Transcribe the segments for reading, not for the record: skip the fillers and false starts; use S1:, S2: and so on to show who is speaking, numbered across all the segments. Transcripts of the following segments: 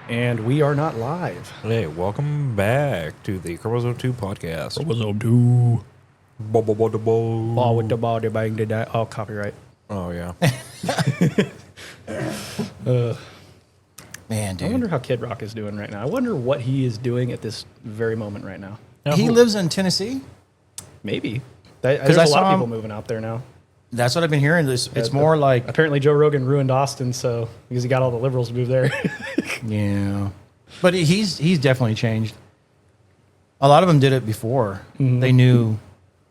S1: And we are not live.
S2: Hey, welcome back to the Chromosome 2 podcast.
S1: Chromosome 2.
S2: Ball
S1: with the body bang to die. Oh, copyright.
S2: Oh, yeah.
S3: Man, dude.
S1: I wonder how Kid Rock is doing right now. I wonder what he is doing at this very moment right now.
S3: He lives in Tennessee?
S1: Maybe. There's a lot of people moving out there now.
S3: That's what I've been hearing. It's more like...
S1: Apparently Joe Rogan ruined Austin, so because he got all the liberals to move there.
S3: Yeah. But he's definitely changed. A lot of them did it before. Mm-hmm. They knew...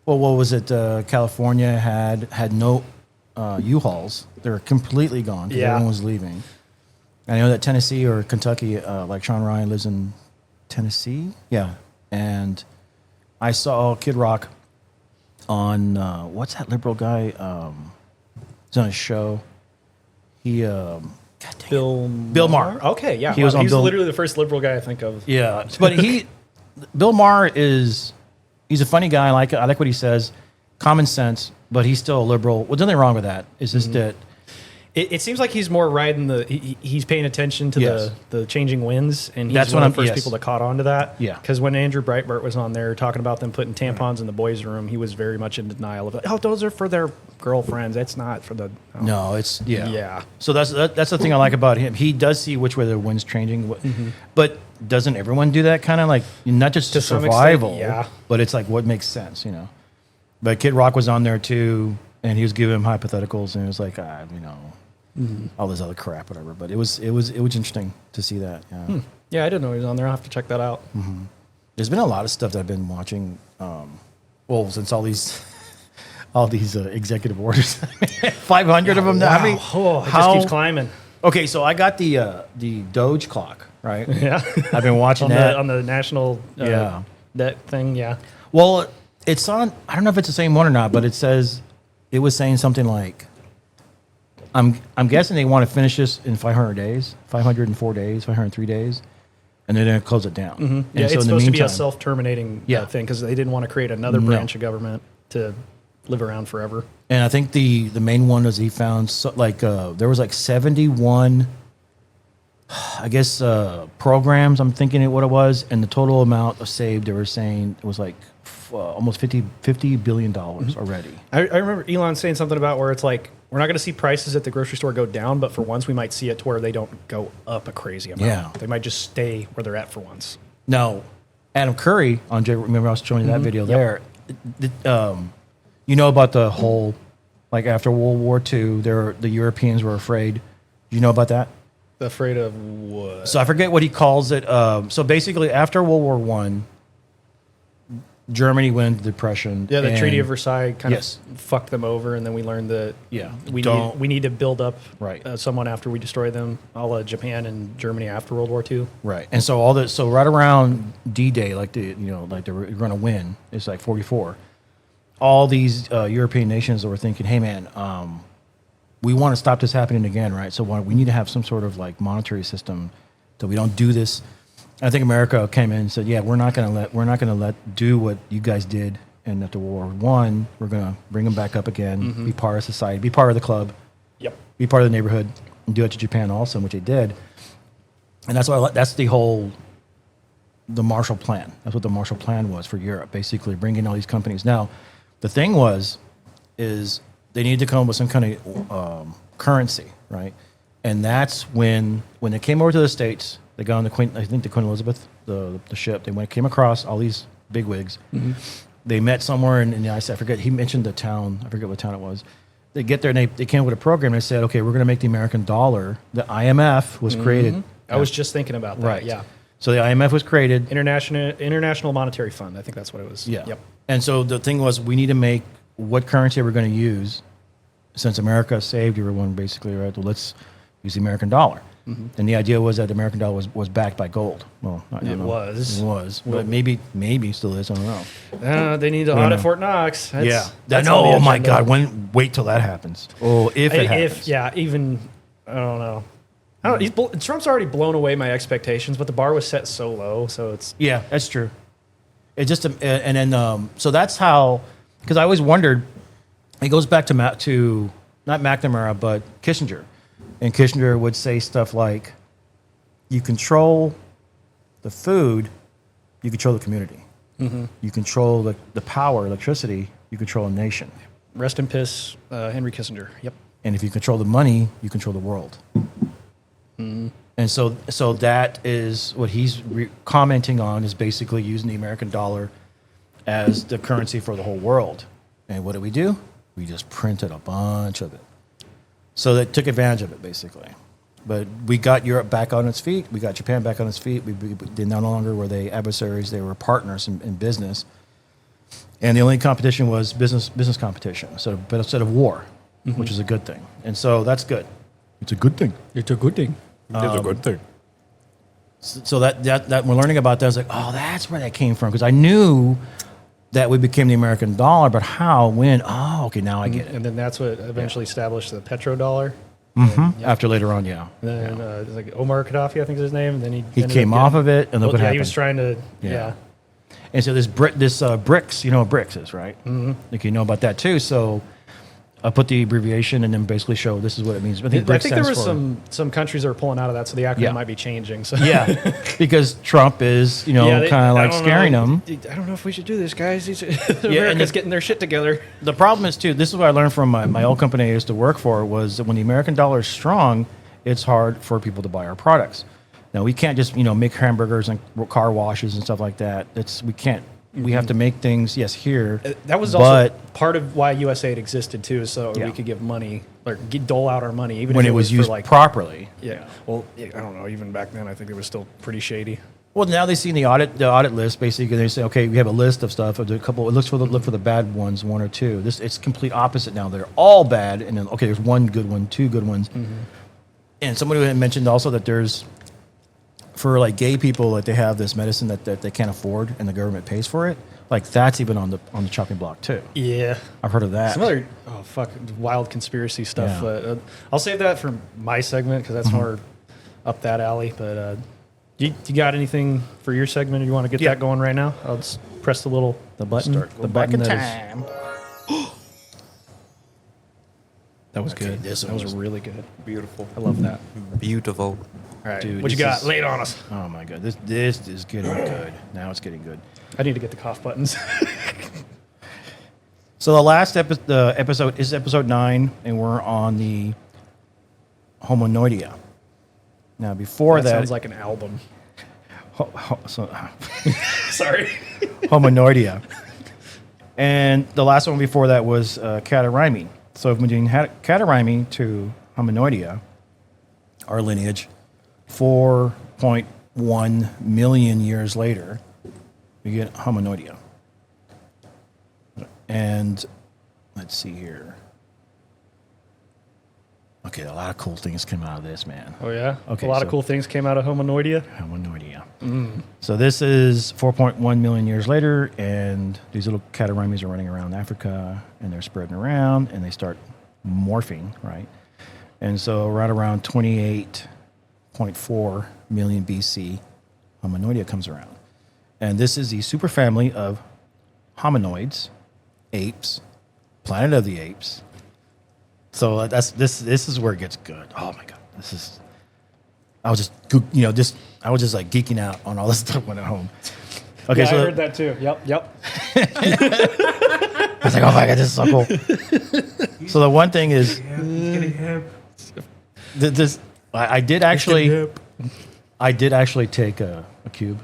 S3: Well, what was it? California had no U-Hauls. They were completely gone because everyone was leaving. And I know that Tennessee or Kentucky, like Sean Ryan lives in Tennessee. Yeah. And I saw Kid Rock on, what's that liberal guy? He's on a show. He,
S1: Bill
S3: Maher.
S1: Okay, yeah.
S3: He was on
S1: he's
S3: Bill,
S1: literally the first liberal guy I think of.
S3: Yeah. But Bill Maher he's a funny guy. I like what he says. Common sense, but he's still a liberal. Well, nothing wrong with that. It's just that
S1: it seems like he's more riding he's paying attention to the changing winds, and he's one of the first people that caught on to that.
S3: Yeah.
S1: Because when Andrew Breitbart was on there talking about them putting tampons in the boys' room, he was very much in denial of it. Oh, those are for their girlfriends. That's not for the... Oh.
S3: No, it's... Yeah.
S1: Yeah.
S3: So that's the thing I like about him. He does see which way the wind's changing. Mm-hmm. But doesn't everyone do that kind of like... Not just to survival,
S1: extent, yeah.
S3: But it's like what makes sense, you know. But Kid Rock was on there too, and he was giving him hypotheticals, and it was like, all this other crap, whatever. But it was interesting to see that. Yeah,
S1: yeah, I didn't know he was on there. I'll have to check that out.
S3: Mm-hmm. There's been a lot of stuff that I've been watching. Since all these executive orders, 500 of them now.
S1: Wow.
S3: I mean,
S1: it just keeps climbing.
S3: Okay, so I got the Doge clock, right?
S1: Yeah,
S3: I've been watching that
S1: on the national that thing. Yeah.
S3: Well, it's on. I don't know if it's the same one or not, but it was saying something like, I'm guessing they want to finish this in 500 days, 504 days, 503 days, and they're going to close it down.
S1: Mm-hmm.
S3: And
S1: yeah,
S3: so
S1: it's
S3: in the
S1: supposed to be a
S3: meantime,
S1: self-terminating thing because they didn't want to create another branch of government to live around forever.
S3: And I think the main one was he found there was like 71, I guess, programs. I'm thinking what it was, and the total amount of saved they were saying it was like almost $50 billion already.
S1: I remember Elon saying something about where it's like, we're not going to see prices at the grocery store go down, but for once we might see it to where they don't go up a crazy amount.
S3: Yeah.
S1: They might just stay where they're at for once.
S3: Now, Adam Curry on remember I was showing you that video there. You know about the whole, like after World War II, the Europeans were afraid. Do you know about that?
S1: Afraid of what?
S3: So I forget what he calls it. So basically after World War I, Germany went into depression.
S1: Yeah, the Treaty of Versailles kind of
S3: Yes.
S1: fucked them over, and then we learned that we need to build up someone after we destroy them, a la Japan and Germany after World War II.
S3: Right, and so right around D-Day, like they were going to win. It's like 44. All these European nations that were thinking, hey man, we want to stop this happening again, right? So we need to have some sort of like monetary system so we don't do this. I think America came in and said, "Yeah, we're not going to let do what you guys did." And after World War I, we're going to bring them back up again, be part of society, be part of the club, be part of the neighborhood, and do it to Japan also, which they did. And that's the Marshall Plan. That's what the Marshall Plan was for Europe, basically bringing all these companies. Now, the thing is they needed to come up with some kind of currency, right? And that's when they came over to the States. They got on the Queen Elizabeth, the ship. They came across all these bigwigs. Mm-hmm. They met somewhere in I forget. He mentioned the town. I forget what town it was. They get there and they came up with a program. They said, okay, we're going to make the American dollar. The IMF was created.
S1: I was just thinking about that.
S3: Right.
S1: Yeah.
S3: So the IMF was created.
S1: International Monetary Fund. I think that's what it was.
S3: Yeah.
S1: Yep.
S3: And so the thing was, we need to make what currency we're going to use. Since America saved everyone, basically, right? Well, let's use the American dollar. Mm-hmm. And the idea was that the American dollar was backed by gold. Well,
S1: it was,
S3: but maybe still is. I don't know.
S1: They need to audit Fort Knox.
S3: That's oh my God! Wait till that happens. Oh, if it happens.
S1: Even I don't know. Trump's already blown away my expectations, but the bar was set so low, so it's
S3: that's true. It just and then so that's how, because I always wondered. It goes back to not McNamara but Kissinger, and Kissinger would say stuff like, "You control the food, you control the community. You control the power, electricity, you control a nation.
S1: Rest in peace, Henry Kissinger. Yep.
S3: And if you control the money, you control the world." And so that is what he's commenting on, is basically using the American dollar as the currency for the whole world. And what do? We just printed a bunch of it. So they took advantage of it, basically. But we got Europe back on its feet. We got Japan back on its feet. They no longer were they adversaries. They were partners in business. And the only competition was business competition, but instead of war, which is a good thing. And so that's good. It's a good thing.
S2: It's a good thing. It's a good thing.
S3: So that we're learning about that, I was like, oh, that's where that came from. Because I knew that we became the American dollar, but how, when? Oh, okay, now I get it.
S1: And then that's what eventually established the petrodollar.
S3: After later on, yeah.
S1: And then it was like Omar Gaddafi, I think is his name. And then he
S3: came off of it, and look what happened.
S1: He was trying to, yeah.
S3: And so this BRICS, you know what BRICS is, right? Like you know about that too. So I put the abbreviation and then basically show this is what it means.
S1: I think there were some countries that were pulling out of that, so the acronym might be changing. So
S3: because Trump is, kind of like scaring them.
S1: I don't know if we should do this, guys. America's getting their shit together.
S3: The problem is too. This is what I learned from my old company I used to work for, was that when the American dollar is strong, it's hard for people to buy our products. Now we can't just make hamburgers and car washes and stuff like that. We can't. We have to make things, here.
S1: That was also part of why USAID existed too, so we could give money or dole out our money, even
S3: when
S1: if
S3: it was used properly.
S1: Yeah. Well, I don't know. Even back then, I think it was still pretty shady.
S3: Well, now they see the audit list. Basically, they say, okay, we have a list of stuff. Look for the bad ones, one or two. It's complete opposite now. They're all bad, and then there's one good one, two good ones. And somebody had mentioned also that there's, for like gay people, like they have this medicine that they can't afford and the government pays for it. Like that's even on the chopping block too. Yeah, I've heard of that.
S1: Some other wild conspiracy stuff. Yeah. I'll save that for my segment because that's more up that alley. But you got anything for your segment? You want to get that going right now? I'll just press the button.
S3: The button time.
S1: That was good. That was really good.
S2: Beautiful.
S1: I love that.
S2: Beautiful.
S1: All right, dude, what you got? Lay it on us.
S3: Oh my god, this is getting good. Now it's getting good.
S1: I need to get the cough buttons.
S3: So the last episode is episode 9, and we're on the Homonoidea. Now before that
S1: sounds like an album. Sorry.
S3: Homonoidea. And the last one before that was Catarrhinae. So if we're doing Catarrhinae to Homonoidea, our lineage, 4.1 million years later, we get Homonoidea. And let's see here. Okay, a lot of cool things came out of this, man.
S1: Oh, yeah? Okay, a lot of cool things came out of Homonoidea?
S3: Homonoidea. So this is 4.1 million years later, and these little catarrhinae are running around Africa, and they're spreading around, and they start morphing, right? And so right around 28.4 million BC, Homonoidea comes around. And this is the superfamily of hominoids, apes, planet of the apes. So this is where it gets good. Oh my god, I was just like geeking out on all this stuff when at home. Okay,
S1: so I heard that too. Yep.
S3: I was like, oh my god, this is so cool. So the one thing is, I did actually take a cube.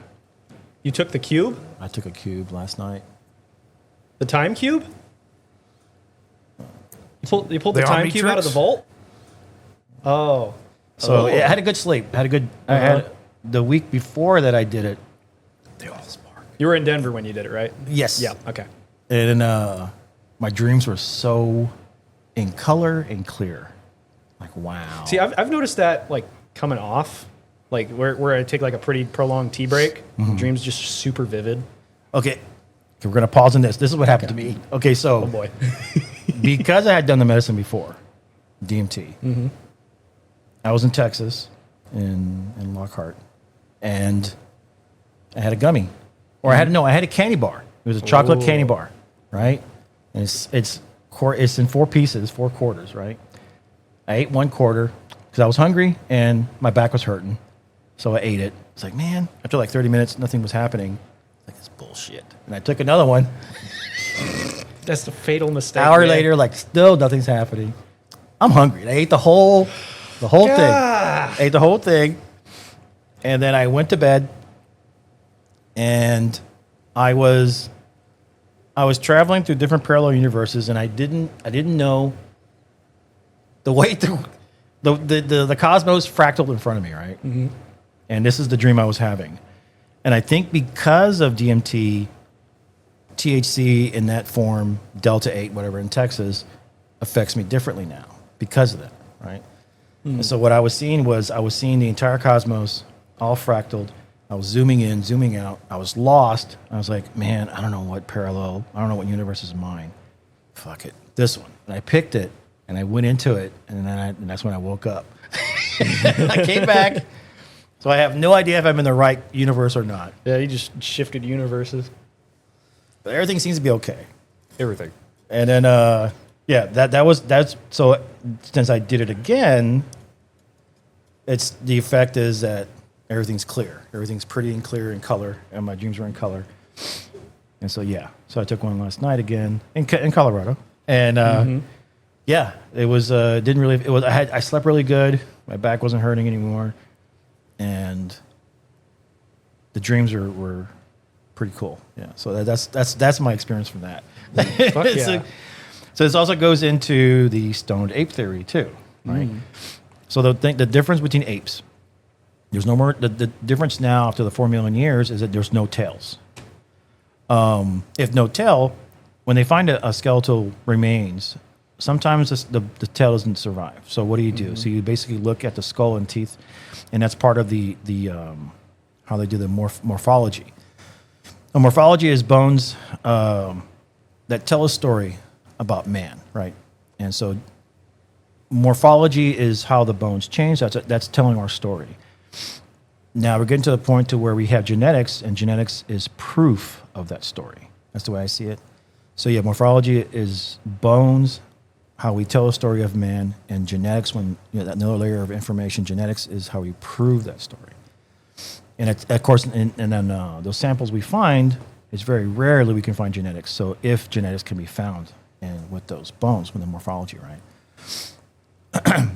S1: You took the cube?
S3: I took a cube last night.
S1: The time cube? You pulled the time cube out of the vault? Oh.
S3: So I had a good sleep. I had the week before that I did it.
S1: They all spark. You were in Denver when you did it, right?
S3: Yes.
S1: Yeah. Okay.
S3: And my dreams were so in color and clear. Like, wow.
S1: See, I've noticed that like coming off, like where I take like a pretty prolonged tea break, dreams just super vivid.
S3: Okay, we're gonna pause on this. This is what happened to me. Okay, so
S1: oh boy.
S3: Because I had done the medicine before, DMT. I was in Texas, in Lockhart, and I had a gummy. Or I had a candy bar. It was a chocolate candy bar, right? And it's in 4 pieces, 4 quarters, right? I ate 1 quarter because I was hungry and my back was hurting. So I ate it. It's like, man, after like 30 minutes, nothing was happening. Like, it's bullshit. And I took another one.
S1: That's the fatal mistake.
S3: Hour later, like, still nothing's happening. I'm hungry. I ate the whole thing. Ate the whole thing. And then I went to bed. And I was traveling through different parallel universes, and I didn't know the way the cosmos fractaled in front of me, right? Mm-hmm. And this is the dream I was having. And I think because of DMT, THC in that form, Delta 8, whatever, in Texas, affects me differently now because of that, right? And so what I was seeing the entire cosmos all fractaled. I was zooming in, zooming out. I was lost. I was like, man, I don't know what universe is mine. Fuck it. This one. And I picked it, and I went into it, and that's when I woke up. I came back. So I have no idea if I'm in the right universe or not.
S1: Yeah, you just shifted universes.
S3: But everything seems to be okay.
S2: Everything.
S3: And then, that's so since I did it again, the effect is that everything's clear. Everything's pretty and clear in color, and my dreams were in color. And so, so I took one last night again in Colorado, and it was I slept really good. My back wasn't hurting anymore, and the dreams were pretty cool. Yeah, so that's my experience from that.
S1: Fuck yeah.
S3: So this also goes into the stoned ape theory too, right? So the difference between apes. There's no more. The difference now after the 4 million years is that there's no tails. If no tail, when they find a skeletal remains, sometimes the tail doesn't survive. So what do you do? So you basically look at the skull and teeth, and that's part of the how they do the morphology. A morphology is bones that tell a story about man, right? And so morphology is how the bones change. That's telling our story. Now we're getting to the point to where we have genetics, and genetics is proof of that story. That's the way I see it. So yeah, morphology is bones, how we tell a story of man, and genetics, when that another layer of information, genetics is how we prove that story. And of course, and then those samples we find, it's very rarely we can find genetics. So if genetics can be found, and with those bones, with the morphology, right?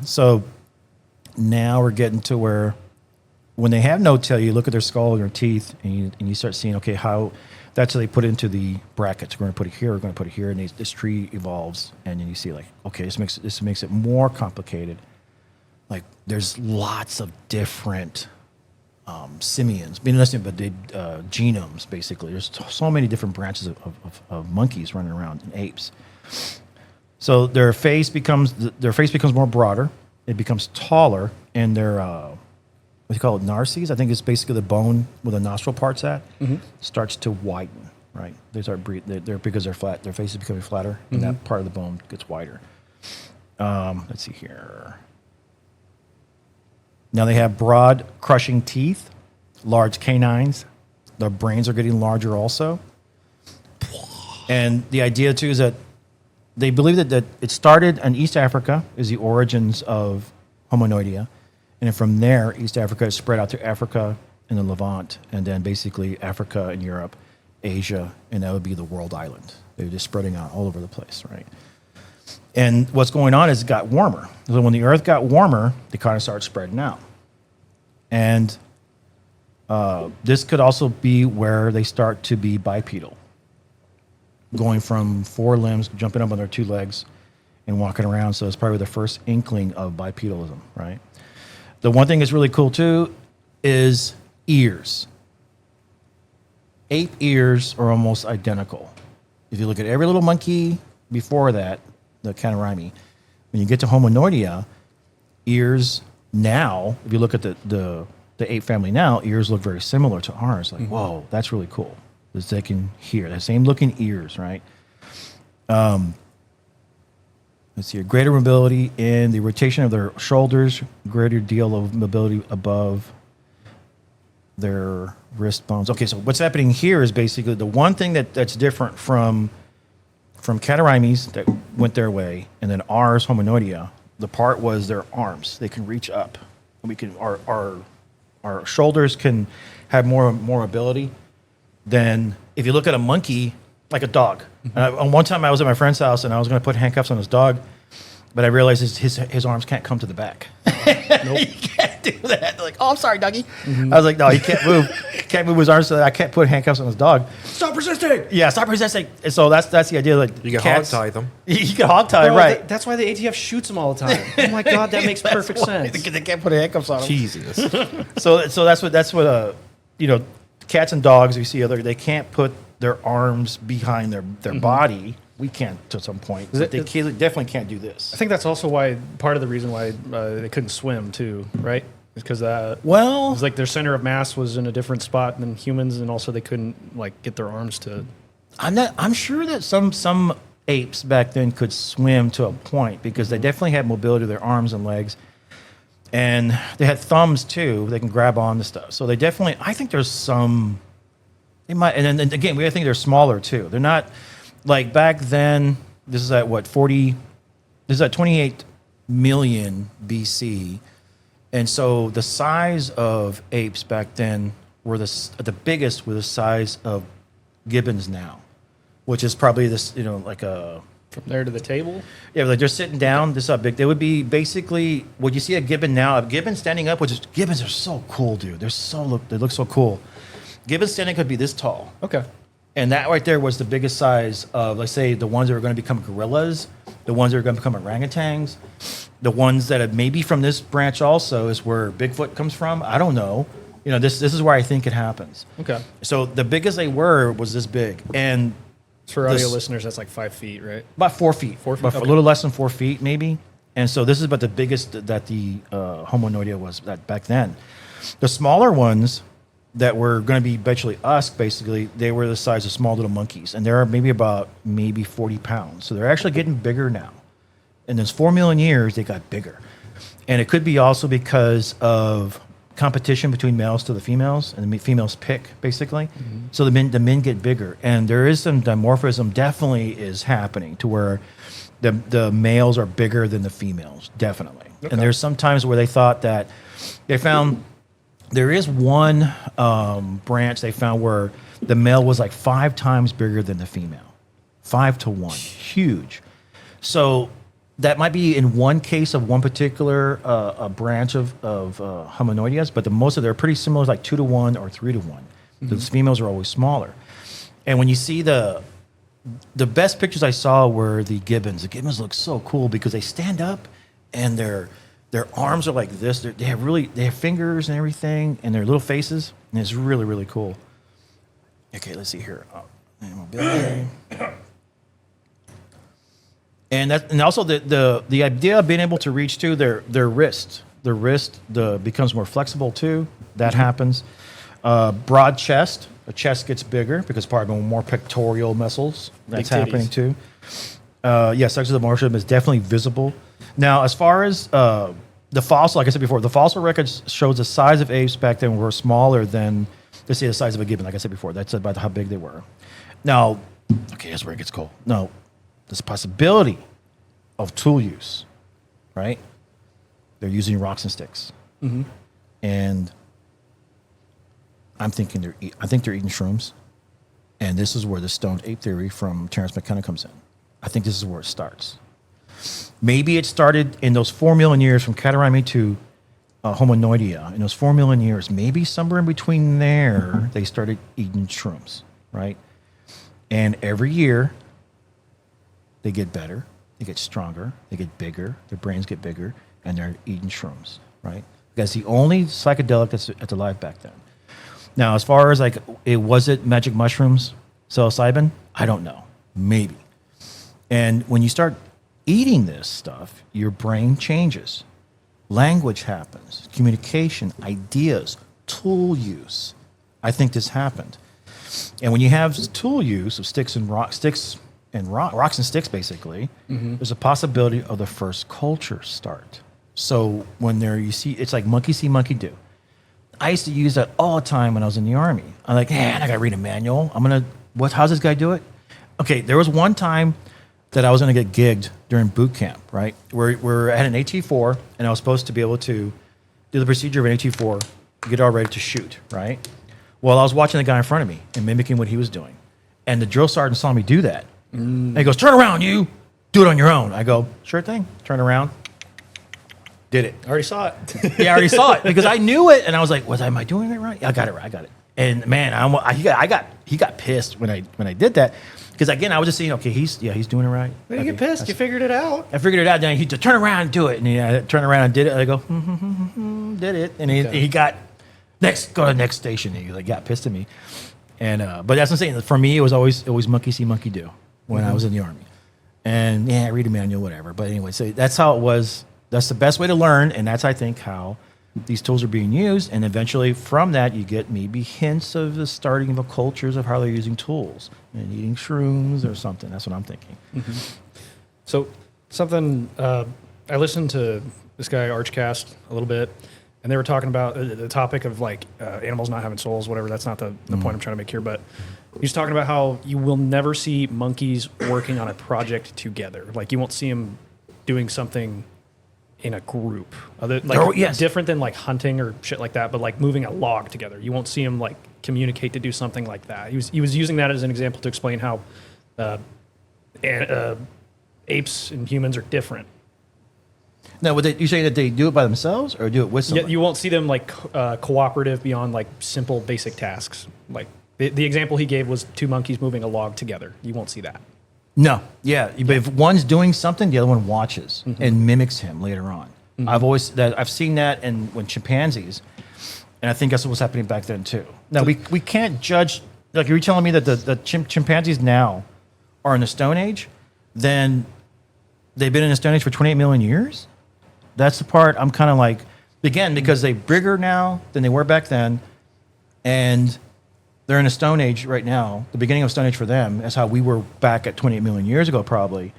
S3: So now we're getting to where, when they have no tail, you look at their skull and their teeth, and you start seeing, okay, how that's how they put it into the brackets. We're going to put it here. We're going to put it here, and this tree evolves, and then you see, like, okay, this makes it more complicated. Like, there's lots of different simians, genomes, basically. There's so many different branches of monkeys running around, and apes. So their face becomes more broader. It becomes taller, and their what do you call it, narces? I think it's basically the bone where the nostril part's at. Starts to widen, right? They start they're because they're flat. Their face is becoming flatter, and that part of the bone gets wider. Let's see here. Now they have broad, crushing teeth, large canines. Their brains are getting larger also. And the idea too is that they believe that it started in East Africa, is the origins of hominoidea. And then from there, East Africa is spread out to Africa and the Levant, and then basically Africa and Europe, Asia, and that would be the world island. They're just spreading out all over the place, right? And what's going on is it got warmer. So when the earth got warmer, they kind of started spreading out. And this could also be where they start to be bipedal, going from 4 limbs, jumping up on their 2 legs, and walking around. So it's probably the first inkling of bipedalism, right? The one thing that's really cool too is ears. Ape ears are almost identical. If you look at every little monkey before that, the Catarrhini, when you get to hominoidea, ears now, if you look at the ape family now, ears look very similar to ours. Like, whoa, that's really cool. Because they can hear the same looking ears, right? Let's see, greater mobility in the rotation of their shoulders, greater deal of mobility above their wrist bones. Okay, so what's happening here is basically the one thing that's different from Catarrhines that went their way, and then ours, Hominoidea. The part was their arms. They can reach up. We can our shoulders can have more ability than if you look at a monkey, like a dog. On one time I was at my friend's house and I was going to put handcuffs on his dog, but I realized his arms can't come to the back. Nope. You can't do that. They're like, oh, I'm sorry, doggy. I was like, no, he can't move. Can't move his arms, so I can't put handcuffs on his dog.
S1: Stop resisting.
S3: Yeah, stop resisting. And so that's the idea. Like
S2: You can hog tie them.
S3: You can hog tie,
S1: Bro,
S3: right?
S1: That's why the ATF shoots them all the time. Oh my god, that makes perfect sense.
S3: They can't put handcuffs on them.
S2: Jesus.
S3: So that's what cats and dogs you see they can't put their arms behind their body. We can't to some point. But they definitely can't do this.
S1: I think that's also why part of the reason why they couldn't swim too, right? Because it was like their center of mass was in a different spot than humans, and also they couldn't like get their arms to.
S3: I'm sure that some apes back then could swim to a point because they definitely had mobility of their arms and legs, and they had thumbs too. They can grab on to stuff. So they definitely. I think there's some. They might, and then again, we think they're smaller too. They're not like back then. This is at what 40. This is at 28 million BC. And so the size of apes back then were the biggest were the size of gibbons now, which is probably this, like a...
S1: From there to the table?
S3: Yeah, like they're sitting down, this is how big. They would be basically, would you see a gibbon now? A gibbon standing up, gibbons are so cool, dude. They look so cool. Gibbon standing could be this tall.
S1: Okay.
S3: And that right there was the biggest size of, let's say, the ones that were going to become gorillas, the ones that are going to become orangutans, the ones that are maybe from this branch also is where Bigfoot comes from. I don't know. This is where I think it happens.
S1: Okay.
S3: So the biggest they were was this big. And
S1: for audio listeners, that's like 5 feet, right?
S3: about 4 feet.
S1: 4 feet?
S3: About
S1: Okay.
S3: a little less than 4 feet, maybe. And so this is about the biggest that the Hominoidea was back then. The smaller ones that were going to be eventually us, basically, they were the size of small little monkeys. And they're maybe 40 pounds. So they're actually getting bigger now. In those 4 million years, they got bigger. And it could be also because of competition between males to the females, and the females pick, basically. Mm-hmm. So the men get bigger. And there is some dimorphism definitely is happening to where the males are bigger than the females, definitely. Okay. And there's some times where they thought that they found... There is one branch they found where the male was like 5 times bigger than the female. 5 to 1. Huge. So that might be in one case of one particular branch of Hominoideas, but most of them are pretty similar, like 2 to 1 or 3 to 1. Mm-hmm. The females are always smaller. And when you see the best pictures I saw were the gibbons. The gibbons look so cool because they stand up and their arms are like this. They have fingers and everything, and their little faces, and it's really, really cool. Okay, let's see here. And also the idea of being able to reach to their wrist. Their wrist becomes more flexible too. That happens. Broad chest. The chest gets bigger because probably more pectoral muscles. That's happening too. Sexual dimorphism is definitely visible. Now, as far as the fossil, like I said before, the fossil records shows the size of apes back then were smaller than, let's say, the size of a gibbon. Like I said before, that's about how big they were. Now, okay, that's where it gets cool. No, there's a possibility of tool use, right? They're using rocks and sticks, and I think they're eating shrooms, and this is where the stoned ape theory from Terence McKenna comes in. I think this is where it starts. Maybe it started in those 4 million years from Catarrhini to Hominoidea. In those 4 million years, maybe somewhere in between there, they started eating shrooms, right? And every year, they get better, they get stronger, they get bigger, their brains get bigger, and they're eating shrooms, right? That's the only psychedelic that's alive back then. Now, as far as was it magic mushrooms, psilocybin? I don't know. Maybe. And when you start eating this stuff, your brain changes. Language happens, communication, ideas, tool use. I think this happened. And when you have tool use of rocks and sticks, basically, there's a possibility of the first culture start. So when you see, it's like monkey see, monkey do. I used to use that all the time when I was in the Army. I'm like, man, I got to read a manual. How's this guy do it? Okay, there was one time that I was going to get gigged during boot camp, right? I had an AT4, and I was supposed to be able to do the procedure of an AT4, get all ready to shoot, right? Well, I was watching the guy in front of me and mimicking what he was doing. And the drill sergeant saw me do that. And he goes, turn around, you. Do it on your own. I go, sure thing. Turn around. Did it.
S1: I already saw it.
S3: Yeah, I already saw it because I knew it, and I was like, am I doing it right? Yeah, I got it right. I got it. And man, he got pissed when I did that. Because again, I was just saying, okay, he's doing it right.
S1: When you get pissed, you figured it out.
S3: I figured it out. Then he said, turn around and do it. And he turned around and did it. And I go, did it. And he got go to the next station. And he got pissed at me. And but that's what I'm saying. For me, it was always monkey see, monkey do when I was in the Army. And yeah, read a manual, whatever. But anyway, so that's how it was. That's the best way to learn, and that's I think how these tools are being used. And eventually, from that, you get maybe hints of the starting of the cultures of how they're using tools and eating shrooms or something. That's what I'm thinking.
S1: So something I listened to this guy Archcast a little bit, and they were talking about the topic of animals not having souls, whatever. That's not the point I'm trying to make here, but he's talking about how you will never see monkeys working on a project together. Like you won't see them doing something in a group, different than hunting or shit like that, but moving a log together. You won't see them communicate to do something like that. He was using that as an example to explain how apes and humans are different.
S3: Now, you saying that they do it by themselves or do it with someone?
S1: Yeah, you won't see them cooperative beyond simple basic tasks. The example he gave was two monkeys moving a log together. You won't see that.
S3: No, yeah, but if one's doing something, the other one watches and mimics him later on. I've seen that when chimpanzees, and I think that's what was happening back then too. Now we can't judge. Like you're telling me that the chimpanzees now are in the Stone Age, then they've been in the Stone Age for 28 million years. That's the part I'm kind of again, because they're bigger now than they were back then, and they're in a Stone Age right now. The beginning of Stone Age for them is how we were back at 28 million years ago, probably.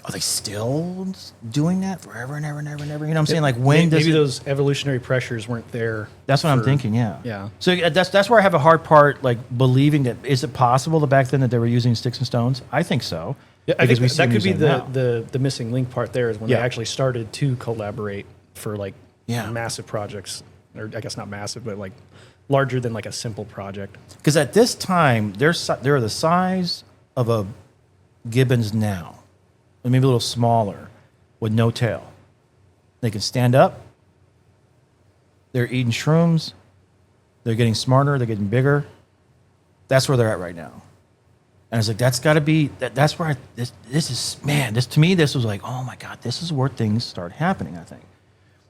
S3: Are they still doing that forever and ever and ever and ever? You know what I'm saying? When
S1: maybe those evolutionary pressures weren't there.
S3: That's what I'm thinking. Yeah.
S1: Yeah.
S3: So that's where I have a hard part, believing that is it possible that back then that they were using sticks and stones? I think so.
S1: Yeah, I think that could be the missing link part. There is when they actually started to collaborate for massive projects, or I guess not massive, but larger than a simple project.
S3: Because at this time, they're the size of a gibbons now, or maybe a little smaller, with no tail. They can stand up. They're eating shrooms. They're getting smarter. They're getting bigger. That's where they're at right now. And I was that's got to be that's where this to me this was oh my God, this is where things start happening. I think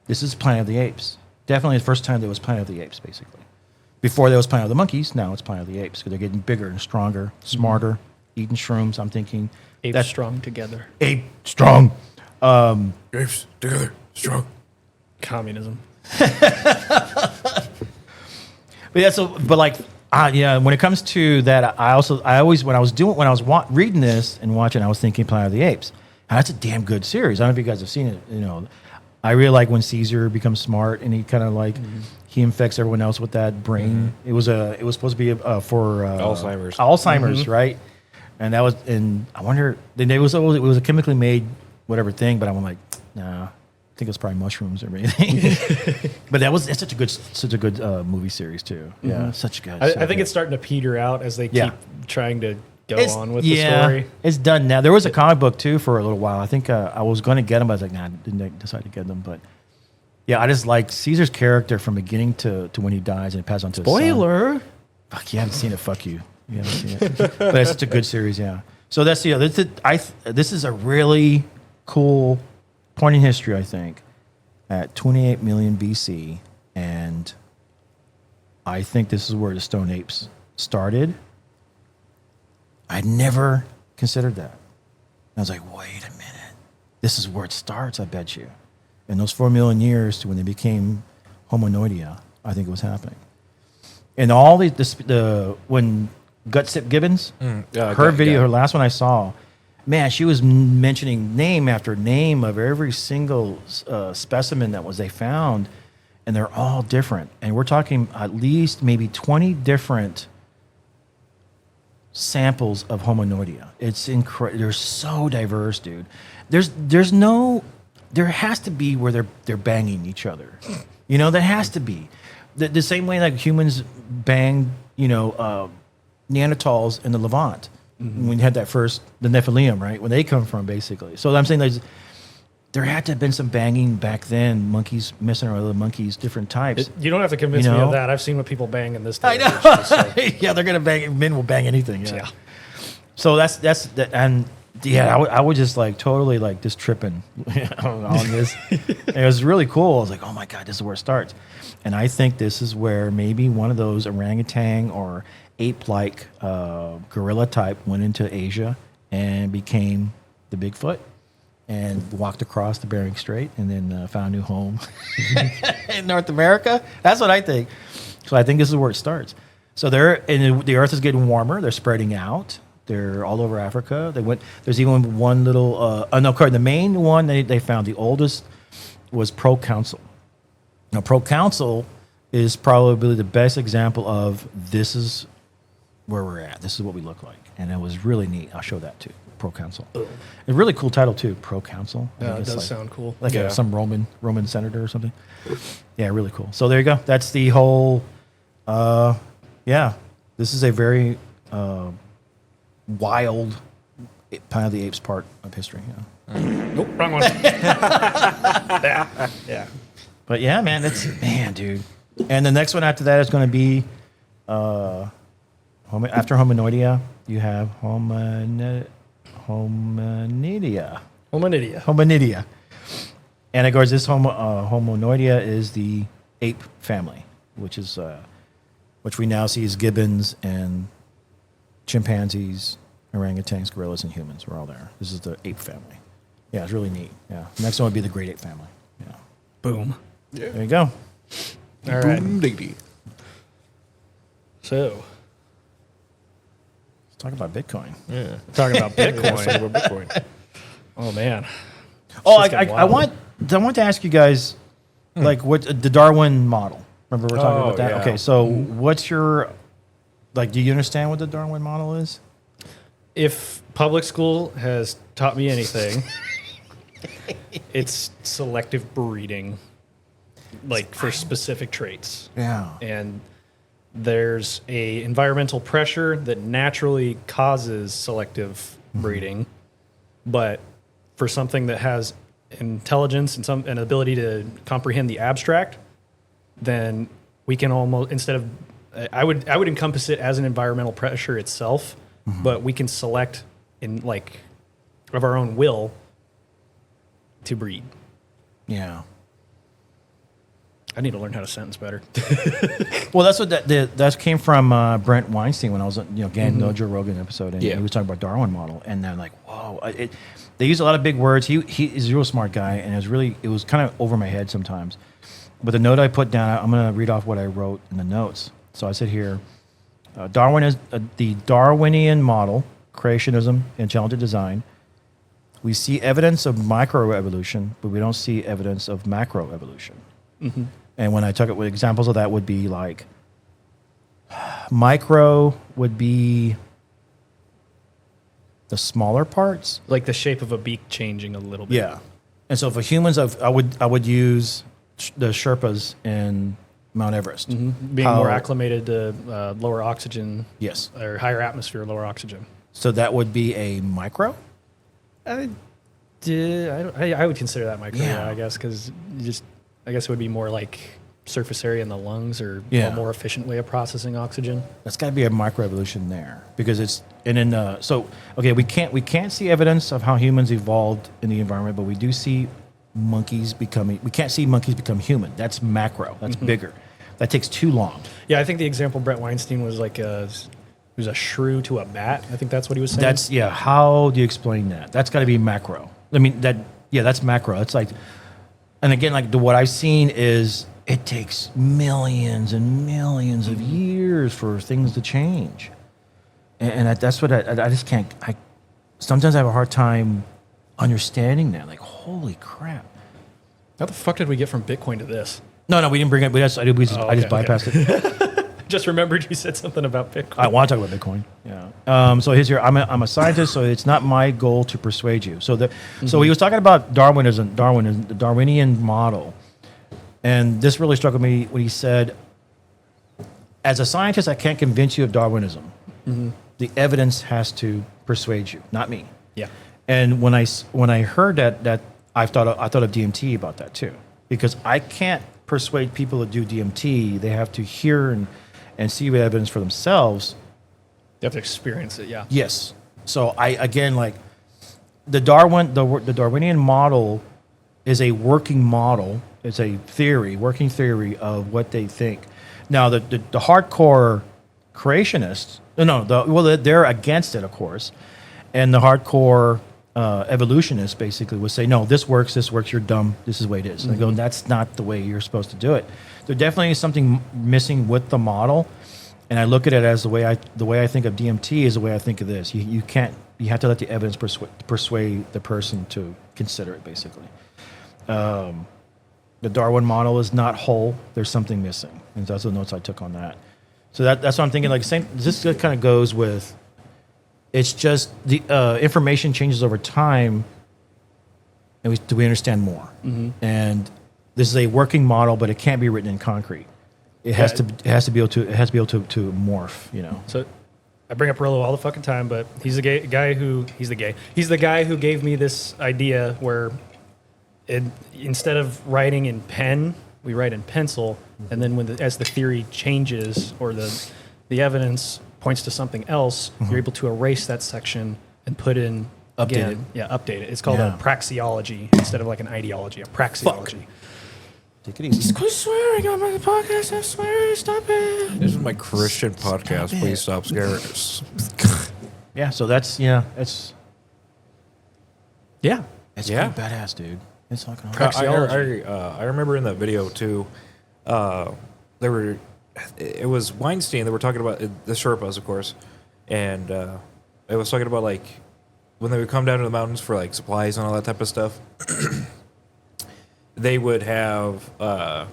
S3: this is Planet of the Apes. Definitely the first time there was Planet of the Apes, basically. Before there was Planet of the Monkeys, now it's Planet of the Apes because they're getting bigger and stronger, smarter, eating shrooms. I'm thinking
S1: apes strong together.
S3: Ape strong.
S2: Apes together, strong.
S1: Communism.
S3: When it comes to that, I always when I was reading this and watching, I was thinking Planet of the Apes. And that's a damn good series. I don't know if you guys have seen it. I really like when Caesar becomes smart and he kind of he infects everyone else with that brain. It was supposed to be for
S2: Alzheimer's.
S3: Alzheimer's, right? And that was, and I wonder, it was a chemically made whatever thing, but I'm nah. I think it was probably mushrooms or anything. But it's such a good movie series too. Yeah, such good.
S1: I think it's starting to peter out as they keep trying to go on with the story.
S3: It's done now. There was a comic book too for a little while. I think I was going to get them, but I was I didn't decide to get them. But yeah, I just like Caesar's character from beginning to when he dies and it passes on to his son.
S1: Spoiler.
S3: Fuck, you haven't seen it. Fuck you. You haven't seen it. But it's such a good series. Yeah. So that's this is a really cool point in history, I think, at 28 million BC, and I think this is where the Stone Apes started. I'd never considered that. I was wait a minute. This is where it starts, I bet you. In those 4 million years to when they became Homonoidea, I think it was happening. And all when Gutsip Gibbons, her video, her last one I saw, man, she was mentioning name after name of every single specimen that they found, and they're all different. And we're talking at least maybe 20 different samples of Hominoidea. It's incredible. They're so diverse, dude. There's no, there has to be where they're banging each other. You know, that has to be. The same way like humans banged, Neanderthals in the Levant. When you had that first, the Nephilim, right? Where they come from, basically. So I'm saying there had to have been some banging back then, monkeys messing around with other monkeys, different types.
S1: You don't have to convince me of that. I've seen what people bang in this day.
S3: I know. Yeah, they're going to bang, men will bang anything. Yeah. So that's that. And yeah, I would just like totally like just tripping on this. It was really cool. I was like, oh my God, this is where it starts. And I think this is where maybe one of those orangutan or ape-like gorilla type went into Asia and became the Bigfoot and walked across the Bering Strait and then found a new home in North America. That's what I think. So I think this is where it starts. So the Earth is getting warmer. They're spreading out. They're all over Africa. There's even one little. The main one they found, the oldest, was Proconsul. Now, Proconsul is probably the best example of this is where we're at. This is what we look like, and it was really neat. I'll show that too. Proconsul. A really cool title too. Proconsul.
S1: Yeah, it does sound cool.
S3: Like some Roman senator or something. Yeah, really cool. So there you go. That's the whole. This is a very wild Planet of the Apes part of history. Yeah.
S1: Nope, wrong one. Yeah.
S3: But yeah, man, dude. And the next one after that is going to be, after Hominoidea, you have Hominidea. And of course, this Hominoidea is the ape family, which we now see as gibbons and chimpanzees, orangutans, gorillas, and humans. We're all there. This is the ape family. Yeah, it's really neat. Yeah. Next one would be the great ape family. Yeah.
S1: Boom.
S2: Yeah.
S3: There you go.
S1: All right.
S2: Boom, diggity.
S1: So,
S3: Let's talk about Bitcoin.
S2: Yeah.
S1: talking about
S2: Let's talk
S1: Bitcoin.
S2: about Bitcoin.
S1: Oh, man.
S3: Oh,
S1: It's just
S3: I
S1: wild.
S3: want to ask you guys, like, what the Darwin model. Remember we're talking about that?
S2: yeah.
S3: Okay, so what's your, like, do you understand what the Darwin model is?
S1: If public school has taught me anything, it's selective breeding, like for specific traits.
S3: Yeah.
S1: And there's a environmental pressure that naturally causes selective breeding, but for something that has intelligence and an ability to comprehend the abstract, then we can almost, instead of, I would encompass it as an environmental pressure itself, but we can select in like of our own will to breed.
S3: Yeah.
S1: I need to learn how to sentence better.
S3: Well, that's what that came from Brent Weinstein when I was again no Joe Rogan episode, and
S2: Yeah.
S3: he was talking about Darwin model, and they're like, whoa, they use a lot of big words. He is a real smart guy, and it was kind of over my head sometimes. But the note I put down, I'm going to read off what I wrote in the notes. So I said here, Darwin is the Darwinian model, creationism, intelligent design. We see evidence of microevolution, but we don't see evidence of macroevolution. Mm-hmm. And when I took it with examples of that would be like, micro would be the smaller parts.
S1: Like the shape of a beak changing a little bit.
S3: Yeah. And so for humans, I would use the Sherpas in Mount Everest.
S1: Being more acclimated to lower oxygen.
S3: Yes.
S1: Or higher atmosphere, lower oxygen.
S3: So that would be a micro?
S1: I would consider that micro,
S3: Yeah.
S1: I guess, because I guess it would be more like surface area in the lungs or
S3: Yeah.
S1: a more efficient way of processing oxygen.
S3: That's got to be a microevolution there because we can't see evidence of how humans evolved in the environment, but we do see we can't see monkeys become human. That's macro. That's bigger. That takes too long.
S1: Yeah, I think the example Brett Weinstein was like it was a shrew to a bat. I think that's what he was saying.
S3: How do you explain that? That's got to be macro. I mean that's macro. It's like, and again, like what I've seen is it takes millions and millions of years for things to change, and that's what I just can't. Sometimes I have a hard time understanding that. Like, holy crap!
S1: How the fuck did we get from Bitcoin to this?
S3: No, we didn't bring it. I just
S1: okay,
S3: bypassed it.
S1: Just remembered you said something about Bitcoin.
S3: I want to talk about Bitcoin. Yeah. So here's here. I'm a scientist, so it's not my goal to persuade you. So he was talking about Darwinism, the Darwinian model, and this really struck with me when he said, "As a scientist, I can't convince you of Darwinism. The evidence has to persuade you, not me."
S1: Yeah.
S3: And when I heard that I thought of DMT about that too, because I can't persuade people to do DMT. They have to hear and see the evidence for themselves.
S1: You have to experience it, yeah.
S3: Yes. So the Darwinian model is a working model. It's a working theory of what they think. Now the hardcore creationists, they're against it, of course, and the hardcore evolutionists basically would say, no, this works, you're dumb, this is the way it is. And I go, that's not the way you're supposed to do it. There definitely is something missing with the model, and I look at it as the way I think of DMT is the way I think of this. You have to let the evidence persuade the person to consider it, basically. The Darwin model is not whole. There's something missing, and that's the notes I took on that. So that's what I'm thinking. This kind of goes with. It's just the information changes over time, and we understand more. And this is a working model, but it can't be written in concrete. It has to be able to morph.
S1: So I bring up Rillo all the fucking time, but he's the guy who gave me this idea where instead of writing in pen, we write in pencil, and then as the theory changes or the evidence points to something else, you're able to erase that section and put in
S3: Update
S1: it. It's called a praxeology instead of like an ideology, a praxeology.
S3: Take it easy.
S1: Quit swearing on my podcast. I'm swearing. Stop it.
S2: This is my Christian podcast. Please stop scaring us.
S3: Yeah. So it's
S1: yeah.
S3: pretty
S1: Yeah.
S3: badass, dude. It's fucking
S2: I remember in that video too. It was Weinstein that were talking about the Sherpas, of course, and it was talking about like when they would come down to the mountains for like supplies and all that type of stuff. They would have what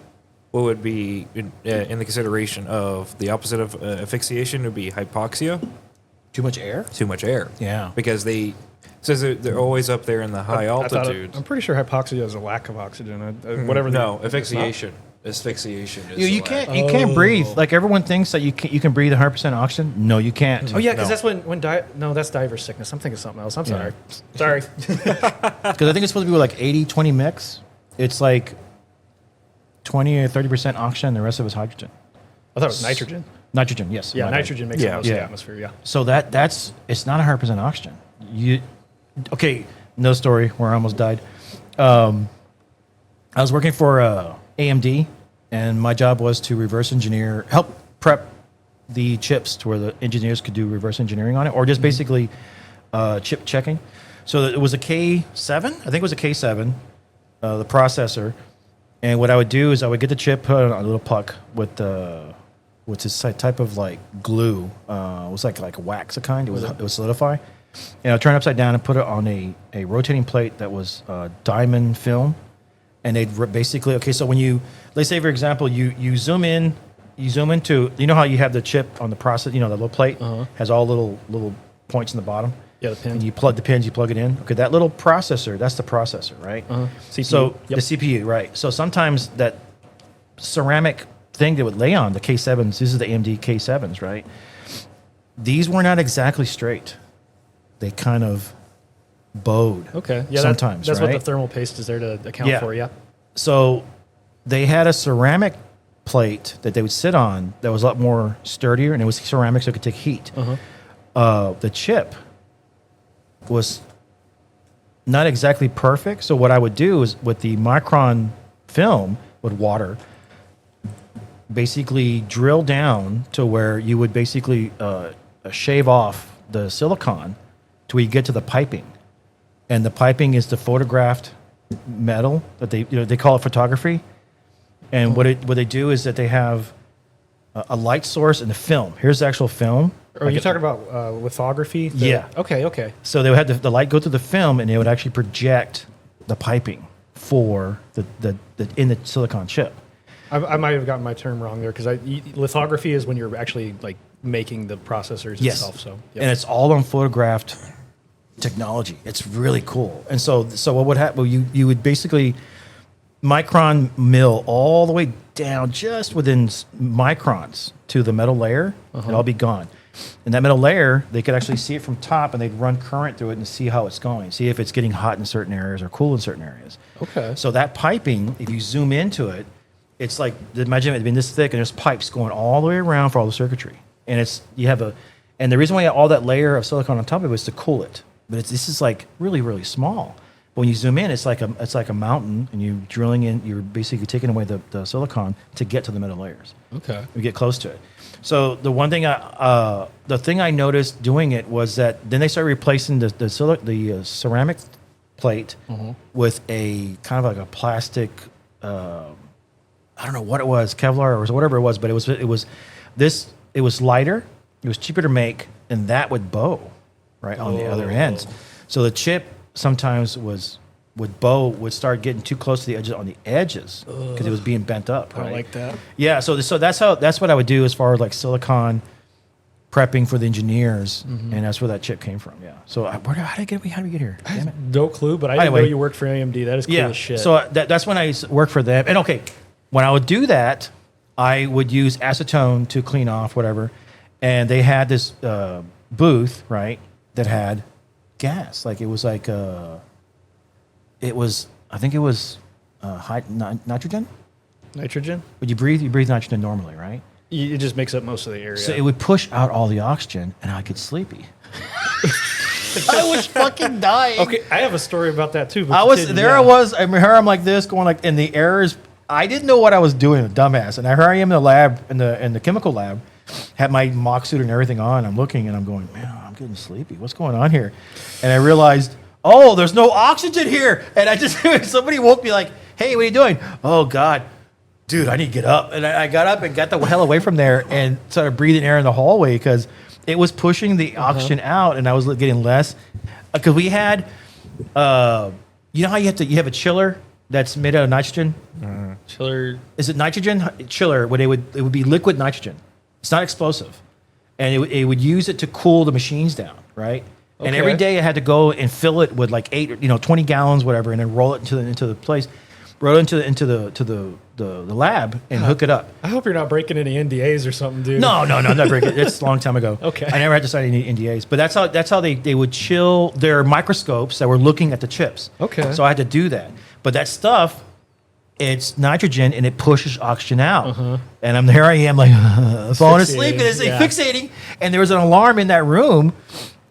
S2: would be in the consideration of the opposite of asphyxiation would be hypoxia.
S3: Too much air.
S2: Too much air.
S3: Yeah.
S2: Because says they're always up there in the high altitudes.
S1: I'm pretty sure hypoxia is a lack of oxygen. Whatever.
S2: No, asphyxiation. Asphyxiation is
S3: You can't breathe. Like everyone thinks that you can breathe 100% oxygen. No, you can't.
S1: Oh yeah, because that's that's diver's sickness. I'm thinking something else. I'm sorry.
S3: Because I think it's supposed to be like 80-20 mix. It's like 20 or 30% oxygen. The rest of it's hydrogen.
S1: I thought it was nitrogen.
S3: Nitrogen, yes.
S1: Yeah, nitrogen makes the most of the atmosphere. Yeah.
S3: So it's not 100% oxygen. No story where I almost died. I was working for AMD, and my job was to help prep the chips to where the engineers could do reverse engineering on it, or just basically chip checking. So it was a K7, I think it was a K7, the processor. And what I would do is I would get the chip, put it on a little puck with this type of like glue. It was like a wax kind. It would solidify. And I'd turn it upside down and put it on a rotating plate that was diamond film. And they'd basically, so when let's say for example, you zoom into, how you have the chip on the process, the little plate has all little points in the bottom.
S1: Yeah, the pin.
S3: And you plug the pins, you plug it in. Okay, that little processor, that's the processor, right?
S1: CPU.
S3: So the CPU, right. So sometimes that ceramic thing they would lay on, the K7s, this is the AMD K7s, right? These were not exactly straight. They kind of bowed.
S1: Okay. Yeah,
S3: sometimes,
S1: that's
S3: right?
S1: what the thermal paste is there to account for, yeah.
S3: So they had a ceramic plate that they would sit on that was a lot more sturdier, and it was ceramic so it could take heat. The chip was not exactly perfect. So what I would do is with the micron film with water, basically drill down to where you would basically shave off the silicon to where you get to the piping. And the piping is the photographed metal that they call it photography. And what they do is that they have a light source and the film. Here's the actual film.
S1: Are you talking about lithography?
S3: Yeah.
S1: Okay.
S3: So they would have the light go through the film, and they would actually project the piping for the in the silicon chip.
S1: I might have gotten my term wrong there because lithography is when you're actually like making the processors itself. So
S3: and it's all on photographed technology. It's really cool. And so what would happen? Well, you would basically micron mill all the way down just within microns to the metal layer. It'll all be gone. And that metal layer, they could actually see it from top, and they'd run current through it and see how it's going, see if it's getting hot in certain areas or cool in certain areas.
S1: Okay.
S3: So that piping, if you zoom into it, it's like, imagine it being this thick, and there's pipes going all the way around for all the circuitry. And and the reason why you have all that layer of silicon on top of it is to cool it. But this is like really, really small. But when you zoom in, it's like a mountain, and you're drilling in, you're basically taking away the silicon to get to the metal layers.
S1: Okay.
S3: You get close to it. So the one thing the thing I noticed doing it was that then they started replacing the ceramic plate with a kind of like a plastic, I don't know what it was, Kevlar or whatever it was, but it was lighter, it was cheaper to make, and that would bow right on the other ends. So the chip sometimes would start getting too close to the edges on the edges because it was being bent up. Right?
S1: I like that.
S3: Yeah, so that's what I would do as far as like silicon prepping for the engineers, and that's where that chip came from. Yeah. So how did we get here? Damn it.
S1: No clue, but I didn't know you worked for AMD. That is cool as shit.
S3: So that's when I worked for them. And okay, when I would do that, I would use acetone to clean off whatever, and they had this booth right that had gas, like it was like I think it was high nitrogen.
S1: Nitrogen?
S3: Would you breathe nitrogen normally, right?
S1: It just makes up most of the area.
S3: So it would push out all the oxygen, and I get sleepy. I was fucking dying.
S1: Okay, I have a story about that too.
S3: I was. I'm like this, going like, and the errors. I didn't know what I was doing, a dumbass. And here I am in the lab, in the chemical lab, had my mock suit and everything on. I'm looking, and I'm going, man, I'm getting sleepy. What's going on here? And I realized, oh, there's no oxygen here. And I just, somebody woke me like, hey, what are you doing? Oh, God, dude, I need to get up. And I got up and got the hell away from there and started breathing air in the hallway because it was pushing the oxygen out, and I was getting less. Because we had, you know how you have a chiller that's made out of nitrogen?
S1: Chiller.
S3: Is it nitrogen? Chiller, it would be liquid nitrogen. It's not explosive. And it would use it to cool the machines down, right? Okay. And every day I had to go and fill it with like 20 gallons, whatever, and then roll it into the place, roll it into the lab and hook it up.
S1: I hope you're not breaking any NDAs or something, dude.
S3: No, I'm not breaking. It's a long time ago.
S1: Okay.
S3: I never had to sign any NDAs, but that's how they would chill their microscopes that were looking at the chips.
S1: Okay.
S3: So I had to do that, but that stuff, it's nitrogen and it pushes oxygen out. And here I am like falling asleep and it's fixating. And there was an alarm in that room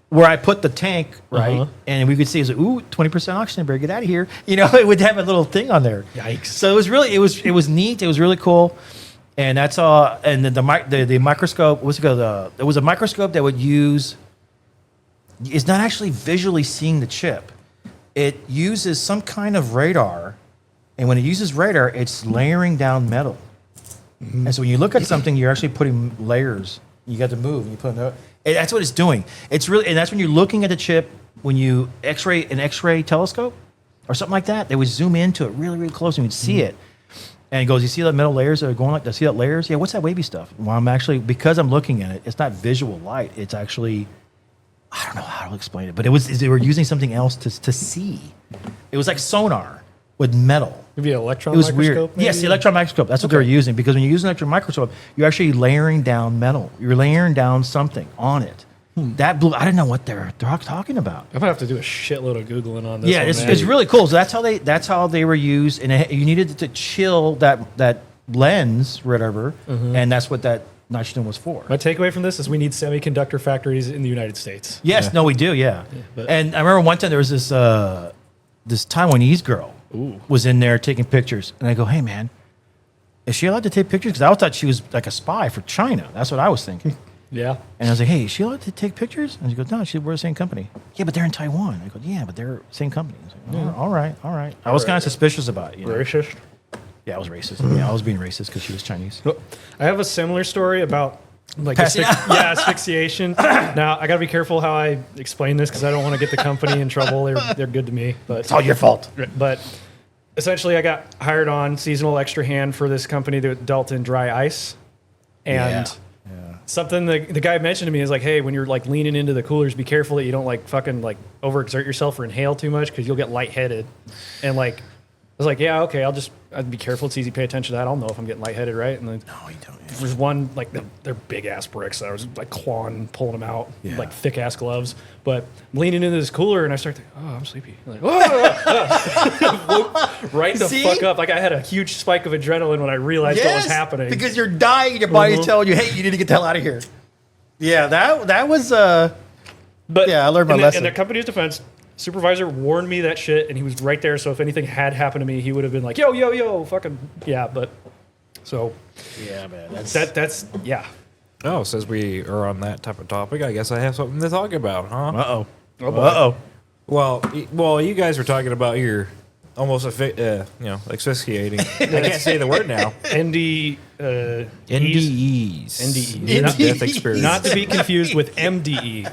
S3: where I put the tank, right? And we could see, it was like, ooh, 20% oxygen, better get out of here. It would have a little thing on there.
S1: Yikes.
S3: So it was neat. It was really cool. And that's all. And then the microscope, what's it called? It was a microscope that would use, it's not actually visually seeing the chip. It uses some kind of radar. And when it uses radar, it's layering down metal. And so when you look at something, you're actually putting layers. You got to move. And you put and that's what it's doing. It's really, and that's when you're looking at the chip. When you an X-ray telescope or something like that, they would zoom into it really, really close, and you'd see it. And it goes, you see the metal layers that are going like that? See that layers? Yeah. What's that wavy stuff? Well, because I'm looking at it, it's not visual light. It's actually, I don't know how to explain it, but they were using something else to see. It was like sonar with metal.
S1: Maybe an electron
S3: it was
S1: microscope?
S3: Weird. Yes, the electron microscope. That's what they were using, because when you use an electron microscope, you're actually layering down metal. You're layering down something on it. That blew. I didn't know what they're talking about.
S1: I'm gonna have to do a shitload of googling on this.
S3: Yeah, it's really cool. So that's how they were used, and you needed to chill that lens, whatever, and that's what that nitrogen was for.
S1: My takeaway from this is we need semiconductor factories in the United States.
S3: Yes, no, we do. Yeah, and I remember one time there was this Taiwanese girl. Was in there taking pictures. And I go, hey, man, is she allowed to take pictures? Because I thought she was like a spy for China. That's what I was thinking.
S1: Yeah.
S3: And I was like, hey, is she allowed to take pictures? And she goes, no, we're the same company. Yeah, but they're in Taiwan. I go, yeah, but they're same company. I was like, all right. I was kind of suspicious about it.
S1: Racist?
S3: Yeah, I was racist. Yeah, I was being racist because she was Chinese.
S1: I have a similar story about asphyxiation. Now, I got to be careful how I explain this because I don't want to get the company in trouble. They're good to me. But
S3: it's all your fault.
S1: But essentially I got hired on seasonal extra hand for this company that dealt in dry ice. And something the guy mentioned to me is like, hey, when you're like leaning into the coolers, be careful that you don't like fucking like overexert yourself or inhale too much because you'll get lightheaded. And like, I was like, yeah, okay, I'd be careful. It's easy to pay attention to that. I'll know if I'm getting lightheaded, right? And then
S3: No, you don't.
S1: there's one, like, they're big ass bricks. I was like clawing, pulling them out,
S3: Yeah.
S1: like thick ass gloves. But I'm leaning into this cooler and I start thinking, oh, I'm sleepy. I'm like, oh, right the
S3: See?
S1: fuck up. Like I had a huge spike of adrenaline when I realized what was happening.
S3: Because you're dying, your body's telling you, hey, you need to get the hell out of here. Yeah, that was
S1: But
S3: yeah, I learned my lesson.
S1: In the company's defense, supervisor warned me that shit, and he was right there. So if anything had happened to me, he would have been like, yo, fucking yeah. But so
S3: yeah, man,
S1: that's yeah.
S2: Oh, since we are on that type of topic, I guess I have something to talk about, huh?
S3: Uh-oh.
S2: Well, you guys were talking about your almost asphyxiating. I can't say the word now.
S1: NDEs.
S2: NDEs. Not death experience.
S1: Not to be confused with MDE.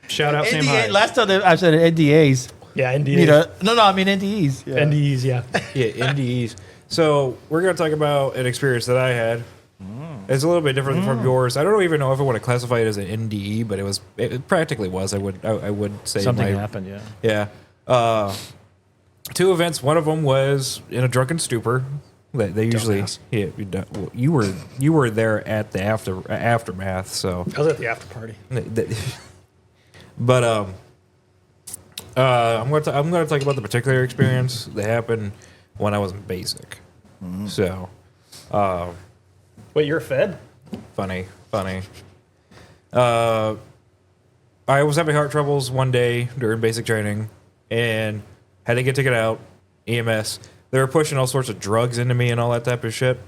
S1: Shout out Sam High.
S3: Last time I said NDAs.
S1: Yeah, NDEs.
S3: You know, no, I mean NDEs. Yeah.
S1: NDEs, yeah.
S2: Yeah, NDEs. So we're going to talk about an experience that I had. It's a little bit different from yours. I don't even know if I want to classify it as an NDE, but it practically was. I would say
S3: Something happened, yeah.
S2: Yeah. 2 events. One of them was in a drunken stupor. They usually,
S1: Dumbass.
S2: you were there at the aftermath. So
S1: I was at the after party.
S2: But I'm going to talk about the particular experience that happened when I was in basic. So,
S1: Wait, you're a Fed?
S2: funny. I was having heart troubles one day during basic training, and had to get taken out. EMS. They were pushing all sorts of drugs into me and all that type of shit.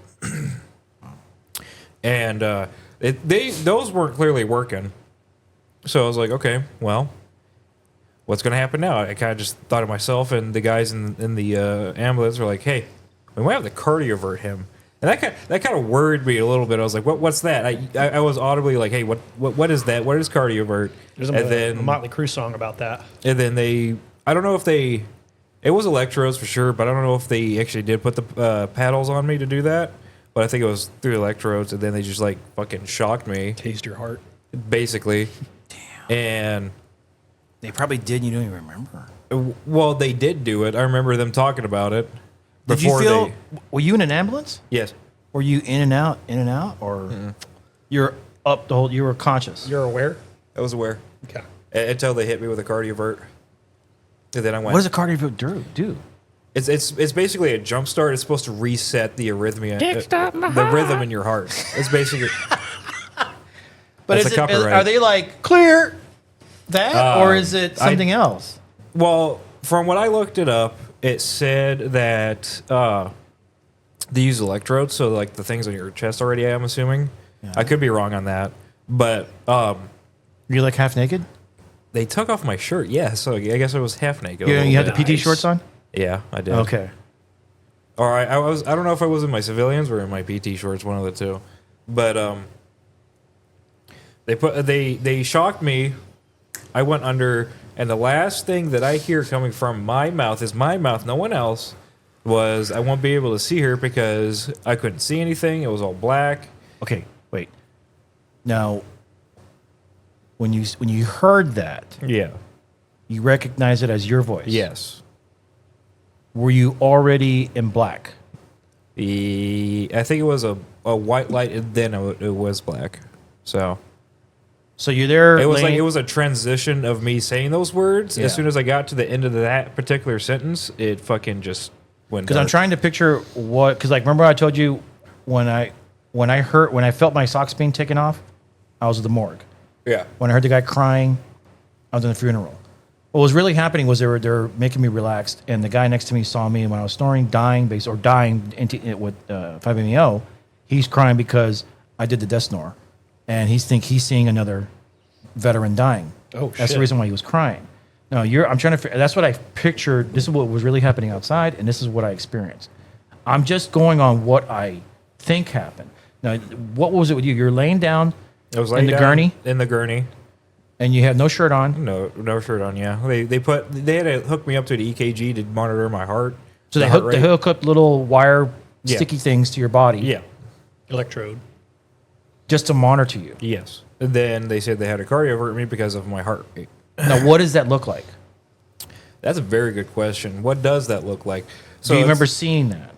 S2: And those weren't clearly working. So I was like, okay, well, what's going to happen now? I kind of just thought of myself, and the guys in the ambulance were like, hey, we might have to cardiovert him. And that kind of worried me a little bit. I was like, what's that? I was audibly like, hey, what is that? What is cardiovert?
S1: There's
S2: And
S1: a Motley Crue song about that.
S2: And then I don't know if it was electrodes for sure, but I don't know if they actually did put the paddles on me to do that. But I think it was through electrodes, and then they just like fucking shocked me,
S1: Taste your heart.
S2: basically. Damn. And
S3: They probably did, you don't even remember.
S2: well, they did do it. I remember them talking about it.
S3: Did you feel, were you in an ambulance?
S2: Yes.
S3: Were you in and out, or you're up the whole, you were conscious?
S1: You're aware?
S2: I was aware
S1: Okay.
S2: until they hit me with a cardiovert. And then I went.
S3: What does a cardiovert do?
S2: It's basically a jump start. It's supposed to reset the arrhythmia, the rhythm in your heart. It's basically.
S3: But
S2: That's a copyright.
S3: are they like clear that, or is it something else?
S2: Well, from what I looked it up, it said that they use electrodes, so like the things on your chest already. I'm assuming.
S3: Yeah.
S2: I could be wrong on that, but
S3: You're like half naked.
S2: they took off my shirt. Yeah, so I guess I was half naked. a
S3: You
S2: little
S3: had the
S2: bit.
S3: PT shorts on.
S2: Yeah, I did.
S3: Okay.
S2: All right, I was. I don't know if I was in my civilians or in my PT shorts, one of the two. But they shocked me. I went under, and the last thing that I hear coming from my mouth is my mouth, no one else. Was I won't be able to see her because I couldn't see anything. It was all black.
S3: Okay. Wait. Now, when you heard that,
S2: Yeah.
S3: you recognized it as your voice.
S2: Yes.
S3: Were you already in black?
S2: I think it was a white light, and then it was black. So.
S3: So you're there.
S2: It was like it was a transition of me saying those words.
S3: Yeah.
S2: As soon as I got to the end of that particular sentence, it fucking just went.
S3: Because I'm
S2: dark.
S3: trying to picture what. Because like remember I told you when I felt my socks being taken off, I was at the morgue.
S2: Yeah.
S3: When I heard the guy crying, I was in the funeral. What was really happening was they were making me relaxed, and the guy next to me saw me when I was snoring, dying with 5-MeO. He's crying because I did the death snore, and he's seeing another veteran dying.
S1: Oh,
S3: That's
S1: shit.
S3: the reason why he was crying. No, I'm trying to. That's what I pictured. This is what was really happening outside, and this is what I experienced. I'm just going on what I think happened. Now, what was it with you? You're laying down
S2: I was
S3: in
S2: laying
S3: the
S2: down
S3: gurney,
S2: in the gurney.
S3: and you had no shirt on.
S2: No shirt on. Yeah. They had to hook me up to the EKG to monitor my heart.
S3: So
S2: the
S3: they hook up little wire
S2: Yeah.
S3: sticky things to your body,
S2: Yeah.
S1: Electrode.
S3: just to monitor you.
S2: Yes. And then they said they had to cardiovert me because of my heart rate.
S3: Now, what does that look like?
S2: That's a very good question. What does that look like? So
S3: Do you
S2: it's-
S3: remember seeing that?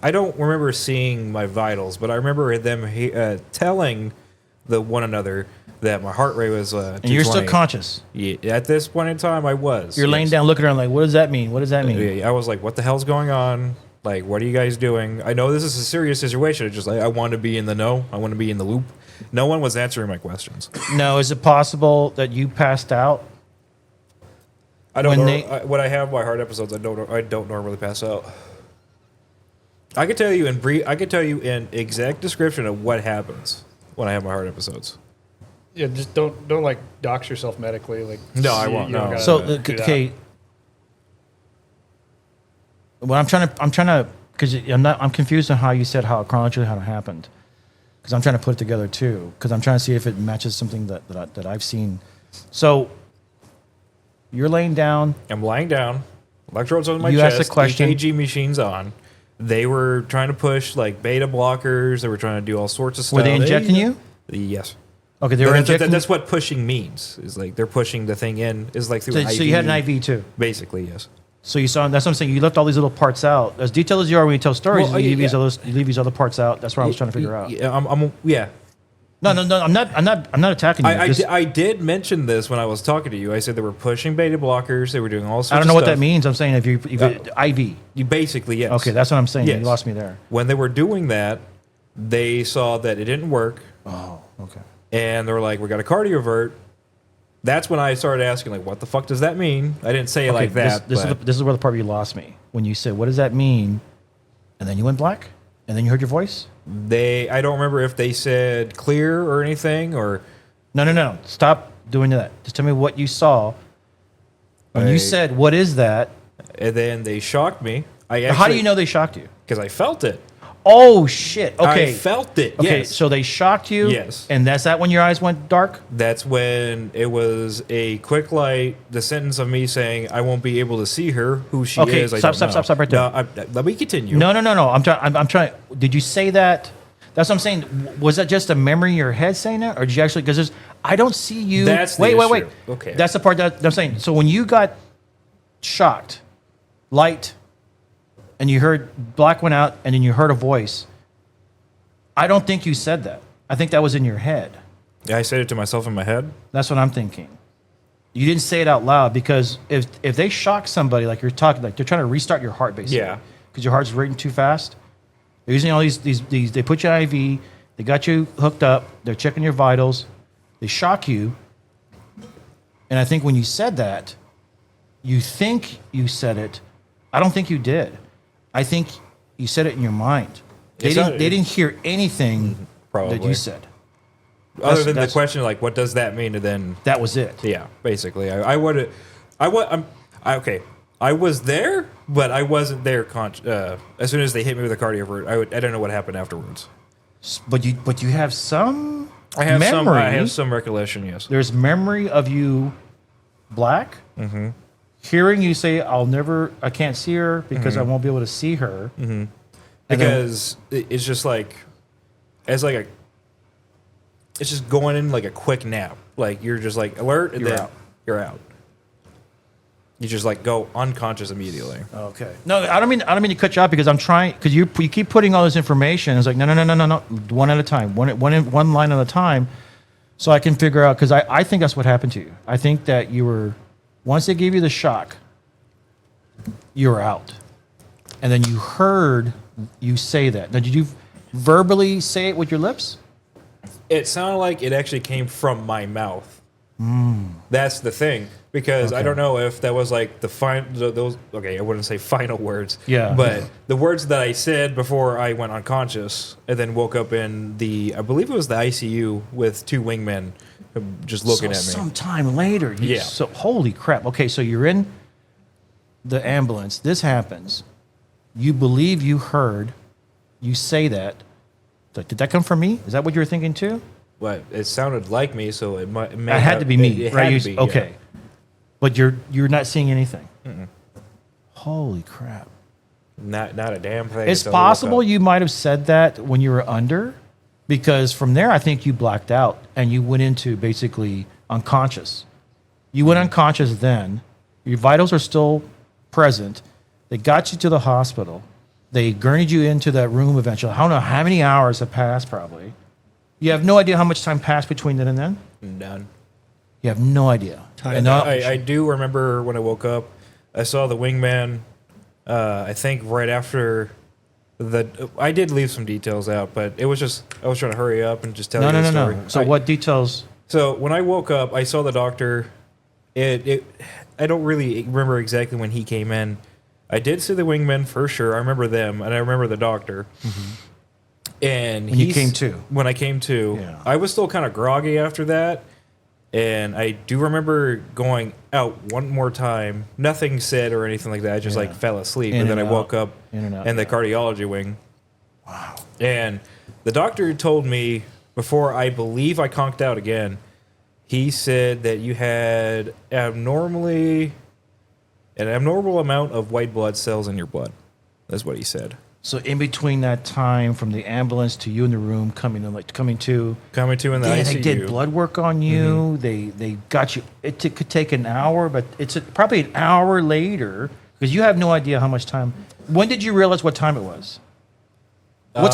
S2: I don't remember seeing my vitals, but I remember them telling the one another that my heart rate was.
S3: And you're still
S2: 220.
S3: conscious.
S2: Yeah, at this point in time, I was.
S3: You're laying down, looking around, like, what does that mean? What does that mean?
S2: Yeah, I was like, "What the hell's going on? Like, what are you guys doing? I know this is a serious situation. It's just like I want to be in the know. I want to be in the loop." No one was answering my questions.
S3: No, is it possible that you passed out?
S2: I don't
S3: When
S2: know. When I have my heart episodes, I don't normally pass out. I can tell you in brief. I can tell you in exact description of what happens when I have my heart episodes.
S1: Yeah, just don't like dox yourself medically. Like
S2: No, I won't, no.
S1: gotta
S3: So,
S1: do that.
S3: okay. Well, I'm trying to, because I'm confused on how you said how chronologically how it happened. Because I'm trying to put it together too. Because I'm trying to see if it matches something that I've seen. So, you're laying down.
S2: I'm lying down, electrodes on my
S3: You
S2: chest,
S3: asked a question.
S2: EKG machines on. They were trying to push like beta blockers. They were trying to do all sorts of stuff.
S3: Were they injecting you?
S2: Yes.
S3: Okay, they were injecting.
S2: That's what pushing means. Is like they're pushing the thing in. Is like through
S3: So,
S2: an IV.
S3: so you had an IV too.
S2: Basically, yes.
S3: So you saw. That's what I'm saying. You left all these little parts out. As detailed as you are when you tell stories,
S2: Well,
S3: you
S2: yeah.
S3: leave these other parts out. That's what I was trying to figure out.
S2: Yeah, yeah.
S3: No. I'm not attacking you.
S2: I did mention this when I was talking to you. I said they were pushing beta blockers. They were doing all sorts.
S3: I don't know
S2: of
S3: what
S2: stuff.
S3: that means. I'm saying if you IV.
S2: You basically, yes.
S3: Okay, that's what I'm saying.
S2: Yes.
S3: You lost me there.
S2: When they were doing that, they saw that it didn't work,
S3: Oh, okay.
S2: and they were like, "We got a cardiovert." That's when I started asking, like, "What the fuck does that mean?" I didn't say it like that.
S3: This is where the part where you lost me. When you said, "What does that mean?" and then you went black, and then you heard your voice.
S2: I don't remember if they said clear or anything, or
S3: No. Stop doing that. Just tell me what you saw. When you said, "What is that?"
S2: and then they shocked me.
S3: How do you know they shocked you?
S2: Because I felt it.
S3: Oh shit! Okay,
S2: I felt it.
S3: okay.
S2: Yes.
S3: So they shocked you.
S2: Yes.
S3: And that's that when your eyes went dark.
S2: That's when it was a quick light. The sentence of me saying, "I won't be able to see her, who she
S3: Okay,
S2: is."
S3: stop right there.
S2: No, let me continue.
S3: No. I'm trying. Did you say that? That's what I'm saying. Was that just a memory in your head saying that, or did you actually? Because I don't see you.
S2: That's the
S3: wait.
S2: issue. Okay.
S3: That's the part that I'm saying. So when you got shocked, light, and you heard black went out, and then you heard a voice. I don't think you said that. I think that was in your head.
S2: Yeah, I said it to myself in my head.
S3: That's what I'm thinking. You didn't say it out loud because if they shock somebody like you're talking, like they're trying to restart your heart basically.
S2: Yeah.
S3: Because your heart's racing too fast. They're using all these. They put you IV. They got you hooked up. They're checking your vitals. They shock you. And I think when you said that, you think you said it. I don't think you did. I think you said it in your mind. They didn't hear anything that
S2: Probably.
S3: you said.
S2: Other than the
S3: that's-
S2: question, like, what does that mean? And then,
S3: That was it.
S2: yeah, basically, I was there, but I wasn't there. As soon as they hit me with a cardiovert, I don't know what happened afterwards.
S3: But you have some
S2: I have
S3: memory.
S2: I have some recollection. Yes.
S3: There's memory of you black. Mm-hmm. Hearing you say, I can't see her because I won't be able to see her. Mm-hmm.
S2: Because it's just like, it's just going in like a quick nap. Like you're just like alert and
S3: You're
S2: then
S3: out.
S2: you're out. You just like go unconscious immediately.
S3: Okay. No, I don't mean to cut you off because I'm trying because you keep putting all this information. It's like no, one at a time, one line at a time, so I can figure out because I think that's what happened to you. I think that you were once they gave you the shock, you were out, and then you heard you say that. Now, did you verbally say it with your lips?
S2: It sounded like it actually came from my mouth. That's the thing. Because I don't know if that was like those. Okay, I wouldn't say final words.
S3: Yeah.
S2: But the words that I said before I went unconscious and then woke up in I believe it was the ICU with two wingmen just looking at me.
S3: Sometime later.
S2: Yeah.
S3: So holy crap. Okay, so you're in the ambulance. This happens. You believe you heard. You say that. Like, did that come from me? Is that what you were thinking too?
S2: But it sounded like me, so it
S3: It had to be me,
S2: It
S3: right?
S2: had to be,
S3: Okay.
S2: yeah.
S3: But you're not seeing anything. Holy crap.
S2: Not a damn thing.
S3: It's
S2: until I woke
S3: possible
S2: up.
S3: you might have said that when you were under, because from there I think you blacked out and you went into basically unconscious. You went unconscious then. Your vitals are still present. They got you to the hospital. They gurneyed you into that room eventually. I don't know how many hours have passed probably. You have no idea how much time passed between then and then?
S2: None.
S3: You have no idea. And
S2: I do remember when I woke up, I saw the wingman. I think right after I did leave some details out, but it was just I was trying to hurry up and just tell you the story.
S3: No. So what details?
S2: So when I woke up, I saw the doctor. I don't really remember exactly when he came in. I did see the wingmen for sure. I remember them, and I remember the doctor. And
S3: When you came to.
S2: when I came to,
S3: Yeah.
S2: I was still kind of groggy after that. And I do remember going out one more time. Nothing said or anything like that. I just
S3: Yeah.
S2: like fell asleep,
S3: In
S2: and then I
S3: and
S2: woke
S3: out.
S2: up
S3: In and out,
S2: in the
S3: yeah.
S2: cardiology wing.
S3: Wow.
S2: And the doctor told me before I believe I conked out again. He said that you had an abnormal amount of white blood cells in your blood. That's what he said.
S3: So in between that time from the ambulance to you in the room coming to
S2: Coming to in the ICU.
S3: they did blood work on you. They got you. Could take an hour, but it's probably an hour later because you have no idea how much time. When did you realize what time it was? What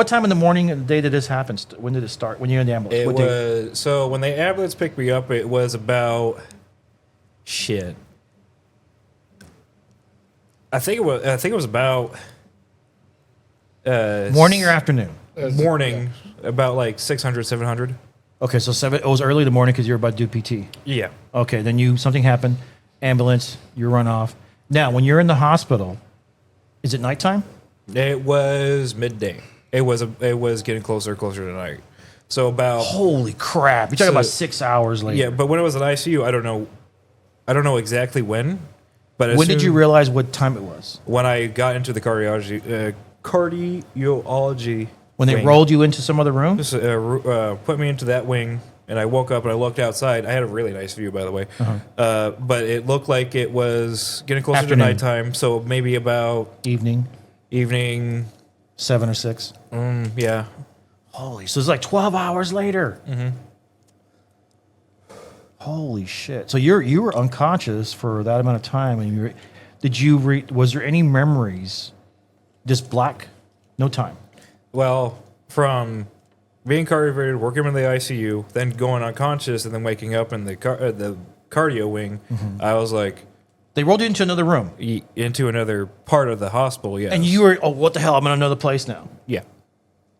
S3: time in the morning of the day did this happen? When did it start? When you're in the ambulance?
S2: It
S3: What day?
S2: was so when the ambulance picked me up. It was about shit. I think it was about
S3: Morning or afternoon?
S2: morning, about like 600, 700.
S3: Okay, so it was early in the morning because you were about to do PT.
S2: Yeah.
S3: Okay, then something happened, ambulance, you run off. Now, when you're in the hospital, is it nighttime?
S2: It was midday. It was getting closer to night. So about
S3: Holy crap! You're talking about 6 hours later.
S2: yeah, but when it was in ICU, I don't know exactly when. But as
S3: When did
S2: soon-
S3: you realize what time it was?
S2: When I got into the cardiology
S3: When they
S2: wing.
S3: rolled you into some other room?
S2: Just put me into that wing, and I woke up and I looked outside. I had a really nice view, by the way. But it looked like it was getting closer
S3: Afternoon.
S2: to nighttime, so maybe about
S3: Evening,
S2: evening.
S3: 7 or 6.
S2: Yeah.
S3: Holy, so it's like 12 hours later. Holy shit! So you were unconscious for that amount of time, and was there any memories? Just black, no time.
S2: Well, from being cardioverted, working in the ICU, then going unconscious, and then waking up in the cardio wing, I was like
S3: They rolled you into another room,
S2: into another part of the hospital. Yeah.
S3: and you were, oh, what the hell? I'm in another place now.
S2: Yeah.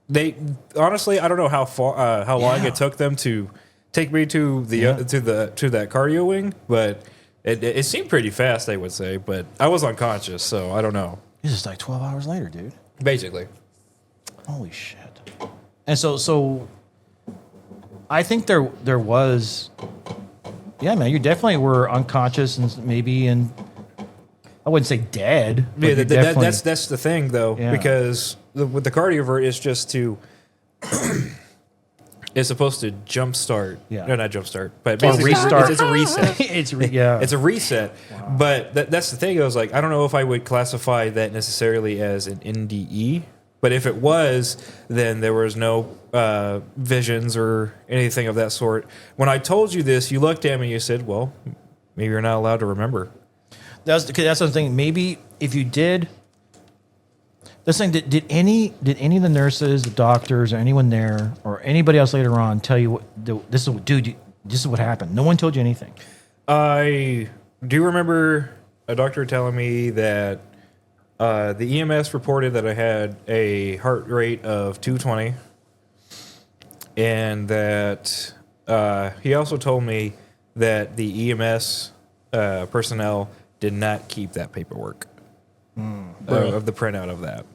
S2: They honestly, I don't know how long
S3: Yeah.
S2: it took them to take me to the to that cardio wing, but it seemed pretty fast, I would say. But I was unconscious, so I don't know.
S3: This is like 12 hours later, dude.
S2: Basically,
S3: Holy shit! And so, I think there was, yeah, man. You definitely were unconscious and maybe I wouldn't say dead. But
S2: yeah.
S3: you definitely-
S2: That's the thing, though,
S3: Yeah.
S2: because with the cardiovert, it's just to. It's supposed to jumpstart.
S3: Yeah.
S2: No, not jumpstart, but
S3: Or
S2: basically
S3: restart.
S2: It's a reset.
S3: yeah.
S2: It's a reset. But that's the thing. I was like, I don't know if I would classify that necessarily as an NDE. But if it was, then there was no visions or anything of that sort. When I told you this, you looked at me and you said, well, maybe you're not allowed to remember.
S3: That's the thing. Maybe if you did, this thing, did any of the nurses, the doctors, or anyone there, or anybody else later on tell you this is what happened? No one told you anything.
S2: I do remember a doctor telling me that the EMS reported that I had a heart rate of 220, and that he also told me that the EMS personnel did not keep that paperwork of the printout of that.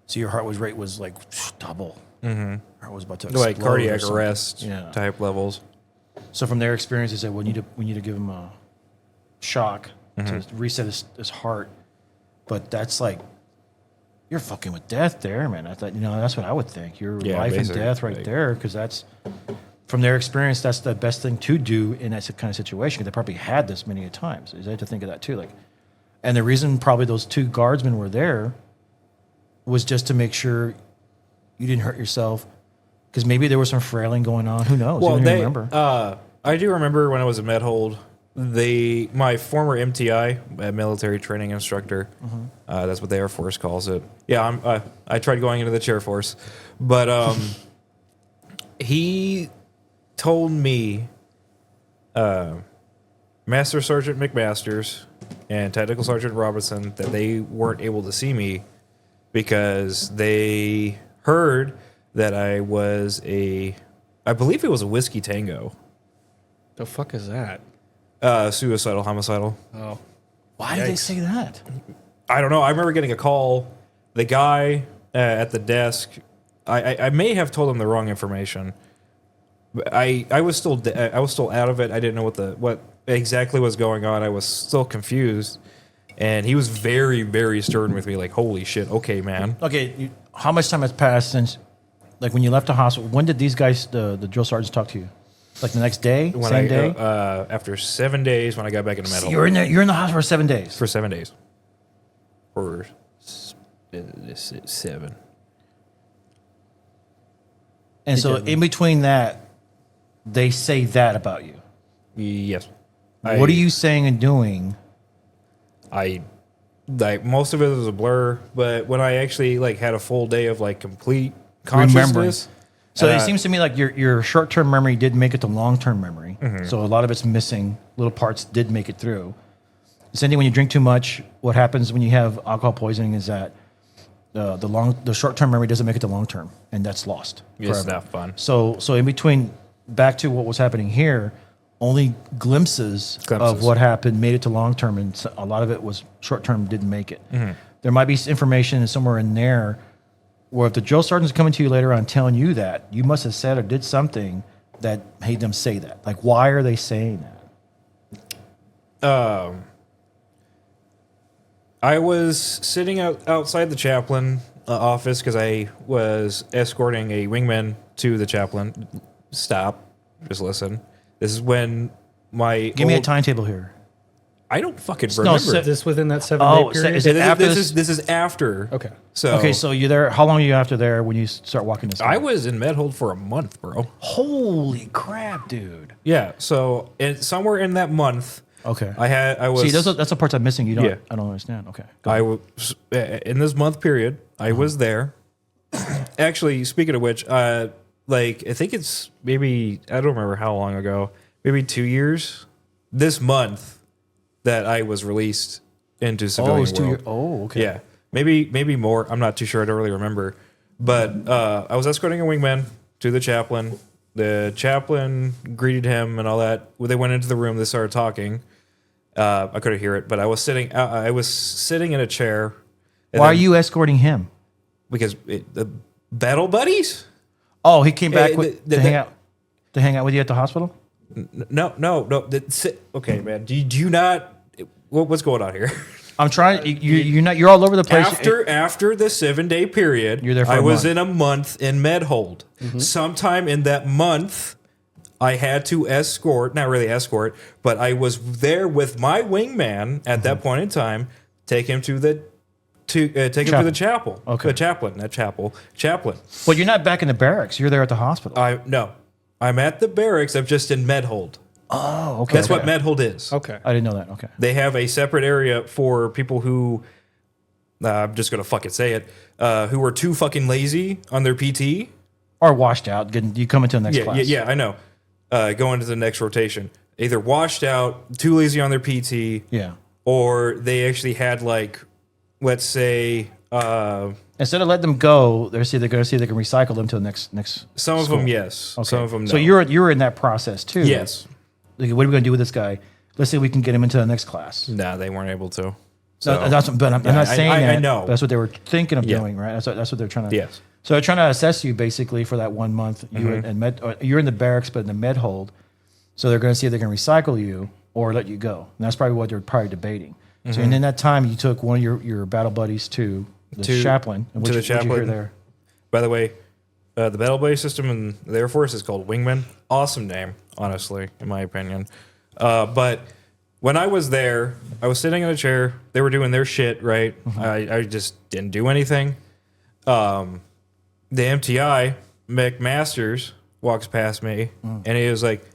S3: So your heart rate was like double. Mm-hmm. Heart was about to
S2: Like
S3: explode or
S2: cardiac
S3: something.
S2: arrest
S3: Yeah.
S2: type levels.
S3: So from their experience, they said, "We need to give him a shock to reset his heart." But that's like, you're fucking with death there, man. I thought, that's what I would think. You're
S2: Yeah,
S3: life and
S2: basically,
S3: death right
S2: like-
S3: there, because that's, from their experience, that's the best thing to do in that kind of situation. Because they probably had this many a times. I have to think of that too. Like, And the reason probably those 2 guardsmen were there was just to make sure you didn't hurt yourself, because maybe there was some frailing going on. Who knows?
S2: Well,
S3: you don't even remember.
S2: I do remember when I was a med hold, my former MTI, a military training instructor, that's what the Air Force calls it. Yeah, I tried going into the chair force, but he told me, Master Sergeant McMasters and Technical Sergeant Robinson, that they weren't able to see me because they heard that I believe it was a whiskey tango.
S1: The fuck is that?
S2: Suicidal, homicidal.
S1: Oh,
S3: Why did they say that?
S2: I don't know. I remember getting a call. The guy at the desk, I may have told him the wrong information. But I was still out of it. I didn't know what exactly was going on. I was still confused, and he was very, very stern with me. Like, holy shit, okay, man.
S3: Okay, how much time has passed since, like, when you left the hospital? When did these guys, the drill sergeants, talk to you? Like the next day, same day?
S2: After 7 days, when I got back into med hold.
S3: You're in the hospital for 7 days.
S2: For 7 days. Or 7.
S3: And so in between that, they say that about you.
S2: Yes.
S3: What are you saying and doing?
S2: Most of it was a blur, but when I actually had a full day of complete consciousness.
S3: So it seems to me like your short-term memory did make it to long-term memory.
S2: Mm-hmm.
S3: So a lot of it's missing. Little parts did make it through. Same thing when you drink too much. What happens when you have alcohol poisoning is that the short-term memory doesn't make it to long-term, and that's lost.
S2: It's
S3: forever.
S2: not fun.
S3: So in between, back to what was happening here, only glimpses of what happened made it to long-term, and a lot of it was short-term didn't make it.
S2: Mm-hmm.
S3: There might be information somewhere in there where if the drill sergeant's coming to you later on telling you that, you must have said or did something that made them say that. Like, why are they saying that?
S2: I was sitting outside the chaplain office because I was escorting a wingman to the chaplain. Stop. Just listen. This is when
S3: Give me a timetable here.
S2: I don't fucking remember.
S1: Is this within that 7 day period?
S3: Is it after
S2: this is after.
S1: Okay.
S3: So you're there. How long are you after there when you start walking this?
S2: I was in med hold for a month, bro.
S3: Holy crap, dude.
S2: Yeah. So somewhere in that month,
S3: Okay.
S2: I was.
S3: See, that's the parts I'm missing. You don't.
S2: Yeah.
S3: I don't understand. Okay.
S2: I was in this month period. I was there. Actually, speaking of which, I think it's maybe I don't remember how long ago. Maybe 2 years. This month that I was released into civilian
S3: it's 2
S2: world.
S3: years. Oh, okay.
S2: Yeah, maybe more. I'm not too sure. I don't really remember. But I was escorting a wingman to the chaplain. The chaplain greeted him and all that. When they went into the room, they started talking. I couldn't hear it, but I was sitting. I was sitting in a chair.
S3: Why are you escorting him?
S2: Because the battle buddies.
S3: Oh, he came back to hang out with you at the hospital.
S2: No. Okay, man. Do you not? What's going on here?
S3: I'm trying. You're not. You're all over the place.
S2: After the 7 day period,
S3: You're there for
S2: I
S3: a
S2: was
S3: month.
S2: in a month in med hold.
S3: Mm-hmm.
S2: Sometime in that month, I had to escort. Not really escort, but I was there with my wingman at
S3: Mm-hmm.
S2: that point in time. Take him to the chapel.
S3: Okay.
S2: Chaplain.
S3: But you're not back in the barracks. You're there at the hospital.
S2: No. I'm at the barracks. I'm just in med hold.
S3: Oh, okay.
S2: That's what med hold is.
S1: Okay.
S3: I didn't know that. Okay.
S2: They have a separate area for people who, I'm just going to fucking say it, who are too fucking lazy on their PT.
S3: Or washed out. You come into the next class.
S2: Yeah, I know. Going to the next rotation. Either washed out, too lazy on their PT,
S3: Yeah.
S2: or they actually had let's say,
S3: Instead of letting them go, they're going to see if they can recycle them to the next.
S2: some of
S3: school.
S2: them, yes.
S3: Okay.
S2: Some of them, no.
S3: So you're in that process too.
S2: Yes.
S3: Like, what are we going to do with this guy? Let's see if we can get him into the next class.
S2: Nah, they weren't able to.
S3: So, but I'm not saying that.
S2: I know.
S3: But that's what they were thinking of doing, right? That's what they're trying to.
S2: Yes.
S3: So they're trying to assess you basically for that 1 month. You're in the barracks, but in the med hold. So they're going to see if they can recycle you or let you go. And that's probably what they're probably debating. So and in that time, you took one of your battle buddies to the chaplain. And
S2: to the
S3: what'd you hear
S2: chaplain.
S3: there?
S2: By the way, the battle buddy system in the Air Force is called Wingman. Awesome name, honestly, in my opinion. But when I was there, I was sitting in a chair. They were doing their shit, right? I just didn't do anything. The MTI, McMasters, walks past me, and he was like,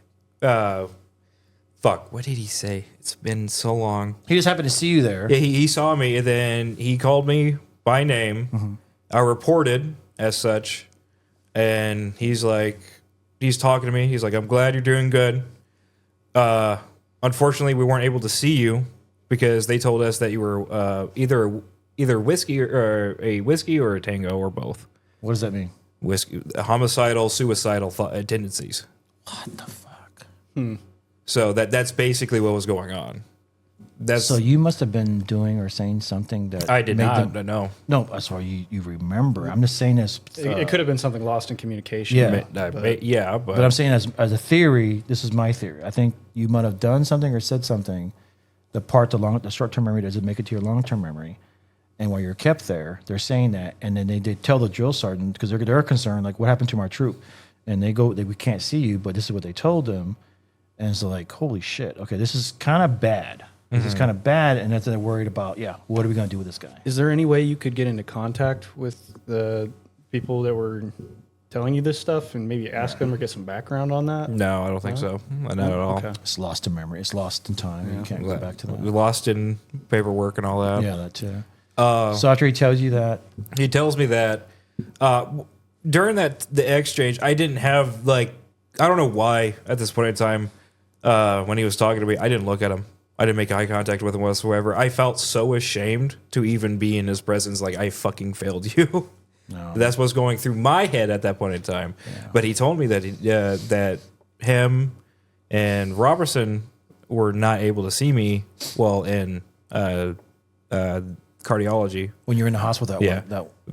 S2: fuck, what did he say? It's been so long.
S3: He just happened to see you there.
S2: Yeah, he saw me, and then he called me by name. I reported as such, and he's talking to me. He's like, I'm glad you're doing good. Unfortunately, we weren't able to see you because they told us that you were either whiskey or a tango or both.
S3: What does that mean?
S2: Whiskey, homicidal, suicidal tendencies.
S3: What the fuck?
S2: So that's basically what was going on.
S3: So you must have been doing or saying something that
S2: I did
S3: made
S2: not.
S3: them-
S2: No.
S3: No, that's why you remember. I'm just saying this.
S1: It could have been something lost in communication.
S3: Yeah.
S2: But
S3: But I'm saying as a theory, this is my theory. I think you might have done something or said something. The short-term memory doesn't make it to your long-term memory. And while you're kept there, they're saying that, and then they tell the drill sergeant because they're concerned, like, what happened to our troop? And we can't see you, but this is what they told them. And it's like, holy shit, okay, this is kind of bad. This is kind of bad, and then they're worried about, what are we going to do with this guy?
S1: Is there any way you could get into contact with the people that were telling you this stuff and maybe ask them or get some background on that?
S2: no, I don't think so. Not at all.
S1: Okay.
S3: It's lost in memory. It's lost in time. You can't go back to that.
S2: We lost in paperwork and all that.
S3: Yeah, that too. So after he tells you that,
S2: He tells me that during the exchange, I didn't have I don't know why at this point in time when he was talking to me, I didn't look at him. I didn't make eye contact with him whatsoever. I felt so ashamed to even be in his presence. Like, I fucking failed you.
S3: No.
S2: That's what's going through my head at that point in time.
S3: Yeah.
S2: But he told me that that him and Robertson were not able to see me in cardiology.
S3: when you're in the hospital,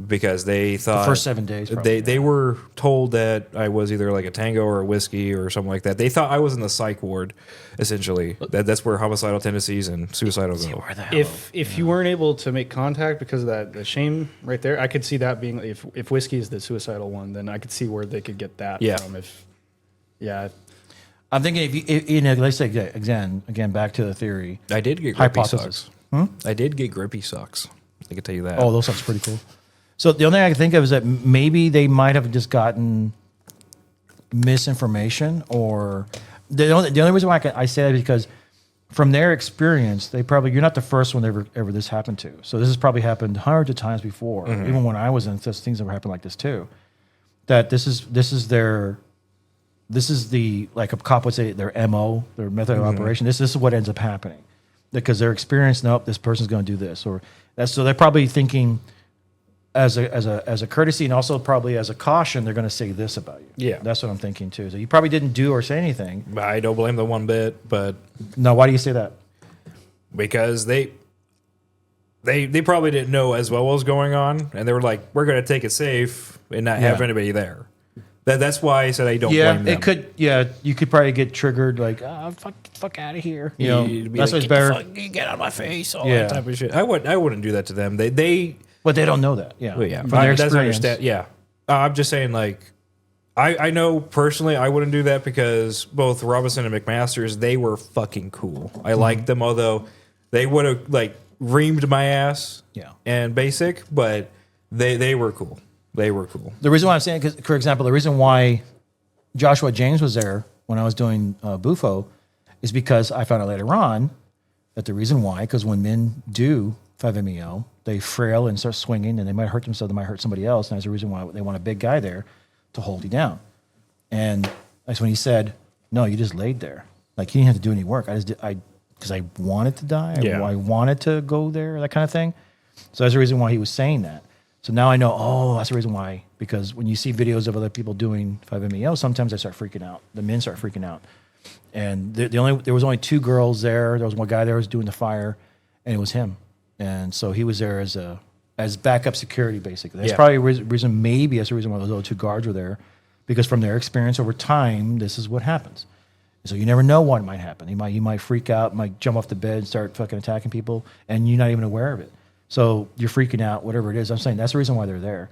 S2: Because they thought
S3: first 7 days, probably,
S2: they were told that I was either like a tango or a whiskey or something like that. They thought I was in the psych ward, essentially. That's where homicidal tendencies and suicidal go.
S3: where the hell?
S1: If you weren't able to make contact because of the shame right there, I could see that being if whiskey is the suicidal one, then I could see where they could get that from.
S3: I'm thinking if you let's say again back to the theory.
S2: I did get grippy
S3: Hypothesis.
S2: socks. I did get grippy socks. I can tell you that.
S3: Oh, those sounds pretty cool. So the only thing I can think of is that maybe they might have just gotten misinformation, or the only reason why I say that is because from their experience, you're not the first one ever this happened to. So this has probably happened hundreds of times before. Even when I was in this, things have happened like this too. That this is the, like a cop would say, their MO, their method of operation. This is what ends up happening because they're experienced. Nope, this person's going to do this, or that's, so they're probably thinking as a courtesy and also probably as a caution, they're going to say this about you.
S2: Yeah.
S3: That's what I'm thinking too. So you probably didn't do or say anything.
S2: I don't blame them one bit, but
S3: No, why do you say that?
S2: because they probably didn't know as well what was going on, and they were like, "We're going to take it safe and not have
S3: Yeah.
S2: anybody there." That's why I said I don't blame them.
S3: it could. Yeah, you could probably get triggered like, fuck out of here. You know,
S2: You'd be
S3: that's
S2: like,
S3: what's better.
S2: You get out of my face, all
S3: Yeah.
S2: that type of shit. I wouldn't do that to them. They
S3: But they don't know that. Yeah,
S2: well, yeah,
S3: From their
S2: that's
S3: experience.
S2: understand. Yeah, I'm just saying, like, I know personally I wouldn't do that because both Robinson and McMasters, they were fucking cool. I liked them, although they would have like reamed my ass.
S3: Yeah.
S2: And basic, but they were cool. They were cool.
S3: The reason why I'm saying, because for example, the reason why Joshua James was there when I was doing Bufo is because I found out later on that the reason why, because when men do 5-MeO, they frail and start swinging, and they might hurt themselves, they might hurt somebody else, and that's the reason why they want a big guy there to hold you down. And that's when he said, "No, you just laid there. Like he didn't have to do any work. Because I wanted to die.
S2: Yeah.
S3: I wanted to go there, that kind of thing." So that's the reason why he was saying that. So now I know, that's the reason why. Because when you see videos of other people doing 5-MeO, sometimes they start freaking out. The men start freaking out. And there was only 2 girls there. There was one guy there who was doing the fire, and it was him. And so he was there as backup security, basically. That's probably a reason. Maybe that's the reason why those other 2 guards were there, because from their experience over time, this is what happens. So you never know what might happen. You might freak out, might jump off the bed and start fucking attacking people, and you're not even aware of it. So you're freaking out, whatever it is. I'm saying that's the reason why they're there.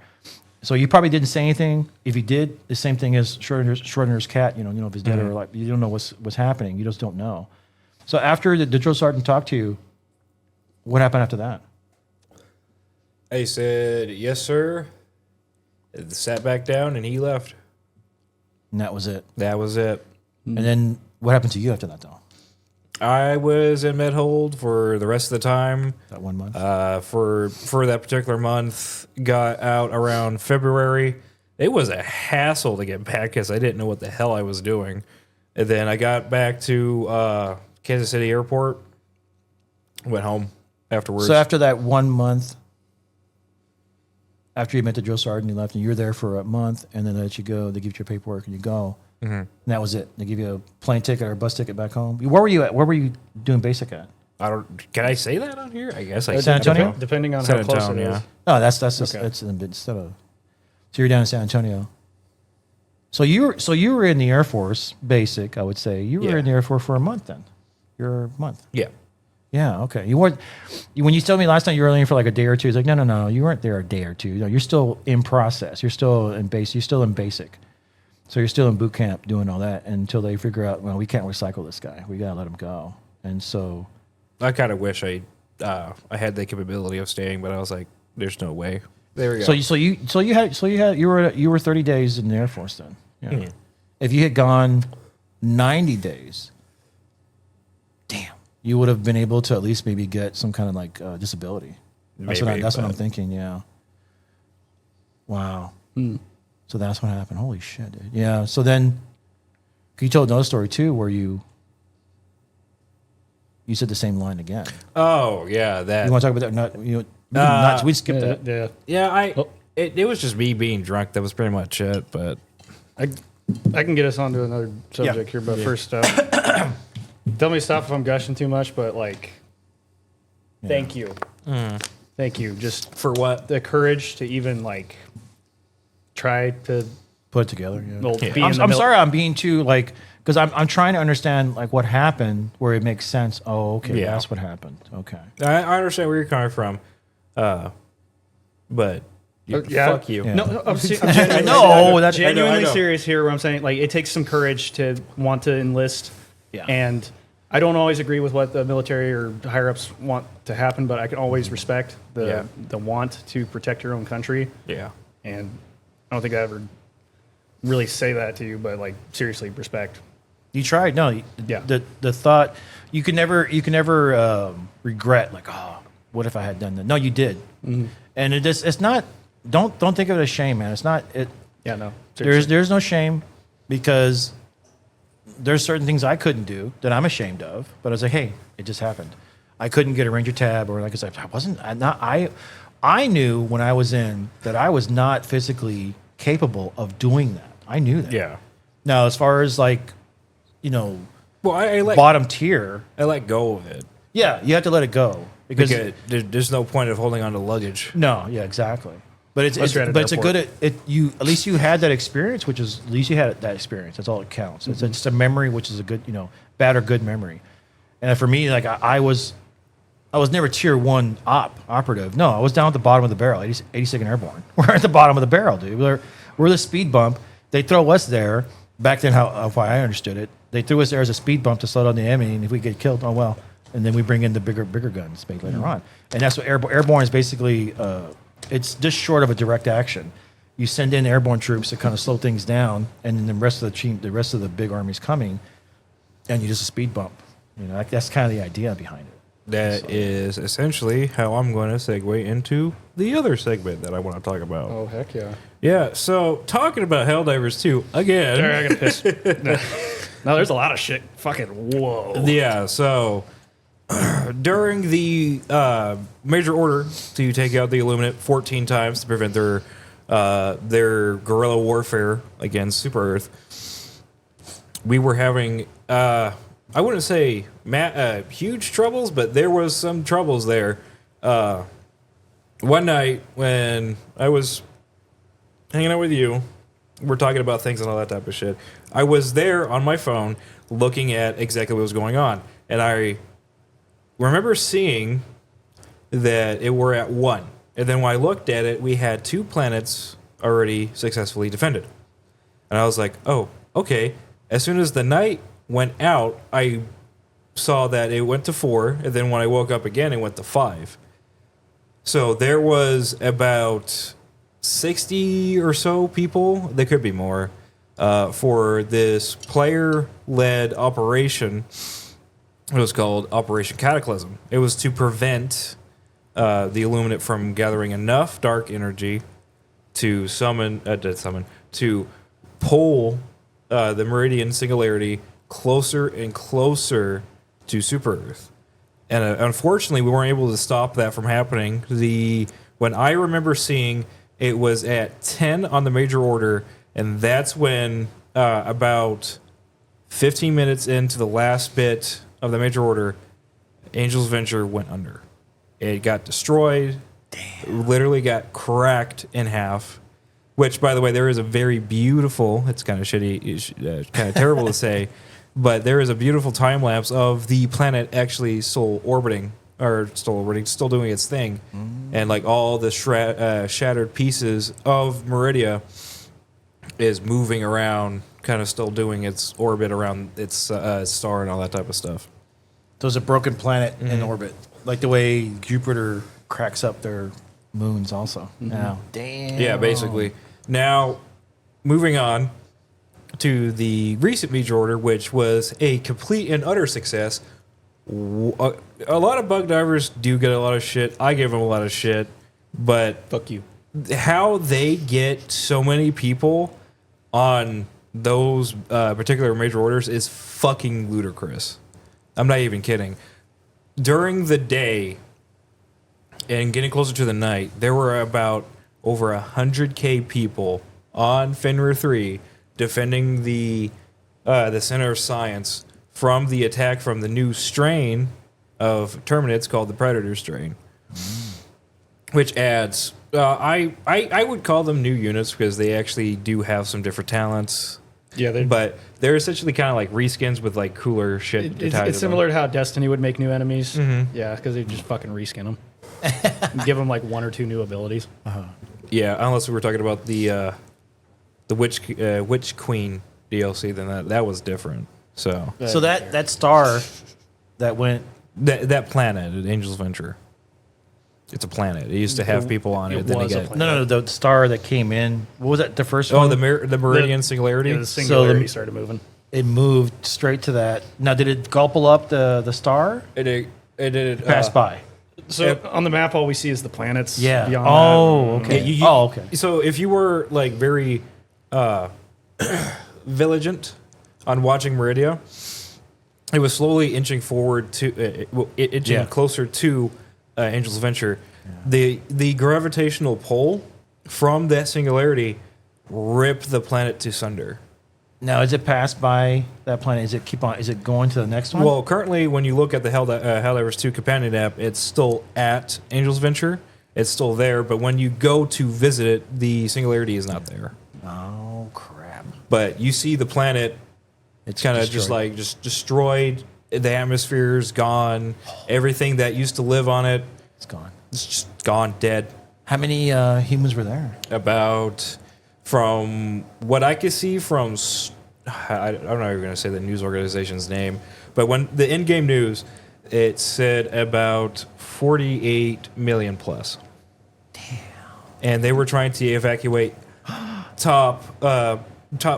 S3: So you probably didn't say anything. If you did, the same thing as Schrodinger's cat. You know if he's dead or alive. You don't know what's happening. You just don't know. So after the drill sergeant talked to you, what happened after that?
S2: I said, yes, sir. Sat back down and he left.
S3: And that was it.
S2: That was it.
S3: And then what happened to you after that, though?
S2: I was in med hold for the rest of the time.
S3: That 1 month?
S2: For that particular month, got out around February. It was a hassle to get back because I didn't know what the hell I was doing. And then I got back to Kansas City Airport. Went home afterwards.
S3: So after that 1 month, after you met the drill sergeant, you left, and you were there for a month, and then they let you go. They give you your paperwork, and you go. Mm-hmm. And that was it. They give you a plane ticket or a bus ticket back home. Where were you at? Where were you doing basic at?
S2: I don't. Can I say that on here? I guess I
S3: San
S2: can.
S3: Antonio?
S1: Depending on
S2: San
S1: how close
S2: Antonio,
S1: it is.
S3: No, that's just
S1: Okay.
S3: that's instead of. So you're down in San Antonio. So you were in the Air Force basic. I would say you were
S2: Yeah.
S3: in the Air Force for a month. Then you're a month.
S2: Yeah.
S3: Yeah. Okay. You weren't. When you told me last time you were only in for like a day or two, it's like no. You weren't there a day or two. No, you're still in process. You're still in base. You're still in basic. So you're still in boot camp doing all that until they figure out, well, we can't recycle this guy. We gotta let him go. And so,
S2: I kind of wish I had the capability of staying, but I was like, there's no way. There we go.
S3: you were 30 days in the Air Force then. Yeah. If you had gone 90 days, damn, you would have been able to at least maybe get some kind of like disability. That's what I'm thinking. Yeah. Wow. So that's what happened. Holy shit, dude. Yeah. So then, you told another story too, where you said the same line again.
S2: Oh yeah, that.
S3: You want to talk about that? No, we skipped that.
S1: Yeah.
S2: Yeah, it was just me being drunk. That was pretty much it. But
S1: I can get us on to another subject here, but first, tell me to stop if I'm gushing too much, but like, thank you. Thank you. Just
S2: for what?
S1: the courage to even like try to
S3: Put it together. Yeah.
S1: well, be in
S3: I'm
S1: the
S3: sorry, I'm being too like, because I'm trying to understand like what happened where it makes sense. Oh, okay,
S2: Yeah.
S3: that's what happened. Okay.
S2: I understand where you're coming from, but
S1: yeah.
S2: fuck you.
S3: Yeah.
S1: No, I'm genuinely,
S3: No, that's
S1: genuinely
S2: I know.
S1: serious here. Where I'm saying like it takes some courage to want to enlist,
S3: Yeah.
S1: and I don't always agree with what the military or higher ups want to happen, but I can always respect the want to protect your own country.
S2: Yeah.
S1: And I don't think I ever really say that to you, but like seriously, respect.
S3: You tried. No.
S1: Yeah.
S3: The thought you can never regret like, oh, what if I had done that? No, you did.
S1: Mm-hmm.
S3: And it's not. Don't think of it as shame, man. It's not.
S1: Yeah, no. Seriously.
S3: There's no shame because there's certain things I couldn't do that I'm ashamed of. But I was like, hey, it just happened. I couldn't get a Ranger tab, or like I said, I knew when I was in that I was not physically capable of doing that. I knew that.
S2: Yeah.
S3: Now, as far as like,
S2: Well, I let
S3: bottom tier,
S2: I let go of it
S3: yeah, you have to let it go because
S2: there's no point of holding on to luggage.
S3: no, yeah, exactly. But it's
S1: Unless you're at an
S3: but it's a
S1: airport.
S3: good at least you had that experience, which is at least you had that experience. That's all that counts. It's just a memory, which is a good bad or good memory. And for me, like I was never tier 1 operative. No, I was down at the bottom of the barrel, 82nd Airborne. We're at the bottom of the barrel, dude. We're the speed bump. They throw us there. Back then, how I understood it, they threw us there as a speed bump to slow down the enemy, and if we get killed, oh well. And then we bring in the bigger guns later on. And that's what airborne is basically. It's just short of a direct action. You send in airborne troops to kind of slow things down, and then the rest of the big army's coming, and you just a speed bump. That's kind of the idea behind it.
S2: That is essentially how I'm going to segue into the other segment that I want to talk about.
S1: Oh heck yeah!
S2: Yeah, so talking about Helldivers 2 again.
S1: Sorry, I gotta piss. No, there's a lot of shit. Fucking whoa.
S2: Yeah, so during the major order to take out the Illuminate 14 times to prevent their guerrilla warfare against Super Earth, we were having I wouldn't say huge troubles, but there was some troubles there. One night when I was hanging out with you, we're talking about things and all that type of shit. I was there on my phone looking at exactly what was going on, and I remember seeing that it were at 1. And then when I looked at it, we had 2 planets already successfully defended. And I was like, oh, okay. As soon as the night went out, I saw that it went to 4, and then when I woke up again, it went to 5. So there was about 60 or so people, there could be more, for this player-led operation. It was called Operation Cataclysm. It was to prevent the Illuminate from gathering enough dark energy to to pull the Meridian Singularity closer and closer to Super Earth. And unfortunately, we weren't able to stop that from happening. When I remember seeing, it was at 10 on the major order, and that's when about 15 minutes into the last bit of the major order, Angel's Venture went under. It got destroyed. Damn. Literally got cracked in half. Which, by the way, there is a very beautiful, it's kind of shitty, kind of terrible to say, but there is a beautiful time lapse of the planet actually still doing its thing. And like all the shattered pieces of Meridia is moving around, kind of still doing its orbit around its star and all that type of stuff.
S3: So it's a broken planet in orbit, like the way Jupiter cracks up their moons also. Now, damn.
S2: Yeah, basically. Now, moving on to the recent major order, which was a complete and utter success. A lot of bug divers do get a lot of shit. I give them a lot of shit, but
S1: Fuck you.
S2: how they get so many people on those particular major orders is fucking ludicrous. I'm not even kidding. During the day and getting closer to the night, there were about over 100K people on Fenrir 3 defending the Center of Science from the attack from the new strain of Terminids called the Predator strain, which adds... I would call them new units because they actually do have some different talents.
S1: Yeah,
S2: but they're essentially kind of like reskins with like cooler shit.
S1: It's similar to how Destiny would make new enemies. Yeah, because they just fucking reskin them. Give them like 1 or 2 new abilities.
S2: Yeah, unless we were talking about the Witch Queen DLC, then that was different. So
S3: that star that went...
S2: That planet at Angel's Venture. It's a planet. It used to have people on it.
S3: No, the star that came in. What was that? The first one?
S2: Oh, the Meridian Singularity?
S1: Yeah, the Singularity started moving.
S3: It moved straight to that. Now, did it gulple up the star?
S2: It did.
S3: Pass by.
S1: So on the map, all we see is the planets.
S3: Yeah.
S1: Beyond
S3: Okay.
S2: Yeah,
S3: okay.
S2: So if you were like very vigilant on watching Meridia, it was slowly inching forward to inching closer to Angel's Venture. Yeah. The gravitational pull from that singularity ripped the planet to sunder.
S3: Now, is it passed by that planet? Is it going to the next one?
S2: Well, currently, when you look at the Helldivers 2 companion app, it's still at Angel's Venture. It's still there, but when you go to visit it, the singularity is not there.
S3: Oh, crap.
S2: But you see the planet,
S3: It's
S2: kind of
S3: destroyed.
S2: just destroyed. The atmosphere's gone. Everything that used to live on it,
S3: It's gone.
S2: it's just gone, dead.
S3: How many humans were there?
S2: About, from what I could see from, I'm not even going to say the news organization's name, but when the in-game news, it said about 48 million plus.
S3: Damn.
S2: And they were trying to evacuate top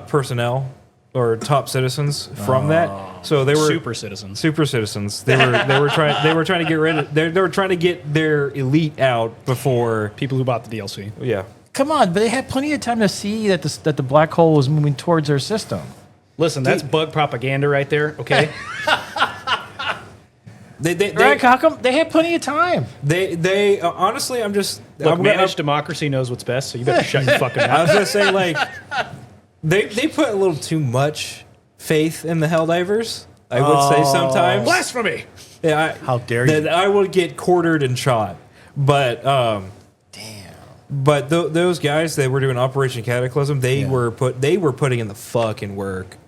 S2: personnel or top citizens from that. So they were
S1: super citizens.
S2: Super citizens. They were trying to get rid of. They were trying to get their elite out before
S1: People who bought the DLC.
S2: Yeah.
S3: Come on, but they had plenty of time to see that the black hole was moving towards their system.
S1: Listen, that's bug propaganda right there. Okay.
S3: Right? How come they had plenty of time?
S2: They honestly,
S1: Look, managed democracy knows what's best, so you better shut your fucking
S2: I
S1: mouth.
S2: was gonna say like they put a little too much faith in the Helldivers. I would say sometimes.
S1: Blasphemy!
S2: Yeah,
S3: How dare you?
S2: I would get quartered and shot. But
S3: Damn.
S2: but those guys that were doing Operation Cataclysm, they were putting in the fucking work.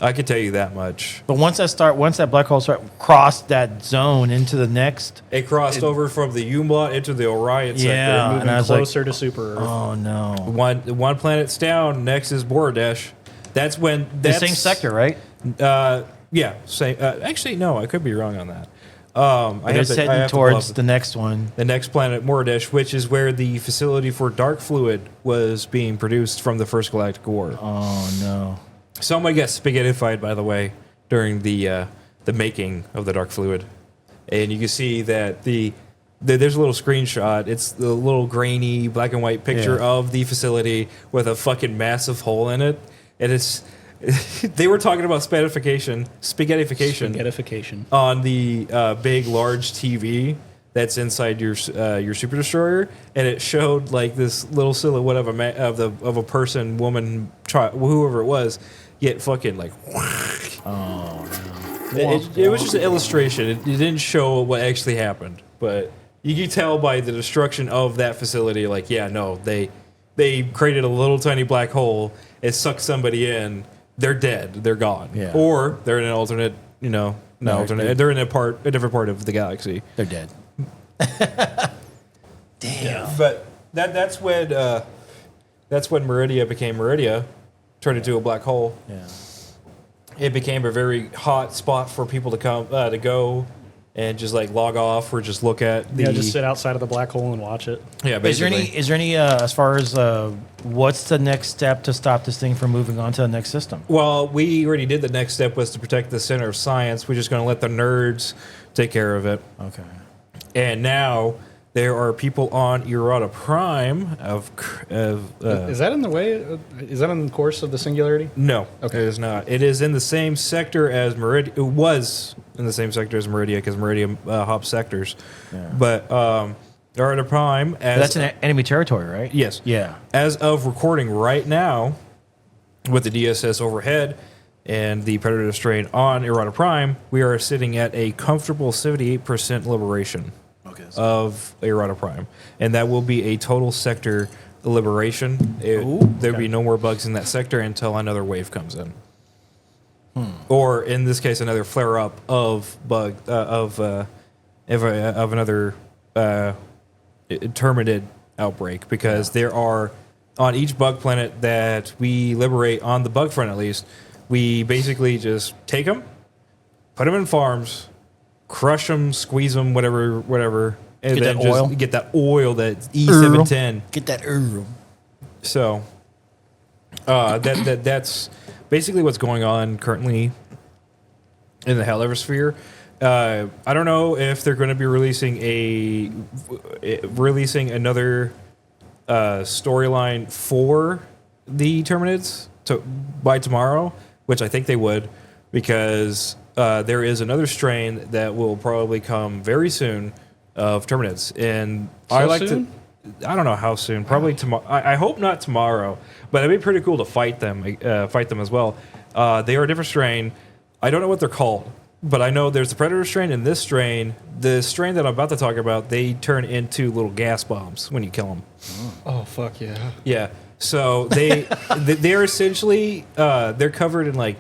S2: I can tell you that much.
S3: But once that black hole crossed that zone into the next,
S2: It crossed over from the Umlaut into the Orion
S3: Yeah.
S2: sector.
S1: Moving
S3: and I was like,
S1: closer to Super Earth.
S3: oh no,
S2: One planet's down. Next is Borodash. That's when
S3: the same sector, right?
S2: Yeah, same. Actually, no, I could be wrong on that. I
S3: It's
S2: have
S3: heading
S2: to pull
S3: towards
S2: up
S3: the next one.
S2: the next planet, Moradish, which is where the facility for dark fluid was being produced from the First Galactic War.
S3: Oh no!
S2: Somebody got spaghettified, by the way, during the making of the dark fluid, and you can see that there's a little screenshot. It's the little grainy black and white picture of the facility with a fucking massive hole in it, and it's. They were talking about spaghettification on the big, large TV that's inside your super destroyer, and it showed like this little silhouette of a person, woman, child, whoever it was, get fucking like. Oh no! It was just an illustration. It didn't show what actually happened, but you can tell by the destruction of that facility. Like, yeah, no, they created a little tiny black hole. It sucked somebody in. They're dead. They're gone.
S3: Yeah.
S2: Or they're in an alternate, they're in a different part of the galaxy.
S3: They're dead. Damn.
S2: Yeah. But that's when Meridia became Meridia, turned into a black hole.
S3: Yeah.
S2: It became a very hot spot for people to come to go and just like log off or just look at the.
S1: Yeah, just sit outside of the black hole and watch it.
S2: Yeah, basically.
S3: Is there any as far as what's the next step to stop this thing from moving on to the next system?
S2: Well, we already did. The next step was to protect the center of science. We're just going to let the nerds take care of it.
S3: Okay.
S2: And now there are people on Errata Prime
S1: Is that in the way? Is that on the course of the singularity?
S2: No,
S1: Okay.
S2: it is not. It is in the same sector as Meridia. It was in the same sector as Meridia because Meridia hops sectors.
S3: Yeah.
S2: But Errata Prime,
S3: That's an enemy territory, right?
S2: yes,
S3: Yeah.
S2: as of recording right now, with the DSS overhead and the Predator strain on Errata Prime, we are sitting at a comfortable 78% liberation
S3: Okay.
S2: of Errata Prime, and that will be a total sector liberation. There'll be no more bugs in that sector until another wave comes in, or in this case, another flare up of another terminid outbreak, because there are on each bug planet that we liberate on the bug front, at least, we basically just take them, put them in farms, crush them, squeeze them, whatever, and
S3: Get
S2: then
S3: that
S2: just
S3: oil.
S2: get that oil, that E710.
S3: Get that Earl.
S2: So that's basically what's going on currently in the Hell Eversphere. I don't know if they're going to be releasing another storyline for the Terminids by tomorrow, which I think they would, because there is another strain that will probably come very soon of Terminids, and
S1: Soon?
S2: I don't know how soon. Probably tomorrow. I hope not tomorrow, but it'd be pretty cool to fight them as well. They are a different strain. I don't know what they're called, but I know there's the Predator strain and this strain. The strain that I'm about to talk about, they turn into little gas bombs when you kill them.
S1: Oh fuck yeah!
S2: Yeah. So they're essentially they're covered in like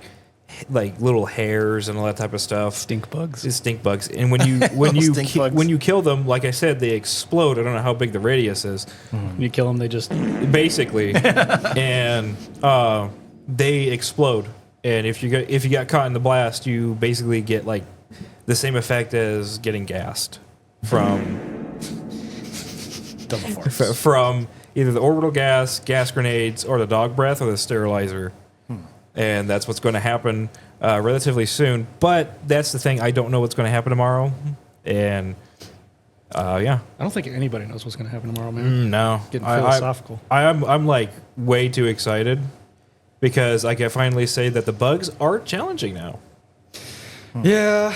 S2: little hairs and all that type of stuff.
S1: Stink bugs.
S2: It's stink bugs, and when you
S3: Stink bugs.
S2: when you kill them, like I said, they explode. I don't know how big the radius is,
S1: When you kill them, they just
S2: basically, and they explode. And if you got caught in the blast, you basically get like the same effect as getting gassed from
S3: Double farts.
S2: from either the orbital gas grenades, or the dog breath, or the sterilizer. And that's what's going to happen relatively soon. But that's the thing. I don't know what's going to happen tomorrow. And yeah.
S1: I don't think anybody knows what's going to happen tomorrow, man.
S2: No.
S1: Getting philosophical.
S2: I'm like way too excited, because I can finally say that the bugs are challenging now.
S1: Yeah.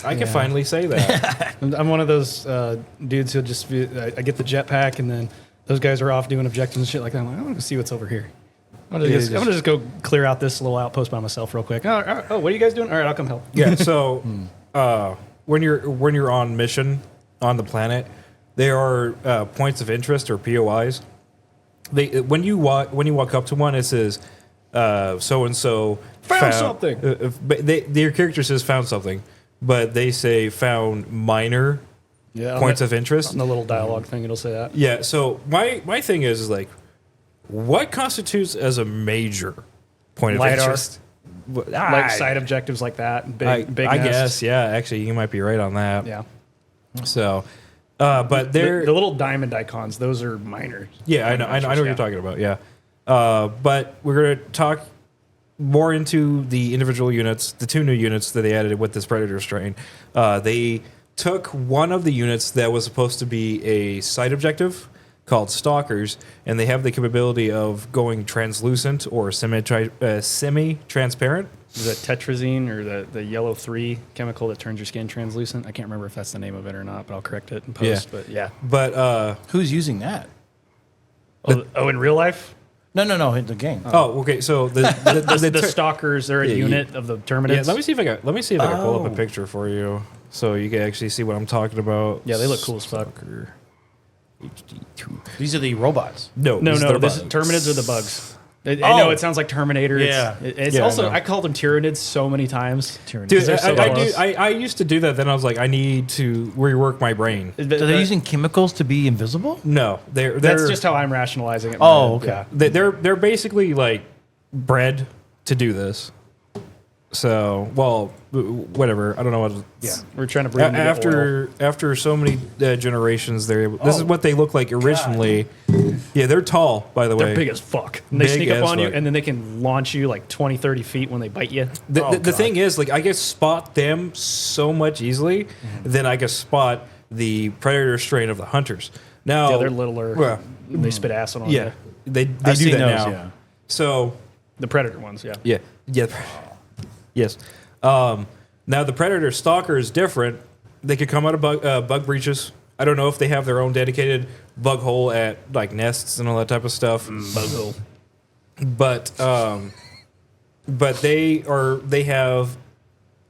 S2: I can finally say that.
S1: I'm one of those dudes who just I get the jetpack, and then those guys are off doing objectives and shit like that. I'm like, I want to see what's over here. I'm gonna just go clear out this little outpost by myself real quick. Oh, what are you guys doing? All right, I'll come help.
S2: Yeah. So when you're on mission on the planet, there are points of interest, or POIs. When you walk up to one, it says so and so
S1: Found something.
S2: Their character says found something, but they say found minor points of interest.
S1: On the little dialogue thing, it'll say that.
S2: Yeah. So my thing is like, what constitutes as a major point of
S1: LiDAR.
S2: interest?
S1: like side objectives like that. Big
S2: I
S1: nests.
S2: guess, yeah. Actually, you might be right on that.
S1: Yeah.
S2: So, but they're
S1: The little diamond icons, those are minor.
S2: yeah, I know what you're talking about. Yeah, but we're gonna talk more into the individual units, the 2 new units that they added with this Predator strain. They took one of the units that was supposed to be a side objective called Stalkers, and they have the capability of going translucent or semi-transparent.
S1: Is that tetrazine or the yellow 3 chemical that turns your skin translucent? I can't remember if that's the name of it or not, but I'll correct it in post.
S2: Yeah.
S1: But yeah.
S2: But
S3: Who's using that?
S1: In real life?
S3: No, in the game.
S2: okay, so
S1: The stalkers, they're a unit of the Terminids.
S2: Yeah, let me see if I can pull up a picture for you so you can actually see what I'm talking about.
S1: Yeah, they look cool as fuck.
S2: Stalker HD2.
S3: These are the robots.
S2: No,
S1: No,
S2: bugs.
S1: Terminids are the bugs. I know it sounds like Terminator.
S3: Yeah.
S1: It's
S2: Yeah,
S1: also
S2: I know.
S1: I called them Tyranids so many times.
S3: Tyranids.
S2: Dude,
S1: they're so close.
S2: I used to do that. Then I was like, I need to rework my brain.
S3: So they're using chemicals to be invisible?
S2: No, they're
S1: That's just how I'm rationalizing it.
S3: Oh, okay.
S2: they're basically like bred to do this. So, well, whatever. I don't know what.
S1: Yeah, we're trying to bring
S2: After so many generations, they're able. This is what they look like originally. Yeah, they're tall, by the way.
S1: They're big as fuck. And they
S2: Big
S1: sneak up
S2: as
S1: on you,
S2: fuck.
S1: and then they can launch you like 20, 30 feet when they bite you.
S2: The thing is, like, I can spot them so much easily than I can spot the predator strain of the hunters. Now,
S1: Yeah, they're littler.
S2: Well,
S1: They spit acid on
S2: yeah,
S1: you.
S2: they
S3: I've
S2: do
S3: seen
S2: that
S3: those,
S2: now.
S3: yeah.
S2: So,
S1: The predator ones, yeah.
S2: yeah, yes. Now the predator stalker is different. They could come out of bug breaches. I don't know if they have their own dedicated bug hole at like nests and all that type of stuff.
S1: Bug hole.
S2: But they have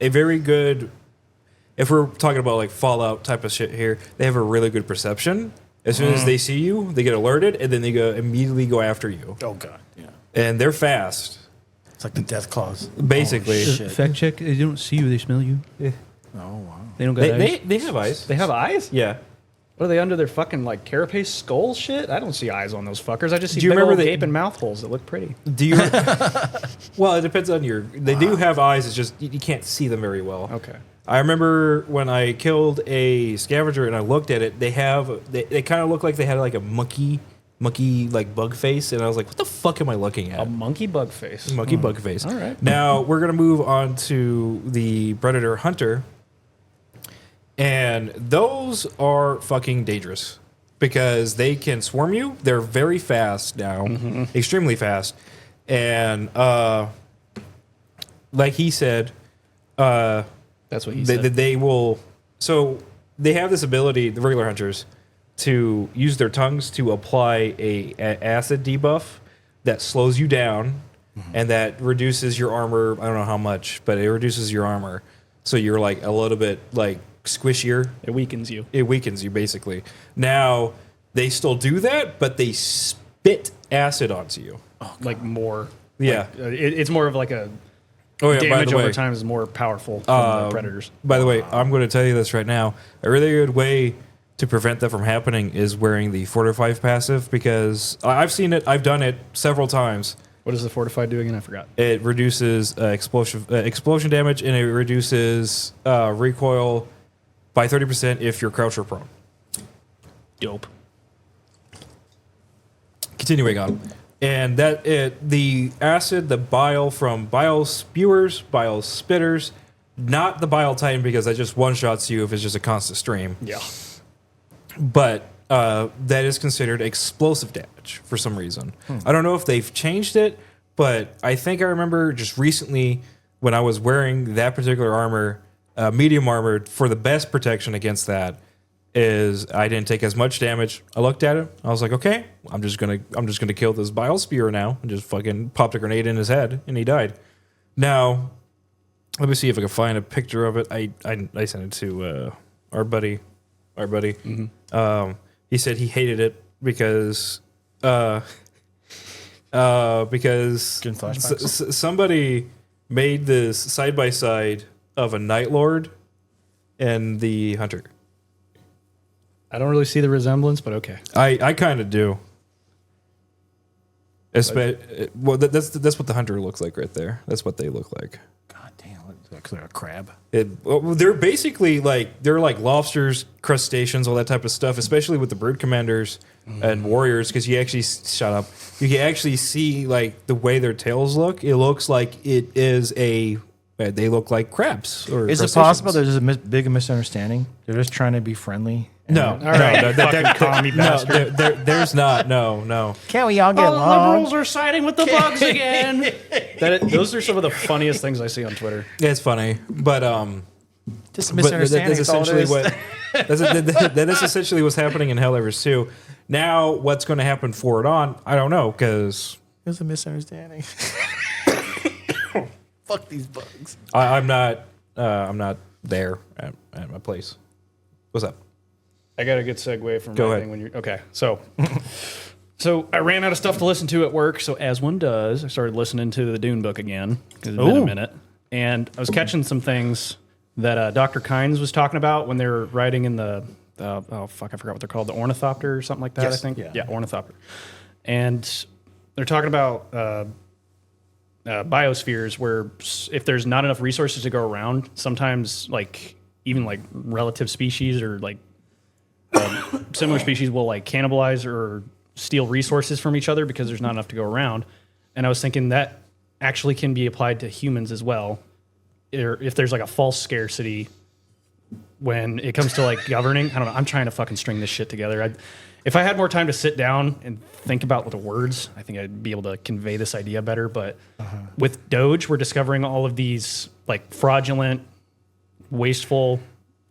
S2: a very good. If we're talking about like Fallout type of shit here, they have a really good perception. As soon as they see you, they get alerted, and then they immediately go after you.
S3: Oh, God. Yeah.
S2: And they're fast,
S3: It's like the death claws.
S2: basically.
S3: Oh, shit.
S4: Fact check. They don't see you. They smell you.
S3: Oh, wow.
S4: They don't got eyes.
S2: They have eyes.
S1: They have eyes?
S2: Yeah.
S1: What are they under their fucking like carapace skull shit? I don't see eyes on those fuckers. I just see
S2: Do you
S1: big
S2: remember
S1: old
S2: the-
S1: gaping mouth holes that look pretty.
S2: Do you? Well, it depends on your. They do have eyes. It's just you can't see them very well.
S1: Okay.
S2: I remember when I killed a scavenger and I looked at it. They kind of look like they had like a monkey like bug face, and I was like, what the fuck am I looking at?
S1: A monkey bug face.
S2: Monkey bug face.
S1: All right.
S2: Now we're gonna move on to the predator hunter, and those are fucking dangerous because they can swarm you. They're very fast now, extremely fast, and like he said,
S1: That's what he said.
S2: they will. So they have this ability, the regular hunters, to use their tongues to apply a acid debuff that slows you down and that reduces your armor. I don't know how much, but it reduces your armor, so you're like a little bit like squishier.
S1: It weakens you.
S2: It weakens you basically. Now they still do that, but they spit acid onto you.
S1: Like more.
S2: Yeah.
S1: Like, it's more of like a
S2: Oh yeah.
S1: damage
S2: by the way,
S1: over time is more powerful from the predators.
S2: By the way, I'm going to tell you this right now. A really good way to prevent that from happening is wearing the Fortify passive, because I've seen it. I've done it several times.
S1: What does the fortified do again? I forgot.
S2: It reduces explosion damage, and it reduces recoil by 30% if you're crouch or prone.
S1: Dope.
S2: Continuing on. And the acid, the bile from bile spewers, bile spitters, not the bile titan, because that just one-shots you if it's just a constant stream.
S1: Yeah.
S2: But that is considered explosive damage for some reason. I don't know if they've changed it, but I think I remember just recently when I was wearing that particular armor, medium armor, for the best protection against that is I didn't take as much damage. I looked at it, I was like, okay, I'm just gonna kill this bile spewer now, and just fucking popped a grenade in his head, and he died. Now, let me see if I can find a picture of it. I sent it to our buddy. He said he hated it because somebody made this side by side of a Night Lord and the Hunter.
S1: I don't really see the resemblance, but okay.
S2: I kind of do. Well, that's what the hunter looks like right there. That's what they look like.
S3: God damn, it's like a crab.
S2: They're basically they're like lobsters, crustaceans, all that type of stuff. Especially with the bird commanders and warriors, because you actually shut up. You can actually see like the way their tails look. It looks like it is they look like crabs. Or
S3: Is it possible there's a big misunderstanding? They're just trying to be friendly.
S2: No,
S1: All right, fucking commie bastard.
S2: there's not. No.
S3: Can't we all get
S1: All the
S3: along?
S1: liberals are siding with the bugs again. Those are some of the funniest things I see on Twitter.
S2: It's funny, but
S3: Just a
S2: but
S3: misunderstanding.
S2: that's essentially that is essentially what's happening in Helldivers 2. Now, what's going to happen forward on? I don't know, because
S3: It was a misunderstanding. Fuck these bugs.
S2: I'm not there at my place. What's up?
S1: I got a good segue from
S2: Go
S1: my
S2: ahead.
S1: thing when you're okay. So I ran out of stuff to listen to at work. So as one does, I started listening to the Dune book again because it's been a minute, and I was catching some things that Dr. Kynes was talking about when they were writing in the I forgot what they're called, the Ornithopter or something like that.
S3: Yes,
S1: I think
S3: yeah.
S1: Ornithopter, and they're talking about biospheres where if there's not enough resources to go around, sometimes like even like relative species or like similar species will like cannibalize or steal resources from each other because there's not enough to go around. And I was thinking that actually can be applied to humans as well. Or if there's like a false scarcity when it comes to like governing, I don't know. I'm trying to fucking string this shit together. If I had more time to sit down and think about the words, I think I'd be able to convey this idea better. But with Doge, we're discovering all of these like fraudulent, wasteful,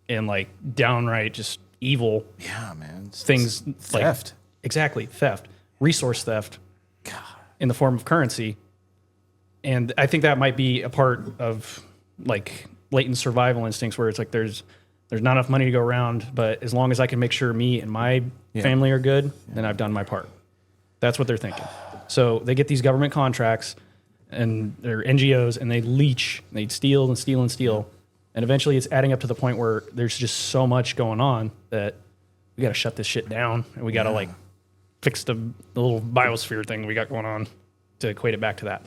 S1: and like downright just evil
S3: Yeah, man. It's
S1: things.
S3: theft.
S1: Like, exactly, theft, resource theft, in the form of currency. And I think that might be a part of like latent survival instincts where it's like there's not enough money to go around, but as long as I can make sure me and my family are good, then I've done my part. That's what they're thinking. So they get these government contracts and they're NGOs and they leech, they steal and steal and steal. And eventually it's adding up to the point where there's just so much going on that we got to shut this shit down and we got to like fix the little biosphere thing we got going on to equate it back to that.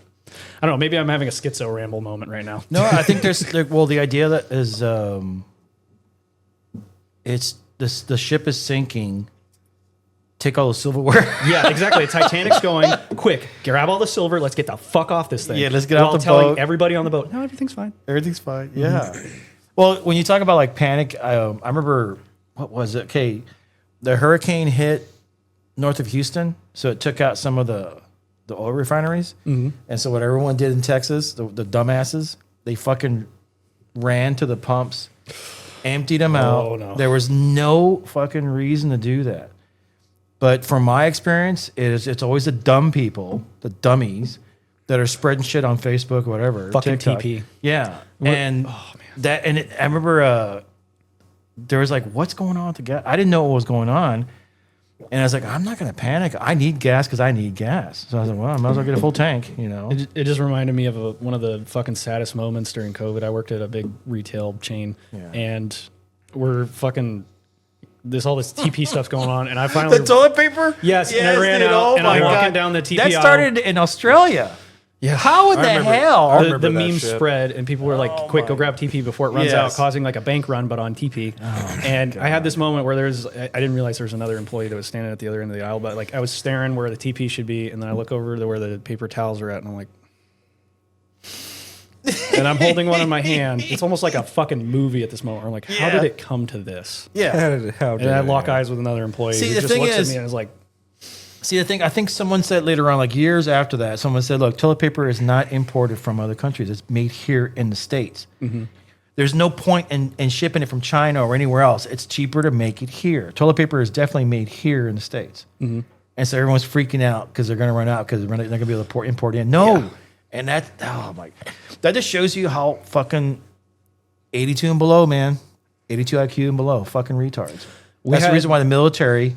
S1: I don't know. Maybe I'm having a schizo ramble moment right now.
S3: No, I think the idea that is, it's the ship is sinking. Take all the silverware.
S1: Yeah, exactly. Titanic's going, quick, grab all the silver. Let's get the fuck off this thing.
S3: Yeah, let's get
S1: While
S3: off the
S1: telling
S3: boat.
S1: everybody on the boat, no, everything's fine.
S3: Everything's fine. Yeah. Well, when you talk about like panic, I remember, what was it? Okay, the hurricane hit north of Houston, so it took out some of the oil refineries. And so what everyone did in Texas, the dumbasses, they fucking ran to the pumps, emptied them out.
S1: Oh, no.
S3: There was no fucking reason to do that. But from my experience, it's always the dumb people, the dummies, that are spreading shit on Facebook or whatever.
S1: Fucking
S3: TikTok.
S1: TP.
S3: Yeah. And I remember there was like, what's going on with the gas? I didn't know what was going on. And I was like, I'm not going to panic. I need gas because I need gas. So I was like, well, I might as well get a full tank, you know?
S1: It just reminded me of one of the fucking saddest moments during COVID. I worked at a big retail chain, and we're fucking all this TP stuff's going on, and I finally
S3: toilet paper?
S1: yes, and I ran
S3: dude.
S1: out,
S3: Oh
S1: and
S3: my
S1: I'm walking
S3: God.
S1: down the TP
S3: That
S1: aisle.
S3: started in Australia.
S1: Yeah,
S3: How in the
S2: remember-
S3: hell?
S2: I
S1: the
S2: remember that
S1: meme
S2: shit.
S1: spread, and people were like, "Quick, go grab TP before it runs
S3: Yes.
S1: out," causing like a bank run, but on TP. And I had this moment where I didn't realize there was another employee that was standing at the other end of the aisle, but like I was staring where the TP should be, and then I look over to where the paper towels are at, and I'm like, and I'm holding one in my hand. It's almost like a fucking movie at this moment. I'm like, how did it come to this?
S3: Yeah.
S2: How
S1: And I lock eyes with another employee
S3: See,
S1: who
S3: the
S1: just
S3: thing
S1: looks
S3: is-
S1: at me and is like,
S3: See, I think someone said later on, like years after that, someone said, look, toilet paper is not imported from other countries. It's made here in the States. There's no point in shipping it from China or anywhere else. It's cheaper to make it here. Toilet paper is definitely made here in the States. And so everyone's freaking out because they're going to run out because they're not going to be able to import in. No. And that just shows you how fucking 82 and below, man. 82 IQ and below, fucking retards. That's the reason why the military...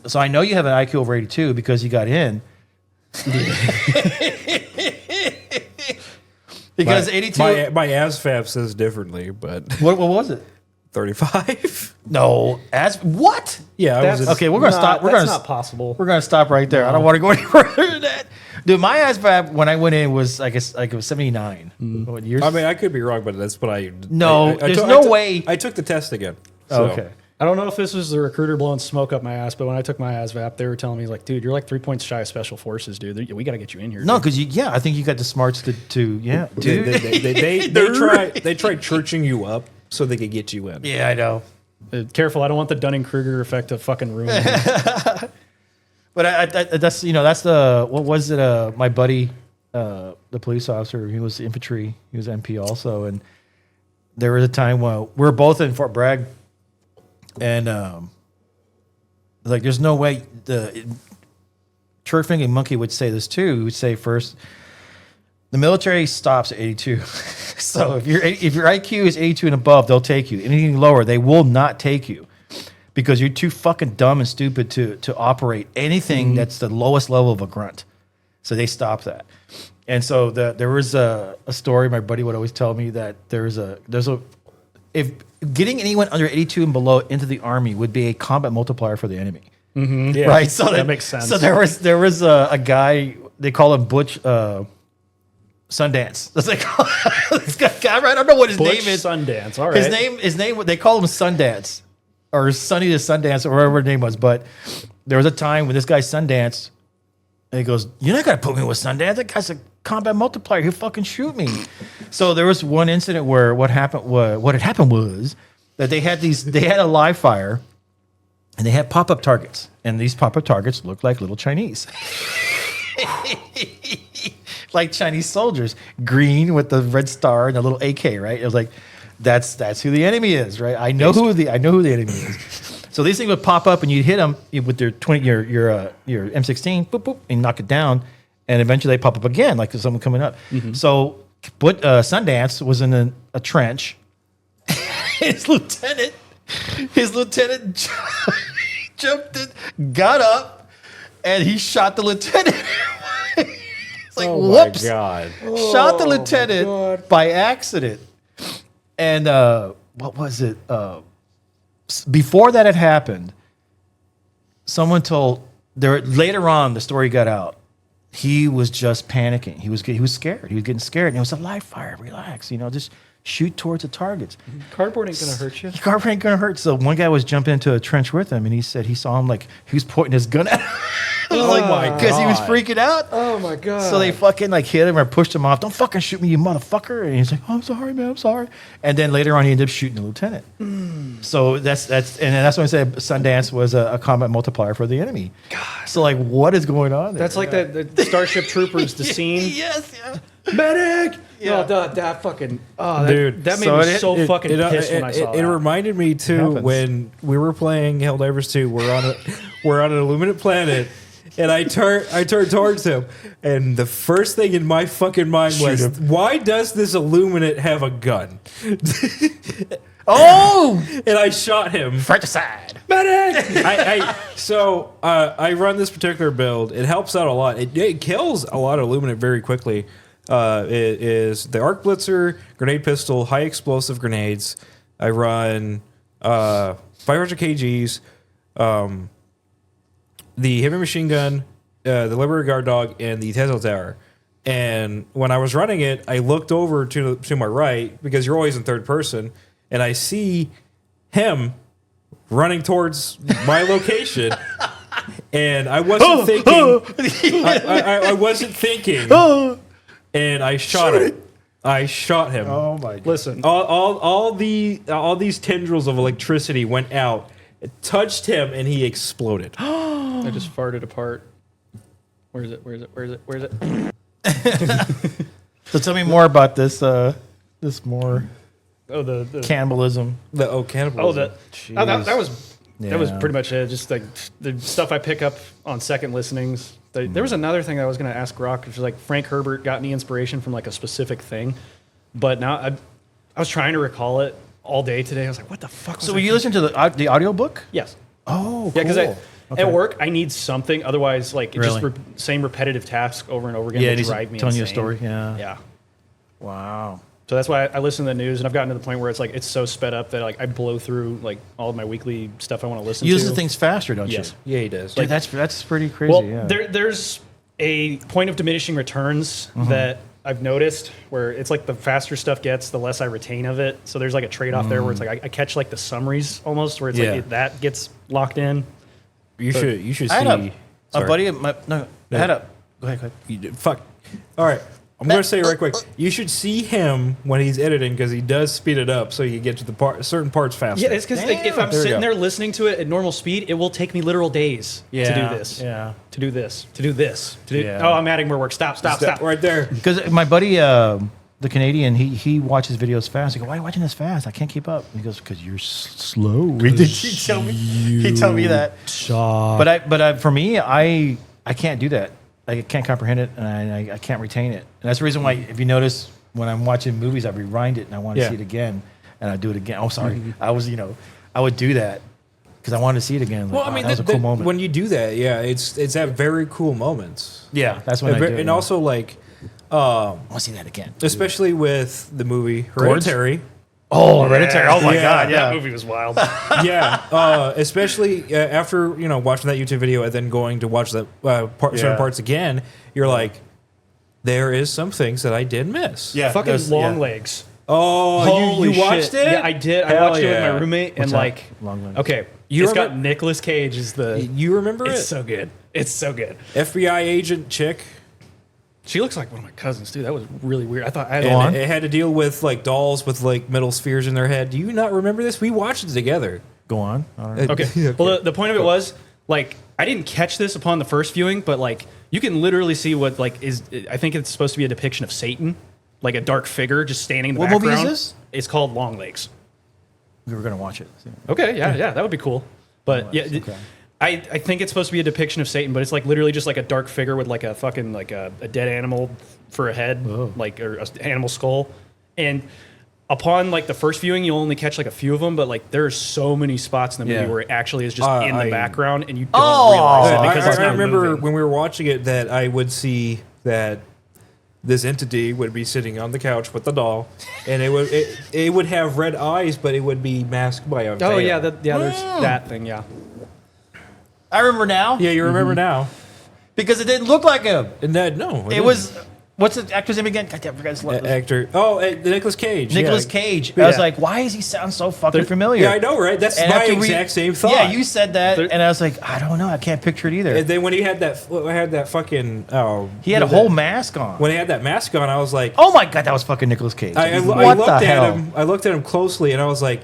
S3: So I know you have an IQ over 82 because you got in. Because 82...
S2: My ASVAB says differently, but
S3: What was it?
S2: 35.
S3: No, as what?
S2: Yeah, I was in,
S3: Okay, we're gonna stop. We're
S1: That's
S3: gonna
S1: not possible.
S3: We're gonna stop right there. I don't want to go any further than that. Dude, my ASVAB when I went in was I guess like it was 79. What years?
S2: I mean, I could be wrong, but that's what I.
S3: No, there's
S2: took-
S3: no
S2: took-
S3: way.
S2: I took the test again.
S3: Oh,
S2: So.
S3: okay.
S1: I don't know if this was the recruiter blowing smoke up my ass, but when I took my ASVAP, they were telling me like, dude, you're like 3 points shy of special forces, dude. We got to get you in here.
S3: No,
S1: dude.
S3: because I think you got the smarts to yeah, dude.
S2: They tried churching you up so they could get you in.
S3: Yeah, I know.
S1: Careful, I don't want the Dunning-Kruger effect to fucking ruin it.
S3: But I that's that's the what was it? My buddy, the police officer, he was infantry. He was MP also, and there was a time when we were both in Fort Bragg, and like there's no way the Turfing and Monkey would say this too. He would say first, the military stops at 82. So if your IQ is 82 and above, they'll take you. Anything lower, they will not take you. Because you're too fucking dumb and stupid to operate anything that's the lowest level of a grunt. So they stopped that. And so there was a story my buddy would always tell me that if getting anyone under 82 and below into the army would be a combat multiplier for the enemy.
S2: Yeah.
S3: Right? So
S1: that makes sense.
S3: So there was a guy, they call him Butch Sundance. That's like this guy, I don't know what his
S1: Butch
S3: name is.
S1: Sundance. All right.
S3: His name, they call him Sundance. Or Sunny to Sundance, or whatever his name was. But there was a time when this guy Sundance, and he goes, "You're not gonna put me with Sundance. That guy's a combat multiplier. He'll fucking shoot me." So there was one incident where what had happened was that they had a live fire, and they had pop-up targets, and these pop-up targets looked like little Chinese, like Chinese soldiers, green with the red star and the little AK. Right? It was like. That's who the enemy is, right? I know who the enemy is. So these things would pop up, and you'd hit them with your your M16, boop boop, and knock it down, and eventually they pop up again, like there's someone coming up. So, but Sundance was in a trench. his lieutenant jumped in, got up, and he shot the lieutenant. It's like whoops,
S2: God.
S3: shot the lieutenant by accident. And what was it? Before that had happened, someone told later on the story got out. He was just panicking. He was scared. He was getting scared. And it was a live fire. Relax, just shoot towards the targets.
S1: Cardboard ain't gonna hurt you.
S3: Cardboard ain't gonna hurt. So one guy was jumping into a trench with him, and he said he saw him like he was pointing his gun at him. Because he was freaking out.
S1: Oh my god.
S3: So they fucking like hit him or pushed him off. Don't fucking shoot me, you motherfucker. And he's like, oh, I'm sorry, man, I'm sorry. And then later on, he ended up shooting the lieutenant. So that's when I said Sundance was a combat multiplier for the enemy. God. So like, what is going on there?
S1: That's like the Starship Troopers, the scene.
S3: Yes, yeah.
S1: Medic.
S3: Yeah.
S1: No, that fucking. Oh,
S2: Dude,
S1: that made
S3: so
S1: me so fucking pissed when I saw
S2: it
S1: that.
S2: reminded me too
S3: happens.
S2: when we were playing Helldivers 2. We're on an illuminate planet, and I turned towards him, and the first thing in my fucking mind was, why does this illuminate have a gun?
S3: Oh,
S2: And I shot him.
S3: fratricide.
S2: Medic! I run this particular build. It helps out a lot. It kills a lot of illuminate very quickly. It is the arc blitzer, grenade pistol, high explosive grenades. I run 500 kgs, the heavy machine gun, the Liberator Guard Dog, and the Tesla Tower. And when I was running it, I looked over to my right, because you're always in third person, and I see him running towards my location. And I wasn't thinking. I wasn't thinking. And I shot him. I shot him.
S3: Oh my god.
S1: Listen,
S2: All these tendrils of electricity went out. It touched him, and he exploded.
S1: I just farted apart. Where is it?
S3: So tell me more about this. This more
S1: Oh, the
S3: cannibalism.
S2: Cannibalism.
S1: that was that was
S3: Yeah.
S1: pretty much it. Just like the stuff I pick up on second listenings. There was another thing I was going to ask Rock, which is like Frank Herbert got me inspiration from like a specific thing, but now I was trying to recall it all day today. I was like, what the fuck?
S3: So will you listen to the audio book?
S1: Yes.
S3: Oh,
S1: Yeah, because
S3: cool.
S1: at work I need something. Otherwise, like it's
S3: Really?
S1: just same repetitive task over and over again.
S3: Yeah,
S1: will
S3: he's
S1: drive me
S3: telling you a
S1: insane.
S3: story. Yeah.
S1: Yeah.
S3: Wow.
S1: So that's why I listen to the news, and I've gotten to the point where it's like it's so sped up that like I blow through like all of my weekly stuff I want to listen
S3: You
S1: to.
S3: use the things faster, don't
S1: Yes.
S3: you?
S2: Yeah, he does.
S3: Dude, that's pretty crazy.
S1: Well,
S3: yeah.
S1: there's a point of diminishing returns that I've noticed where it's like the faster stuff gets, the less I retain of it. So there's like a trade-off there where it's like I catch like the summaries almost, where it's like that gets locked in.
S2: You should
S3: I had
S2: see.
S3: a buddy of my I had a go ahead.
S2: Fuck. All right. I'm going to say right quick. You should see him when he's editing because he does speed it up so you get to the certain parts faster.
S1: Yeah, it's because like, if I'm
S2: There we
S1: sitting
S2: go.
S1: there listening to it at normal speed, it will take me literal days to do this.
S3: Yeah.
S1: To do this. To do this. To do.
S3: Yeah.
S1: Oh, I'm adding more work. Stop.
S2: Right there.
S3: Because my buddy, the Canadian, he watches videos fast. I go, why are you watching this fast? I can't keep up. He goes, because you're slow. He told me that. But for me, I can't do that. I can't comprehend it, and I can't retain it. And that's the reason why, if you notice, when I'm watching movies, I rewind it and I want to see it again, and I do it again. Oh, sorry, I would do that because I wanted to see it again. Like,
S2: Well, I mean,
S3: that was a cool moment.
S2: when you do that, yeah, it's that very cool moments.
S3: Yeah, that's when I do it.
S2: And also, like,
S3: I want to see that again.
S2: especially with the movie Hereditary.
S3: Oh, Hereditary! Oh my
S2: Yeah.
S3: God, yeah.
S1: That movie was wild.
S2: Yeah, especially after watching that YouTube video and then going to watch that certain parts again, you're like, there is some things that I did miss.
S3: Yeah,
S1: Fucking
S3: there's-
S1: long
S3: yeah.
S1: legs.
S2: Oh,
S1: Holy
S2: you watched
S1: shit.
S2: it?
S1: Yeah, I did. I
S2: Hell
S1: watched it with
S2: yeah.
S1: my roommate, and
S3: What's that?
S1: like,
S3: Long legs.
S1: okay,
S2: You
S1: it's got
S2: remember-
S1: Nicolas Cage as the.
S2: You remember
S1: It's
S2: it?
S1: so good. It's so good.
S2: FBI agent chick.
S1: She looks like one of my cousins, too. That was really weird. I thought I had
S2: And it had to deal with like dolls with like metal spheres in their head. Do you not remember this? We watched it together.
S3: Go on. All right.
S1: Okay. Well, the point of it was like I didn't catch this upon the first viewing, but like you can literally see what like is. I think it's supposed to be a depiction of Satan, like a dark figure just standing in the
S3: What
S1: background.
S3: movie is this?
S1: It's called Long Legs.
S3: We were gonna watch it.
S1: Okay, yeah, that would be cool. But yeah,
S3: Okay.
S1: I think it's supposed to be a depiction of Satan, but it's like literally just like a dark figure with like a fucking like a dead animal for a head, like or an animal skull. And upon like the first viewing, you'll only catch like a few of them, but like there's so many spots in the movie
S3: Yeah.
S1: where it actually is just in the
S2: I-
S1: background, and you don't realize it because it's
S2: I
S1: not
S2: remember
S1: moving.
S2: when we were watching it that I would see that this entity would be sitting on the couch with the doll, and it would have red eyes, but it would be masked by a veil.
S1: Oh yeah, there's that thing. Yeah,
S3: I remember now.
S2: Yeah, you remember now.
S3: Because it didn't look like him.
S2: And that no,
S3: It was. What's the actor's name again? God damn, I forgot his name.
S2: actor. Oh, Nicolas Cage.
S3: Nicolas
S2: yeah.
S3: Cage.
S2: Yeah.
S3: I was like, why does he sound so fucking familiar?
S2: Yeah, I know, right? That's
S3: And
S2: my
S3: after
S2: exact same thought.
S3: Yeah, you said that,
S1: There-
S3: and I was like, I don't know, I can't picture it either.
S2: And then when he had that fucking
S3: He had a whole mask on.
S2: When he had that mask on, I was like,
S3: Oh my god, that was fucking Nicolas Cage.
S2: I
S3: What
S2: looked
S3: the
S2: at
S3: hell?
S2: him. I looked at him closely, and I was like,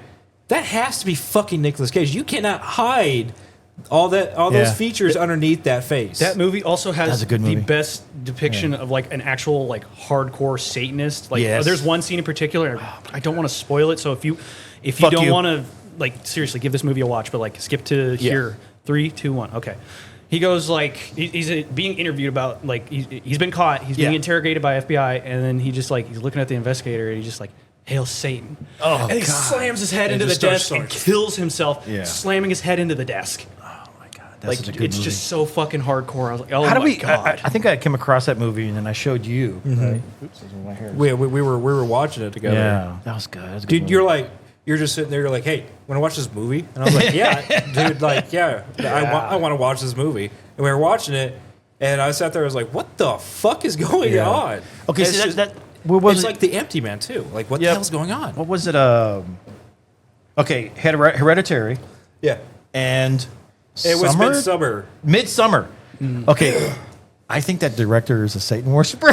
S2: that has to be fucking Nicolas Cage. You cannot hide all
S3: Yeah.
S2: those features underneath that face.
S1: that movie also has
S3: That's a good
S1: the
S3: movie.
S1: best depiction of like an actual like hardcore Satanist. Like
S3: Yes.
S1: there's one scene in particular. I don't want to spoil it, so if you
S3: Fuck
S1: don't
S3: you.
S1: want to like seriously give this movie a watch, but like skip to here. 3, 2, 1. Okay. He goes like he's being interviewed about like he's been caught. He's being
S3: Yeah.
S1: interrogated by FBI, and then he just like he's looking at the investigator, and he's just like, "Hail Satan!"
S3: Oh,
S1: and he
S3: God.
S1: slams his head
S2: And
S1: into the
S2: just
S1: desk and
S2: starts-
S1: kills himself,
S3: Yeah.
S1: slamming his head into the desk.
S3: Oh my god, that's
S1: Like
S3: such a good
S1: it's
S3: movie.
S1: just so fucking hardcore. I was like, "Oh
S3: How do
S1: my
S3: we?
S1: god!"
S3: I think I came across that movie, and then I showed you. Right? Oops, this is my hair.
S2: we were watching it together.
S3: Yeah, that was good. That was a good
S2: Dude,
S3: movie.
S2: you're just sitting there. You're like, hey, want to watch this movie? And I was like, yeah, dude. Like, yeah, I want to watch this movie. And we were watching it, and I sat there. I was like, what the fuck is going
S3: Yeah.
S2: on?
S3: Okay,
S2: It's
S3: so
S2: just-
S3: that what was
S2: it's
S3: it?
S2: like the Empty Man too. Like, what the
S3: Yep.
S2: hell's going on?
S3: What was it? Okay, Hereditary
S2: Yeah,
S3: and
S2: it was
S3: Summer?
S2: Midsummer.
S3: Midsummer. Okay, I think that director is a Satan worshiper.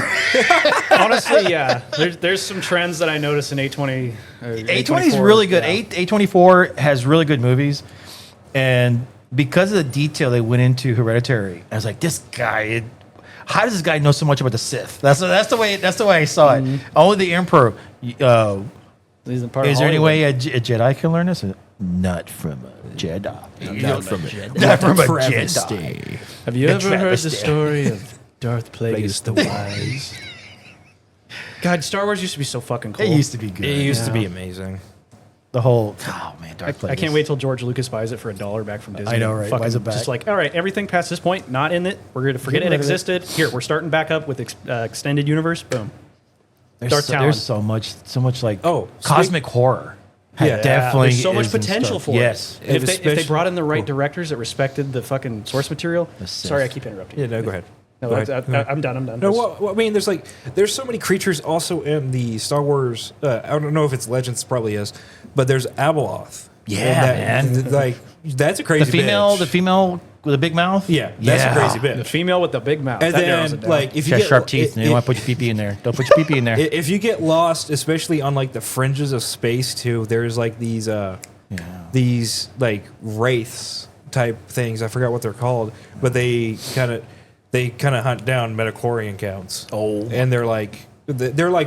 S1: Honestly, yeah. There's some trends that I noticed in A20.
S3: A20 is really good. A24 has really good movies, and because of the detail they went into Hereditary, I was like, this guy. How does this guy know so much about the Sith? That's the way I saw it. Only the Emperor. Is there any way a Jedi can learn this? Not from a Jedi. Not from a Jedi.
S1: Have you
S3: A
S1: ever heard the
S3: travesty.
S1: story of Darth Plagueis the Wise? God, Star Wars used to be so fucking cool.
S3: It used to be good.
S2: It used to be amazing.
S3: The whole man, Darth
S1: I can't wait till George Lucas buys it for $1 back from Disney.
S3: I know, right?
S1: Fucking
S3: Buys it back.
S1: Just like, all right, everything past this point, not in it. We're going to forget
S3: Get
S1: it
S3: rid of it.
S1: existed. Here, we're starting back up with extended universe. Boom.
S3: There's so much like cosmic horror.
S2: Yeah,
S3: Definitely.
S1: There's so much
S3: is in
S1: potential
S3: stuff.
S1: for
S3: Yes.
S1: it. If they brought in the right directors that respected the fucking source material.
S3: Assist.
S1: Sorry, I keep interrupting.
S2: Yeah, no, go ahead.
S1: No,
S2: Go ahead.
S1: I'm done.
S2: No, well, I mean, there's so many creatures also in the Star Wars. I don't know if it's Legends, probably is, but there's Abeloth.
S3: Yeah, man.
S2: Like that's a crazy.
S3: The female with a big mouth.
S2: Yeah, that's a crazy
S1: The
S2: bitch.
S1: female with the big mouth.
S2: And
S1: that narrows
S2: then,
S1: it down.
S2: like, if
S3: She
S2: you
S3: has
S2: get
S3: sharp teeth. And you want to put your pee-pee in there. Don't put your pee-pee in there.
S2: if you get lost, especially on like the fringes of space too, there's like these like wraiths type things. I forgot what they're called, but they kind of hunt down metachlorian counts.
S3: Oh.
S2: And they're like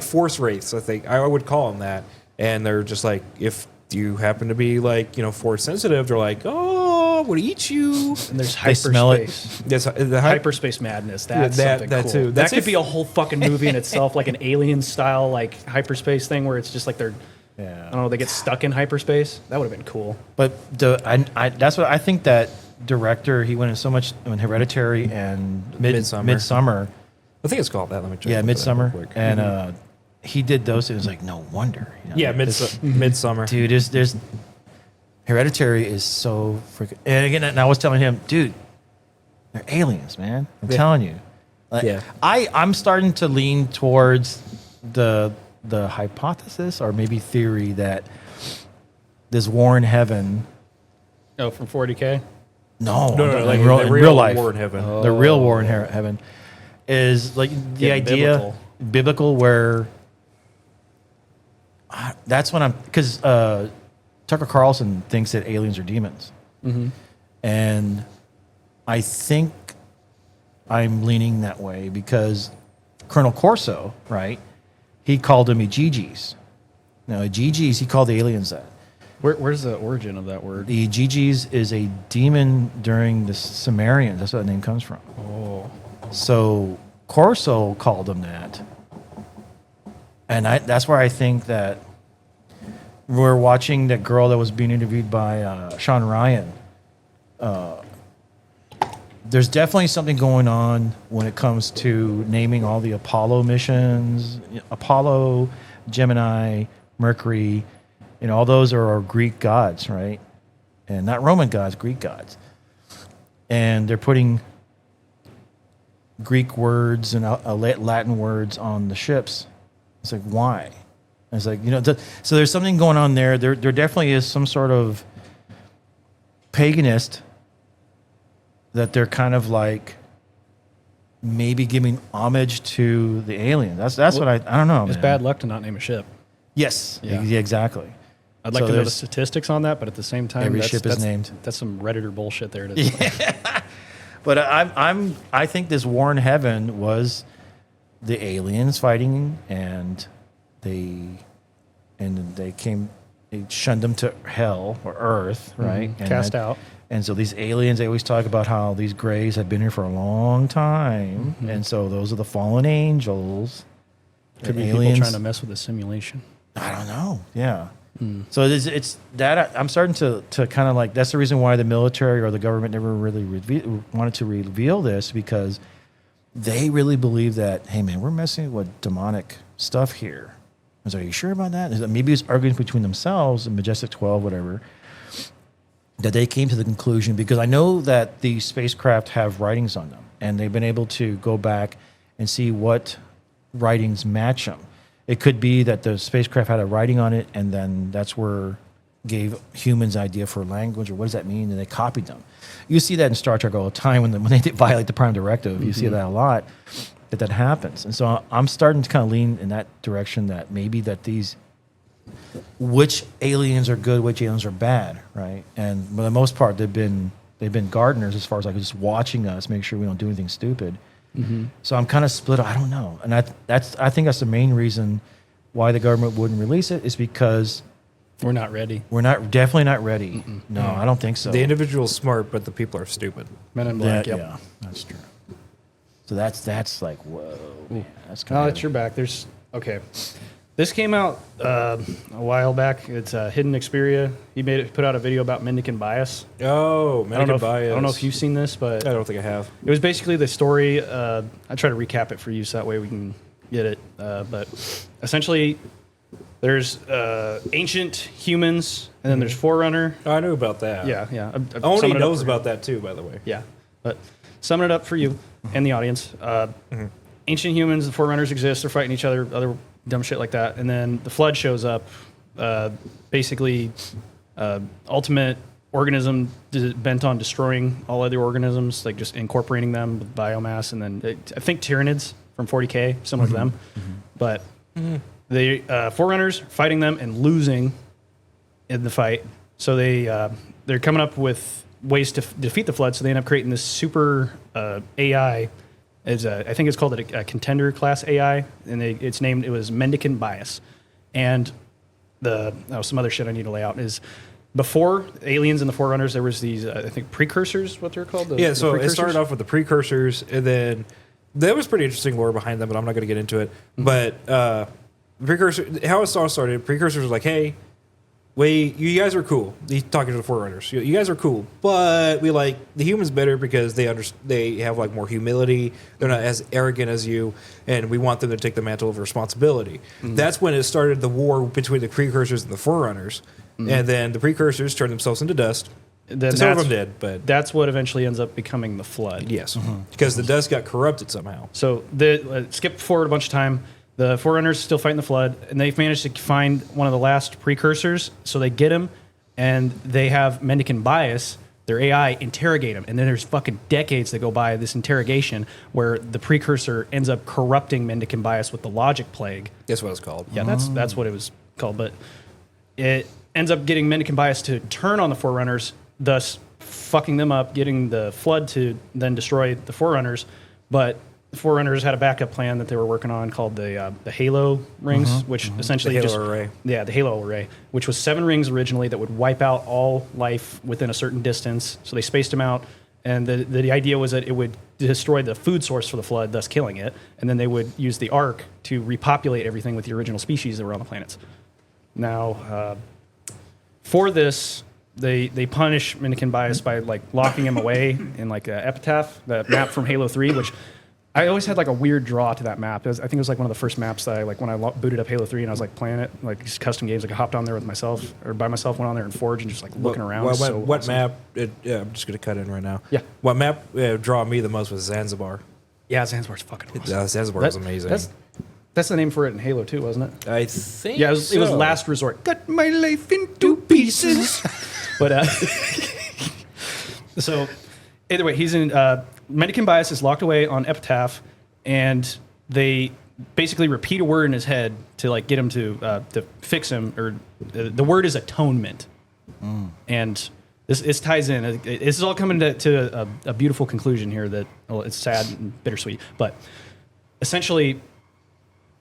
S2: force wraiths. I think I would call them that. And they're just like, if you happen to be like, force sensitive, they're like, oh, would eat you.
S1: And there's
S3: They smell it.
S1: hyperspace.
S2: That's the
S1: Hyperspace madness. That's
S2: that
S1: something cool.
S2: too.
S1: That
S2: That's
S1: could
S2: if-
S1: be a whole fucking movie in itself, like an alien style, like hyperspace thing where it's just like they're, I don't know, they get stuck in hyperspace. That would have been cool.
S3: But that's what I think that director, he went in so much in Hereditary and Midsummer.
S2: I think it's called that. Let me check.
S3: Yeah,
S2: that
S3: Midsummer.
S2: real quick.
S3: And he did those. It was like, no wonder.
S2: Yeah, Midsummer.
S3: Dude, there's Hereditary is so freaking. And again, and I was telling him, dude, they're aliens, man. I'm telling you. Like,
S2: Yeah.
S3: I'm starting to lean towards the hypothesis or maybe theory that this war in heaven.
S1: Oh, from 40K?
S3: No,
S2: like
S3: in real life.
S2: war in heaven.
S3: The real war in heaven is like the
S1: Getting
S3: idea biblical where that's when I'm because Tucker Carlson thinks that aliens are demons, and I think I'm leaning that way because Colonel Corso, right? He called them Egigis. Now Egigis, he called the aliens that.
S1: Where's the origin of that word?
S3: The Egigis is a demon during the Sumerians. That's where the name comes from.
S1: Oh.
S3: So Corso called them that. And that's where I think that we're watching that girl that was being interviewed by Sean Ryan. There's definitely something going on when it comes to naming all the Apollo missions. Apollo, Gemini, Mercury, all those are our Greek gods, right? And not Roman gods, Greek gods. And they're putting Greek words and Latin words on the ships. It's like, why? And it's like, so there's something going on there. There definitely is some sort of paganist that they're kind of like maybe giving homage to the alien. That's what I don't know.
S1: It's
S3: man.
S1: bad luck to not name a ship.
S3: Yes,
S1: Yeah.
S3: exactly.
S1: I'd like
S3: So
S1: to know the
S3: there's-
S1: statistics on that, but at the same time,
S3: Every ship is named.
S1: That's some Redditor bullshit there. To
S3: But I think this war in heaven was the aliens fighting, and they shunned them to hell or earth, right? And
S1: Cast out.
S3: And so these aliens, they always talk about how these grays have been here for a long time, and so those are the fallen angels.
S1: Could be
S3: And
S1: people trying to mess with a simulation.
S3: I don't know. Yeah. So it's that I'm starting to kind of like that's the reason why the military or the government never really wanted to reveal this because they really believe that hey man we're messing with demonic stuff here. I was like, are you sure about that? Maybe it's arguing between themselves and Majestic 12 whatever that they came to the conclusion because I know that the spacecraft have writings on them and they've been able to go back and see what writings match them. It could be that the spacecraft had a writing on it, and then that's where gave humans idea for language or what does that mean, and they copied them. You see that in Star Trek all the time when they violate the Prime Directive. You see that a lot that happens, and so I'm starting to kind of lean in that direction that maybe that these which aliens are good, which aliens are bad, right? And for the most part, they've been gardeners as far as like just watching us, make sure we don't do anything stupid. So I'm kind of split. I don't know, and I think that's the main reason why the government wouldn't release it is because
S1: We're not ready.
S3: we're definitely not ready. No, I don't think so.
S2: The individual's smart, but the people are stupid.
S1: Men in Black.
S3: That-
S1: Yep.
S3: Yeah, that's true. So that's like whoa. Man, that's
S1: Now
S3: kind
S1: that you're back, okay. This came out a while back. It's Hidden Xperia. He put out a video about Mendicant bias.
S2: Oh,
S1: I don't know if you've seen this, but
S2: I don't think I have.
S1: it was basically the story. I try to recap it for you so that way we can get it, but essentially, there's ancient humans, and then there's Forerunner.
S2: I knew about that.
S1: Yeah, yeah.
S2: Oni knows about that too, by the way.
S1: Yeah, but summing it up for you and the audience. Ancient humans, the Forerunners exist. They're fighting each other, other dumb shit like that. And then the Flood shows up. Basically, ultimate organism bent on destroying all other organisms, like just incorporating them with biomass. And then I think Tyranids from 40K, similar to them. But the Forerunners fighting them and losing in the fight. So they're coming up with ways to defeat the Flood. So they end up creating this super AI. I think it's called a contender class AI, and it was Mendicant Bias. And some other shit I need to lay out is before aliens and the Forerunners, there was these, I think, precursors, what they're called?
S2: So it started off with the precursors, and then there was pretty interesting lore behind them, but I'm not going to get into it. But precursor, how it all started, precursors were like, hey, you guys are cool. He's talking to the Forerunners. You guys are cool, but we like the humans better because they have like more humility. They're not as arrogant as you, and we want them to take the mantle of responsibility. That's when it started the war between the precursors and the Forerunners, and then the precursors turned themselves into dust. Some of them did, but
S1: that's what eventually ends up becoming the Flood.
S2: Yes, because the dust got corrupted somehow.
S1: So skip forward a bunch of time. The Forerunners still fighting the Flood, and they've managed to find one of the last precursors. So they get him, and they have Mendicant Bias, their AI, interrogate him. And then there's fucking decades that go by this interrogation where the precursor ends up corrupting Mendicant Bias with the logic plague.
S2: Guess what it's called?
S1: Yeah, that's what it was called. But it ends up getting Mendicant Bias to turn on the Forerunners, thus fucking them up, getting the Flood to then destroy the Forerunners. But the Forerunners had a backup plan that they were working on called the Halo rings, which essentially
S2: The Halo array.
S1: Yeah, the Halo array, which was 7 rings originally that would wipe out all life within a certain distance. So they spaced them out, and the idea was that it would destroy the food source for the Flood, thus killing it, and then they would use the Ark to repopulate everything with the original species that were on the planets. Now, for this, they punish Mendicant Bias by like locking him away in like Epitaph, the map from Halo 3, which I always had like a weird draw to that map. I think it was like one of the first maps that I like when I booted up Halo 3 and I was like playing it, like these custom games. Like I hopped on there with myself or by myself, went on there and Forge and just like looking around.
S2: What
S1: awesome.
S2: map? I'm just going to cut in right now.
S1: Yeah.
S2: What map draw me the most was Zanzibar.
S1: Yeah, Zanzibar's fucking awesome.
S2: Zanzibar was amazing.
S1: That's the name for it in Halo 2, wasn't it?
S2: I think.
S1: Yeah, it was Last Resort. Cut my life into pieces. But so either way, he's in. Mendicant Bias is locked away on Epitaph, and they basically repeat a word in his head to like get him to fix him. Or the word is atonement, and this ties in. This is all coming to a beautiful conclusion here. That it's sad and bittersweet, but essentially,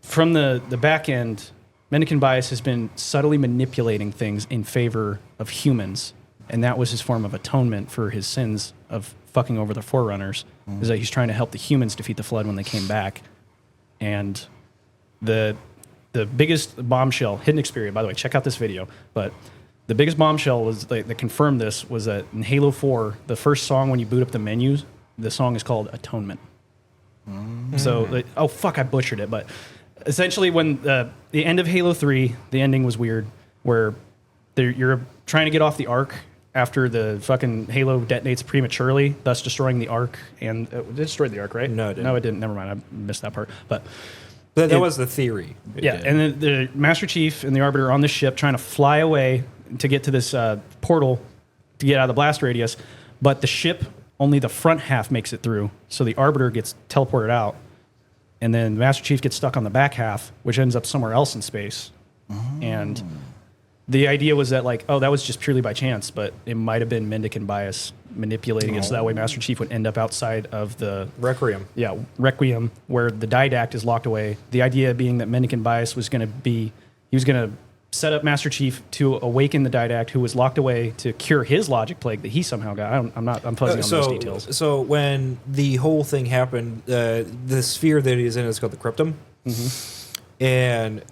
S1: from the back end, Mendicant Bias has been subtly manipulating things in favor of humans, and that was his form of atonement for his sins of fucking over the Forerunners, is that he's trying to help the humans defeat the Flood when they came back. And the biggest bombshell, hidden experience, by the way, check out this video, but the biggest bombshell was that confirmed this was that in Halo 4, the first song when you boot up the menus, the song is called Atonement. So, oh fuck, I butchered it, but essentially when the end of Halo 3, the ending was weird, where you're trying to get off the Ark after the fucking Halo detonates prematurely, thus destroying the Ark. And it destroyed the Ark, right?
S2: No, it didn't.
S1: No, it didn't. Never mind. I missed that part. But
S2: that was the theory.
S1: Yeah, and then the Master Chief and the Arbiter are on this ship trying to fly away to get to this portal to get out of the blast radius. But the ship, only the front half makes it through. So the Arbiter gets teleported out. And then Master Chief gets stuck on the back half, which ends up somewhere else in space. And the idea was that, like, oh, that was just purely by chance, but it might have been Mendicant Bias manipulating it so that way Master Chief would end up outside of the
S2: Requiem.
S1: Yeah, Requiem, where the Didact is locked away. The idea being that Mendicant Bias was going to he was going to set up Master Chief to awaken the Didact, who was locked away to cure his logic plague that he somehow got. I'm fuzzy on those details.
S2: So when the whole thing happened, the sphere that he's in is called the Cryptum. And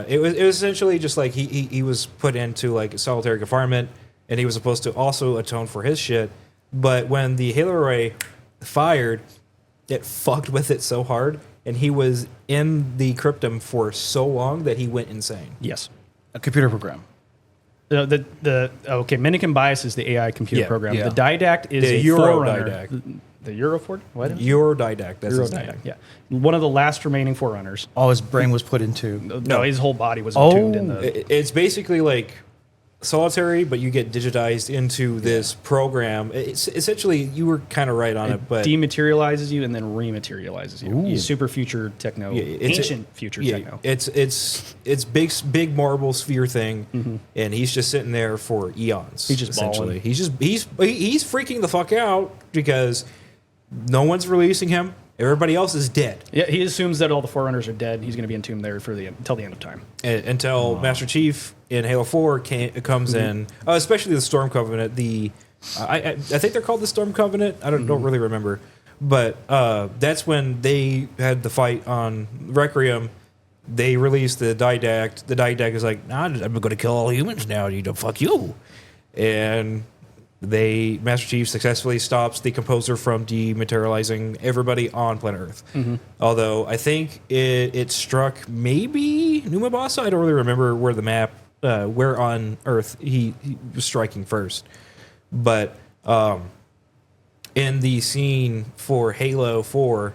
S2: it was essentially just like he was put into like solitary confinement, and he was supposed to also atone for his shit. But when the Halo Array fired, it fucked with it so hard and he was in the cryptum for so long that he went insane.
S1: Yes.
S3: A computer program.
S1: Okay, Minikin Bias is the AI computer
S2: Yeah,
S1: program.
S3: yeah.
S1: The Didact is
S2: The
S1: a
S2: Eurodidact.
S1: forerunner. The Euroford? What?
S2: Eurodidact. That's his name.
S1: Eurodidact, yeah. One of the last remaining forerunners.
S3: All his brain was put into.
S1: No, his whole body was entombed in the...
S2: It's basically like solitary, but you get digitized into this program. It's essentially, you were kind of right on it, but
S1: dematerializes you and then rematerializes you. He's super future techno, ancient future techno.
S2: It's big marble sphere thing, and he's just sitting there for eons.
S1: He's just
S2: essentially.
S1: balling.
S2: He's freaking the fuck out because no one's releasing him. Everybody else is dead.
S1: Yeah, he assumes that all the forerunners are dead. He's going to be entombed there for until the end of time.
S2: Until Master Chief in Halo 4 comes in, especially the Storm Covenant. I think they're called the Storm Covenant. I don't really remember. But that's when they had the fight on Requiem. They released the Didact. The Didact is like, nah, I'm going to kill all humans now. You don't, fuck you. And Master Chief successfully stops the composer from dematerializing everybody on planet Earth. Although I think it struck maybe Numabasa. I don't really remember where the map, where on Earth he was striking first. But in the scene for Halo 4,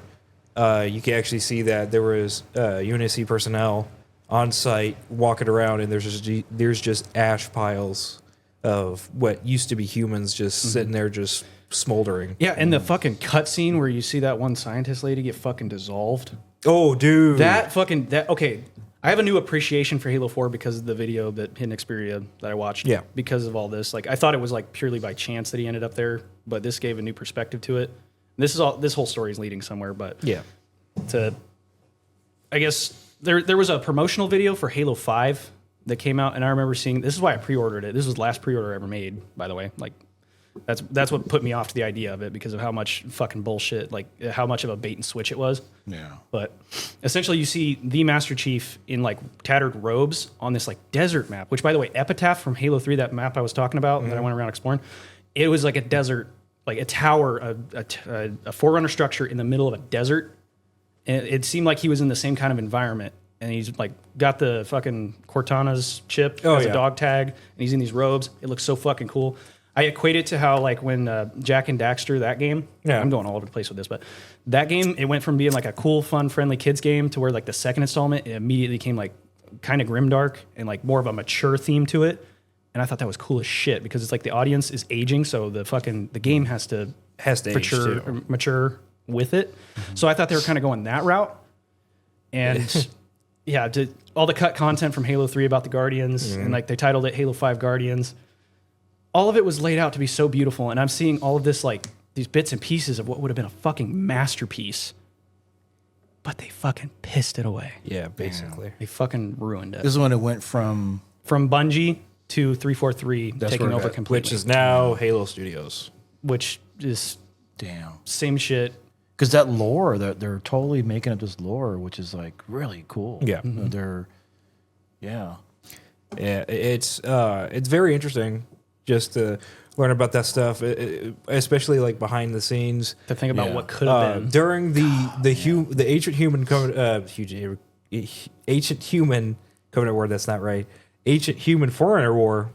S2: you can actually see that there was UNSC personnel on site walking around, and there's just ash piles of what used to be humans just sitting there just smoldering.
S1: Yeah, and the fucking cutscene where you see that one scientist lady get fucking dissolved.
S2: Oh, dude.
S1: Okay, I have a new appreciation for Halo 4 because of the video that Hidden Xperia that I watched.
S2: Yeah.
S1: Because of all this. Like, I thought it was like purely by chance that he ended up there, but this gave a new perspective to it. This whole story is leading somewhere, but
S2: Yeah.
S1: I guess there was a promotional video for Halo 5 that came out, and I remember seeing, this is why I pre-ordered it. This was the last pre-order I ever made, by the way. Like, that's what put me off to the idea of it, because of how much fucking bullshit, like how much of a bait and switch it was.
S3: Yeah.
S1: But essentially you see the Master Chief in like tattered robes on this like desert map, which by the way, Epitaph from Halo 3, that map I was talking about that I went around exploring, it was like a desert, like a tower, a forerunner structure in the middle of a desert. And it seemed like he was in the same kind of environment. And he's like got the fucking Cortana's chip as a dog tag, and he's in these robes. It looks so fucking cool. I equate it to how like when Jack and Daxter, that game. Yeah. I'm going all over the place with this, but that game, it went from being like a cool, fun, friendly kids game to where like the second installment, it immediately became like kind of grimdark and like more of a mature theme to it. And I thought that was cool as shit, because it's like the audience is aging, so the game has to mature with it. So I thought they were kind of going that route. And yeah, all the cut content from Halo 3 about the Guardians, and like they titled it Halo 5 Guardians. All of it was laid out to be so beautiful, and I'm seeing all of this, like these bits and pieces of what would have been a fucking masterpiece, but they fucking pissed it away.
S2: Yeah, basically.
S1: They fucking ruined it.
S3: This is when it went from
S1: Bungie to 343 taking over completely.
S2: Which is now Halo Studios.
S1: Which is
S3: damn.
S1: same shit.
S3: Because that lore, they're totally making up this lore, which is like really cool.
S2: Yeah.
S3: Yeah,
S2: it's very interesting just to learn about that stuff, especially like behind the scenes.
S1: To think about what could have been
S2: during the ancient human covenant war. That's not right. Ancient human forerunner war.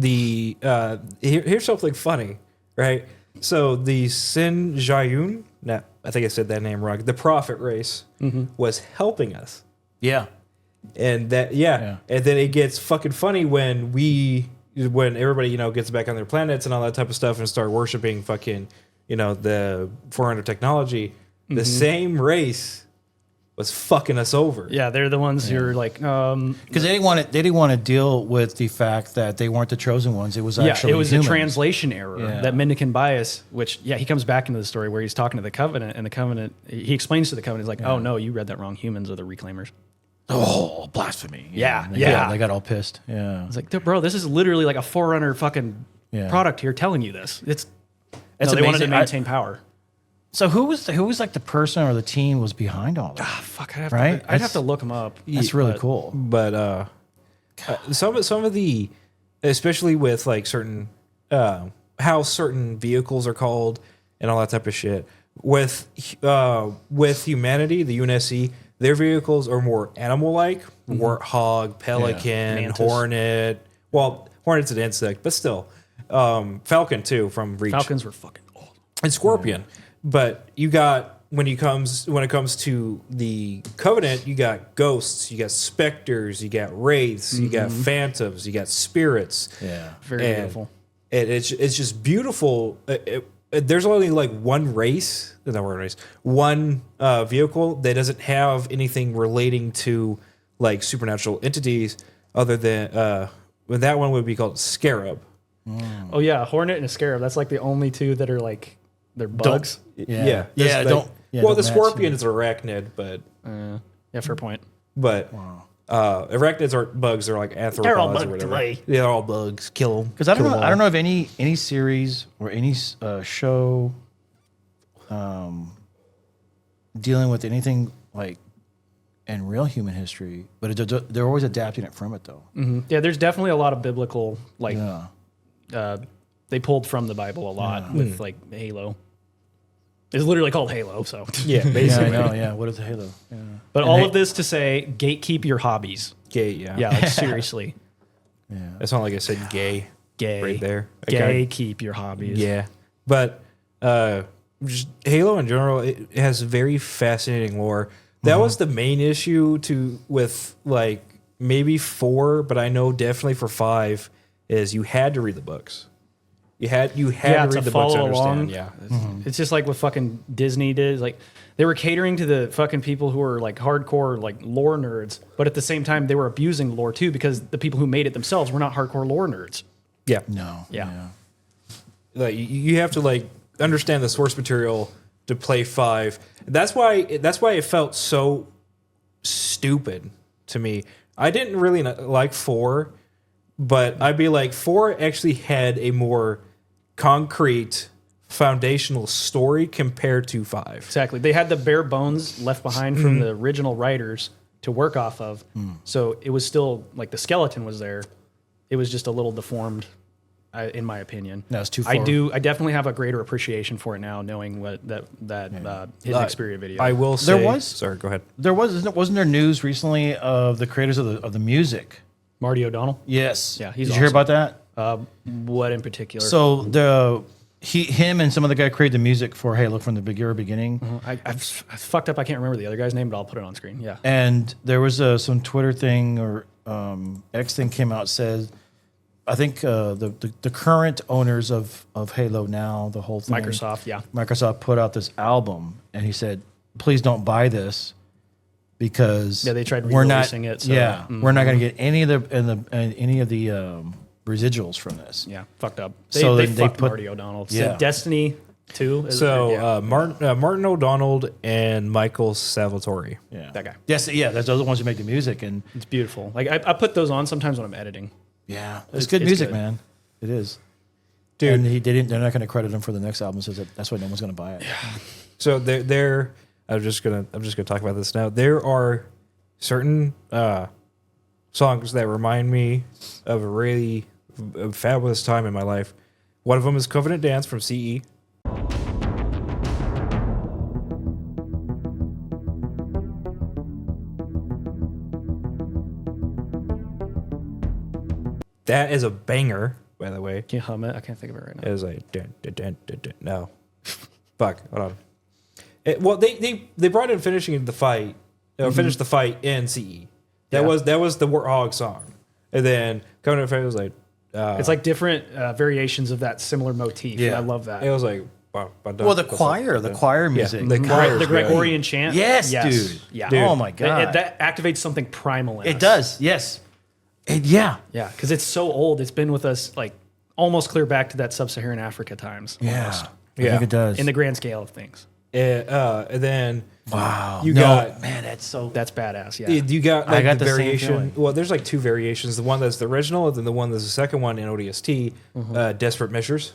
S2: Here's something funny, right? So the Sin Jayun, I think I said that name wrong. The prophet race was helping us.
S3: yeah.
S2: And and then it gets fucking funny when everybody, gets back on their planets and all that type of stuff and start worshiping fucking, the forerunner technology. The same race was fucking us over.
S1: Yeah, they're the ones who are like,
S3: because they didn't want to deal with the fact that they weren't the chosen ones. It was actually
S1: it was
S3: humans.
S1: a translation error, that Minikin bias. Which he comes back into the story where he's talking to the Covenant, and the Covenant, he explains to the Covenant, he's like, "Oh no, you read that wrong. Humans are the Reclaimers."
S3: Oh, blasphemy!
S1: Yeah,
S3: they got all pissed. Yeah,
S1: it's like, bro, this is literally like a forerunner fucking product here telling you this. It's they wanted to maintain power.
S3: So who was like the person or the team was behind all that?
S1: Fuck, I'd have to look them up.
S3: That's really cool.
S2: But some of the, especially with like certain how certain vehicles are called and all that type of shit. with humanity, the UNSC, their vehicles are more animal-like, warthog, pelican,
S1: Mantis.
S2: hornet. Well, hornet's an insect, but still, falcon too from Reach.
S1: Falcons were fucking awesome.
S2: And scorpion. But you got when it comes to the Covenant, you got ghosts, you got specters, you got wraiths, you got phantoms, you got spirits.
S3: Yeah.
S1: Very
S2: And
S1: beautiful.
S2: it's just beautiful. There's only like one vehicle that doesn't have anything relating to like supernatural entities, other than that one would be called Scarab.
S1: Oh yeah, Hornet and a Scarab. That's like the only two that are like they're bugs.
S2: Yeah.
S3: Yeah,
S2: That's
S3: don't- yeah,
S2: well,
S3: don't
S2: the
S3: match
S2: scorpion
S3: me.
S2: is arachnid, but
S1: Yeah, fair point.
S2: arachnids aren't bugs. They're like arthropods
S1: They're all
S2: or
S1: bugs,
S2: whatever.
S1: right?
S2: They're all bugs. Kill them.
S3: Because I don't know of any series or any show dealing with anything like in real human history, but they're always adapting it from it though.
S1: Yeah, there's definitely a lot of biblical like
S3: Yeah.
S1: they pulled from the Bible a lot with like Halo. It's literally called Halo, so.
S2: Yeah,
S3: Yeah, I
S2: basically.
S3: know. Yeah, what is a Halo? Yeah.
S1: But
S3: And
S1: all
S3: hey-
S1: of this to say, gatekeep your hobbies.
S2: Gay. Yeah.
S1: Yeah, like seriously,
S2: It's not like I said gay.
S1: gay.
S2: Right there. I kinda-
S1: Gatekeep your hobbies.
S2: Yeah, but just Halo in general, it has very fascinating lore. That was the main issue with like maybe 4, but I know definitely for 5 is you had to read the books. You had to read the books to
S1: follow
S2: understand.
S1: along.
S2: Yeah,
S1: It's just like what fucking Disney did. Like they were catering to the fucking people who were like hardcore like lore nerds, but at the same time they were abusing lore too because the people who made it themselves were not hardcore lore nerds.
S2: yeah.
S3: No.
S1: Yeah.
S2: Like you have to like understand the source material to play 5. That's why it felt so stupid to me. I didn't really like 4, but I'd be like 4 actually had a more concrete foundational story compared to 5.
S1: Exactly. They had the bare bones left behind from the original writers to work off of. So it was still like the skeleton was there. It was just a little deformed, in my opinion.
S3: No, it's too
S1: I
S3: far.
S1: I definitely have a greater appreciation for it now, knowing what that his Xperia video.
S2: I will say
S3: There was-
S2: sorry, go ahead.
S3: Wasn't there news recently of the creators of the music?
S1: Marty O'Donnell.
S3: Yes.
S1: Yeah, he's
S3: Did you hear
S1: awesome.
S3: about that?
S1: What in particular?
S3: So him and some other guy created the music for Halo from the very beginning.
S1: I fucked up. I can't remember the other guy's name, but I'll put it on screen. Yeah.
S3: And there was some Twitter thing or X thing came out, said, I think the current owners of Halo now, the whole thing,
S1: Microsoft, yeah.
S3: Microsoft put out this album, and he said, please don't buy this because
S1: Yeah, they tried
S3: we're not
S1: re-releasing it, so-
S3: we're not going to get any of the residuals from this.
S1: Yeah. Fucked up.
S3: So
S1: They
S3: then they
S1: fucked
S3: put-
S1: Marty O'Donnell. So
S3: Yeah.
S1: Destiny 2.
S2: So Martin O'Donnell and Michael Salvatore.
S3: Yeah.
S1: That guy.
S3: Yes, yeah, that's those are the ones who make the music, and
S1: It's beautiful. Like I put those on sometimes when I'm editing.
S3: yeah, it's
S1: It's-
S3: good
S1: it's
S3: music,
S1: good.
S3: man. It is.
S2: Dude.
S3: And they're not going to credit him for the next album, so that's why no one's going to buy it.
S2: So there, I'm just gonna talk about this now. There are certain songs that remind me of a really fabulous time in my life. One of them is Covenant Dance from CE. That is a banger, by the way.
S1: Can you hum it? I can't think of it right now.
S2: It was like dun, dun, dun, dun, dun. No, fuck. Hold on. Well, they brought in finishing the fight, finished the fight in CE. That
S1: Yeah.
S2: was the Warthog song, and then Covenant Fight was like
S1: It's like different variations of that similar motif.
S3: Yeah.
S1: And I love that.
S2: it was like wow.
S3: Well, the choir music.
S2: the choir,
S1: The Gregorian chant.
S3: Yes, dude.
S1: Yeah.
S2: Dude.
S3: Oh my god,
S1: That activates something primal in us.
S3: it does. Yes, yeah,
S1: Yeah, because it's so old. It's been with us like almost clear back to that sub-Saharan Africa times. Almost,
S3: I
S2: Yeah.
S3: think it does.
S1: in the grand scale of things.
S2: and then
S3: wow,
S2: you
S3: no,
S2: got
S3: man, that's so.
S1: That's badass. Yeah.
S2: you got
S3: I
S2: like
S3: got
S2: the
S3: the same
S2: variation.
S3: feeling.
S2: Well, there's like 2 variations. The one that's the original, and then the one that's the second one in ODST. Desperate Measures.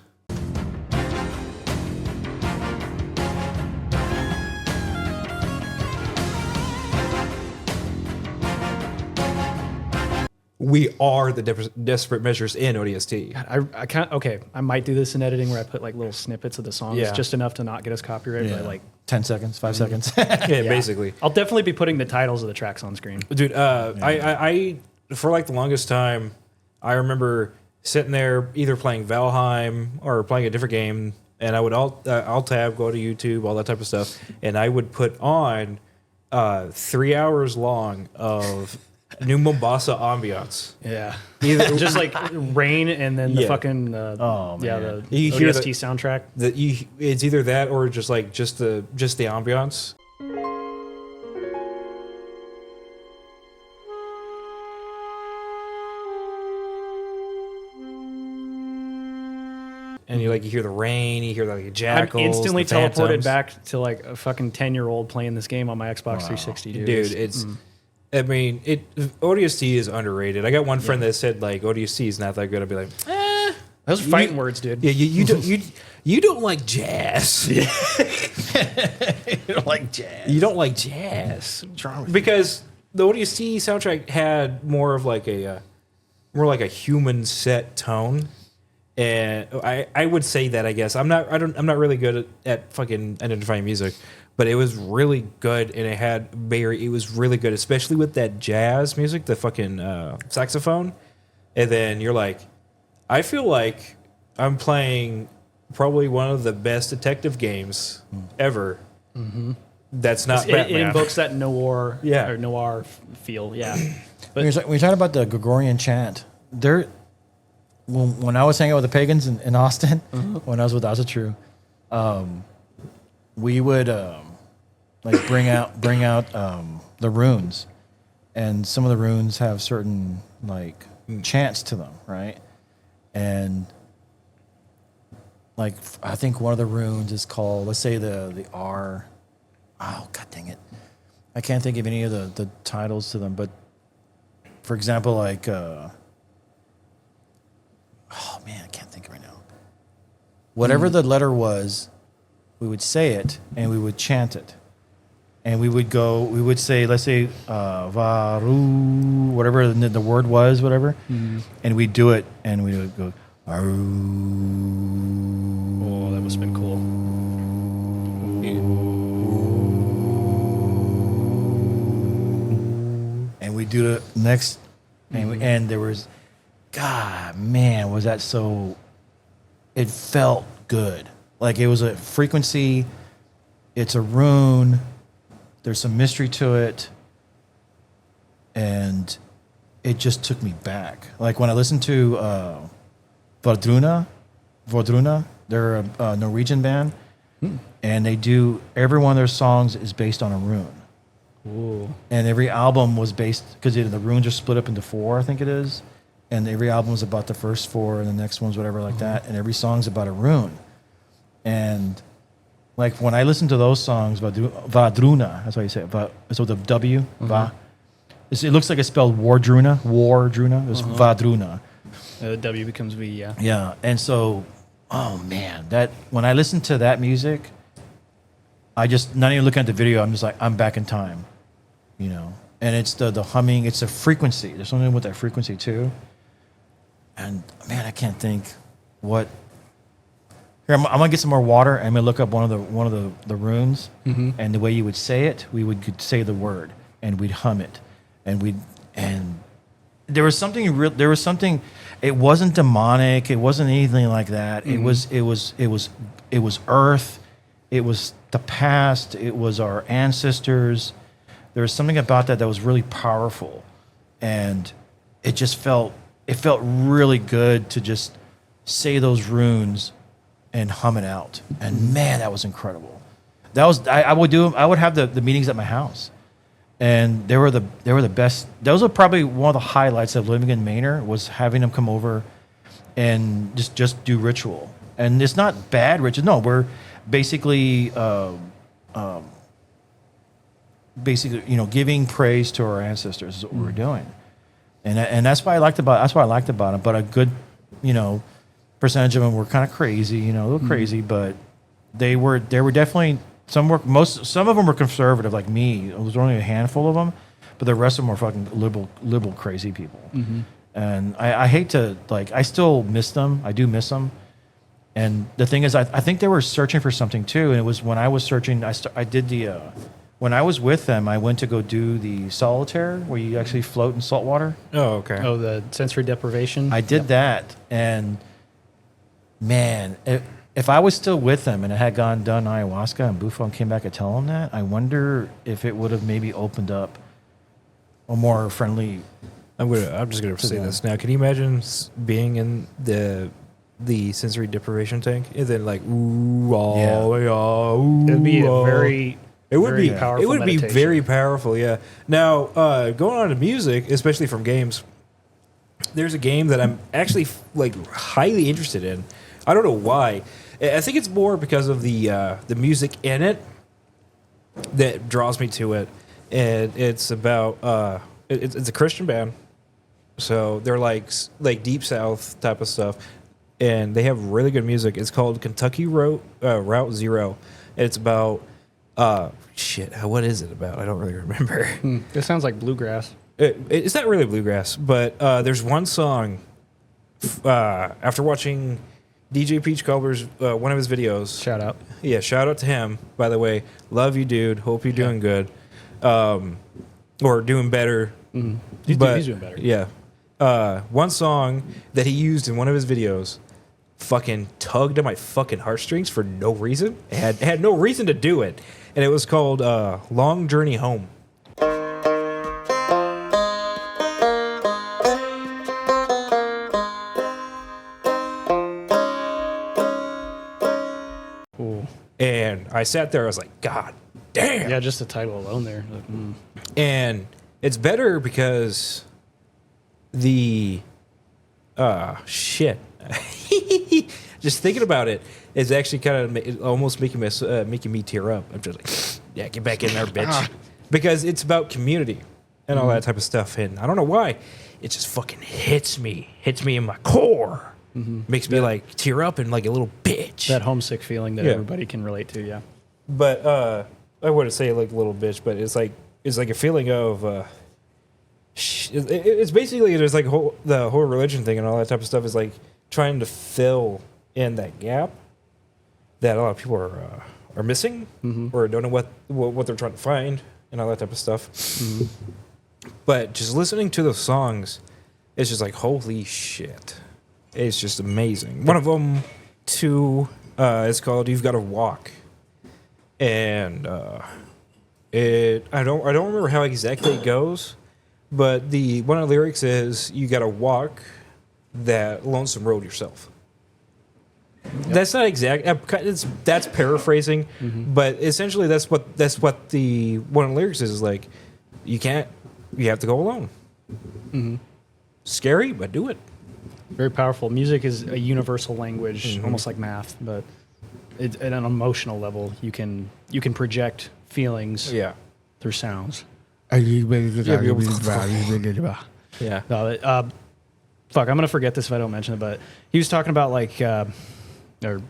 S2: we are the desperate measures in ODST.
S1: I can't. Okay, I might do this in editing where I put like little snippets of the songs,
S2: Yeah.
S1: just enough to not get us copyrighted. But like
S3: 10 seconds, 5 seconds.
S2: Yeah, basically.
S1: I'll definitely be putting the titles of the tracks on screen.
S2: Dude, I for like the longest time, I remember sitting there either playing Valheim or playing a different game, and I would alt tab, go to YouTube, all that type of stuff, and I would put on 3 hours long of New Mombasa ambiance.
S1: Yeah, just like rain and then the fucking the
S2: You hear
S1: ODST soundtrack.
S2: It's either that or just the ambiance. And you hear the rain, you hear the jackals.
S1: I'm instantly
S2: the
S1: teleported
S2: phantoms.
S1: back to like a fucking 10-year-old playing this game on my Xbox 360. Dude,
S2: It's I mean, ODST is underrated. I got one friend that said like ODST is not that good. I'd be like,
S1: those are fighting words, dude.
S2: yeah, you don't like jazz.
S3: You don't like jazz.
S2: You don't like jazz because the ODST soundtrack had more of like a human set tone, and I would say that I guess I'm not really good at fucking identifying music, but it was really good and it was really good, especially with that jazz music, the fucking saxophone, and then you're like, I feel like I'm playing probably one of the best detective games ever. Mm-hmm. That's not
S1: It
S2: Batman.
S1: invokes that noir,
S2: Yeah.
S1: or noir feel, yeah. But
S3: When you're talking about the Gregorian chant, when I was hanging out with the pagans in Austin, when I was with Azatrue, we would like bring out the runes, and some of the runes have certain like chants to them, right? And like I think one of the runes is called, let's say the R. Oh god dang it, I can't think of any of the titles to them, but for example, like oh man, I can't think right now. Whatever the letter was, we would say it and we would chant it. And we would say, let's say, Varu, whatever the word was, whatever. And we'd do it and we would go, Aru.
S1: oh, that must have been cool.
S3: And we do the next, and there was, God, man, was that so, it felt good. Like it was a frequency, it's a rune, there's some mystery to it, and it just took me back. Like when I listened to Vardruna, they're a Norwegian band, and they do, every one of their songs is based on a rune.
S1: Ooh.
S3: And every album was based, because the runes are split up into 4, I think it is. And every album was about the first 4 and the next one's whatever like that. And every song's about a rune. And like when I listen to those songs, Vadruna, that's how you say it. So the W, Va. It looks like it's spelled Wardruna. It's Vadruna.
S1: W becomes V, yeah.
S3: Yeah. And so, oh man, that when I listen to that music, I just, not even looking at the video, I'm just like, I'm back in time, you know? And it's the humming, it's a frequency. There's something with that frequency too. And man, I can't think what. Here, I'm gonna get some more water. I'm gonna look up one of the runes, and the way you would say it, we would say the word, and we'd hum it, and there was something real. There was something. It wasn't demonic. It wasn't anything like that. It was earth. It was the past. It was our ancestors. There was something about that was really powerful, and it just felt really good to just say those runes and hum it out. And man, that was incredible. That was I would have the meetings at my house, and they were the best. Those are probably one of the highlights of living in Manor, was having them come over and just do ritual. And it's not bad ritual. No, we're basically giving praise to our ancestors is what we're doing. And that's why I liked about it. But a good, percentage of them were kind of crazy, a little crazy, but they were definitely, some of them were conservative like me. It was only a handful of them, but the rest of them were fucking liberal crazy people. And I hate to, like, I still miss them. I do miss them. And the thing is, I think they were searching for something too. And it was when I was searching, I did the, when I was with them, I went to go do the solitaire where you actually float in salt water.
S2: Oh, okay.
S1: Oh, the sensory deprivation.
S3: I did that. And man, if I was still with them and I had done ayahuasca and Buffon came back and tell them that, I wonder if it would have maybe opened up a more friendly.
S2: I'm just gonna say this now. Can you imagine being in the sensory deprivation tank and then like ooh, ooh,
S1: It'd be a very powerful.
S2: It would be
S1: meditation.
S2: very powerful. Yeah. Now going on to music, especially from games, there's a game that I'm actually like highly interested in. I don't know why. I think it's more because of the music in it that draws me to it, and it's about it's a Christian band. So they're like Deep South type of stuff, and they have really good music. It's called Kentucky Route Zero. And it's about what is it about? I don't really remember.
S1: It sounds like bluegrass.
S2: It's not really bluegrass, but there's one song after watching DJ Peach Cobbler's one of his videos.
S1: Shout out.
S2: Yeah, shout out to him. By the way, love you, dude. Hope you're doing good, or doing better.
S1: Mm-hmm. He's doing better.
S2: Yeah. One song that he used in one of his videos fucking tugged at my fucking heartstrings for no reason. It had no reason to do it. And it was called Long Journey Home.
S1: Cool.
S2: And I sat there, I was like, God damn.
S1: Yeah, just the title alone there. Like,
S2: And it's better because the shit. Just thinking about it is actually kind of almost making me tear up. I'm just like, yeah, get back in there, bitch. Because it's about community and all that type of stuff. And I don't know why. It just fucking hits me in my core. Makes me like tear up and like a little bitch.
S1: that homesick feeling that everybody can relate to. Yeah.
S2: But I wouldn't say like a little bitch, but it's like a feeling of it's basically there's like the whole religion thing and all that type of stuff is like trying to fill in that gap that a lot of people are missing or don't know what they're trying to find and all that type of stuff. But just listening to the songs, it's just like holy shit, it's just amazing. One of them too is called "You've Got to Walk," and I don't remember how exactly it goes. But one of the lyrics is, "You got to walk that lonesome road yourself." Yep. That's not exact. That's paraphrasing, but essentially that's what the one of the lyrics is like. You have to go alone. Scary, but do it.
S1: Very powerful. Music is a universal language, almost like math, but at an emotional level, you can project feelings through sounds.
S2: Yeah.
S1: No, fuck, I'm gonna forget this if I don't mention it. But he was talking about like, or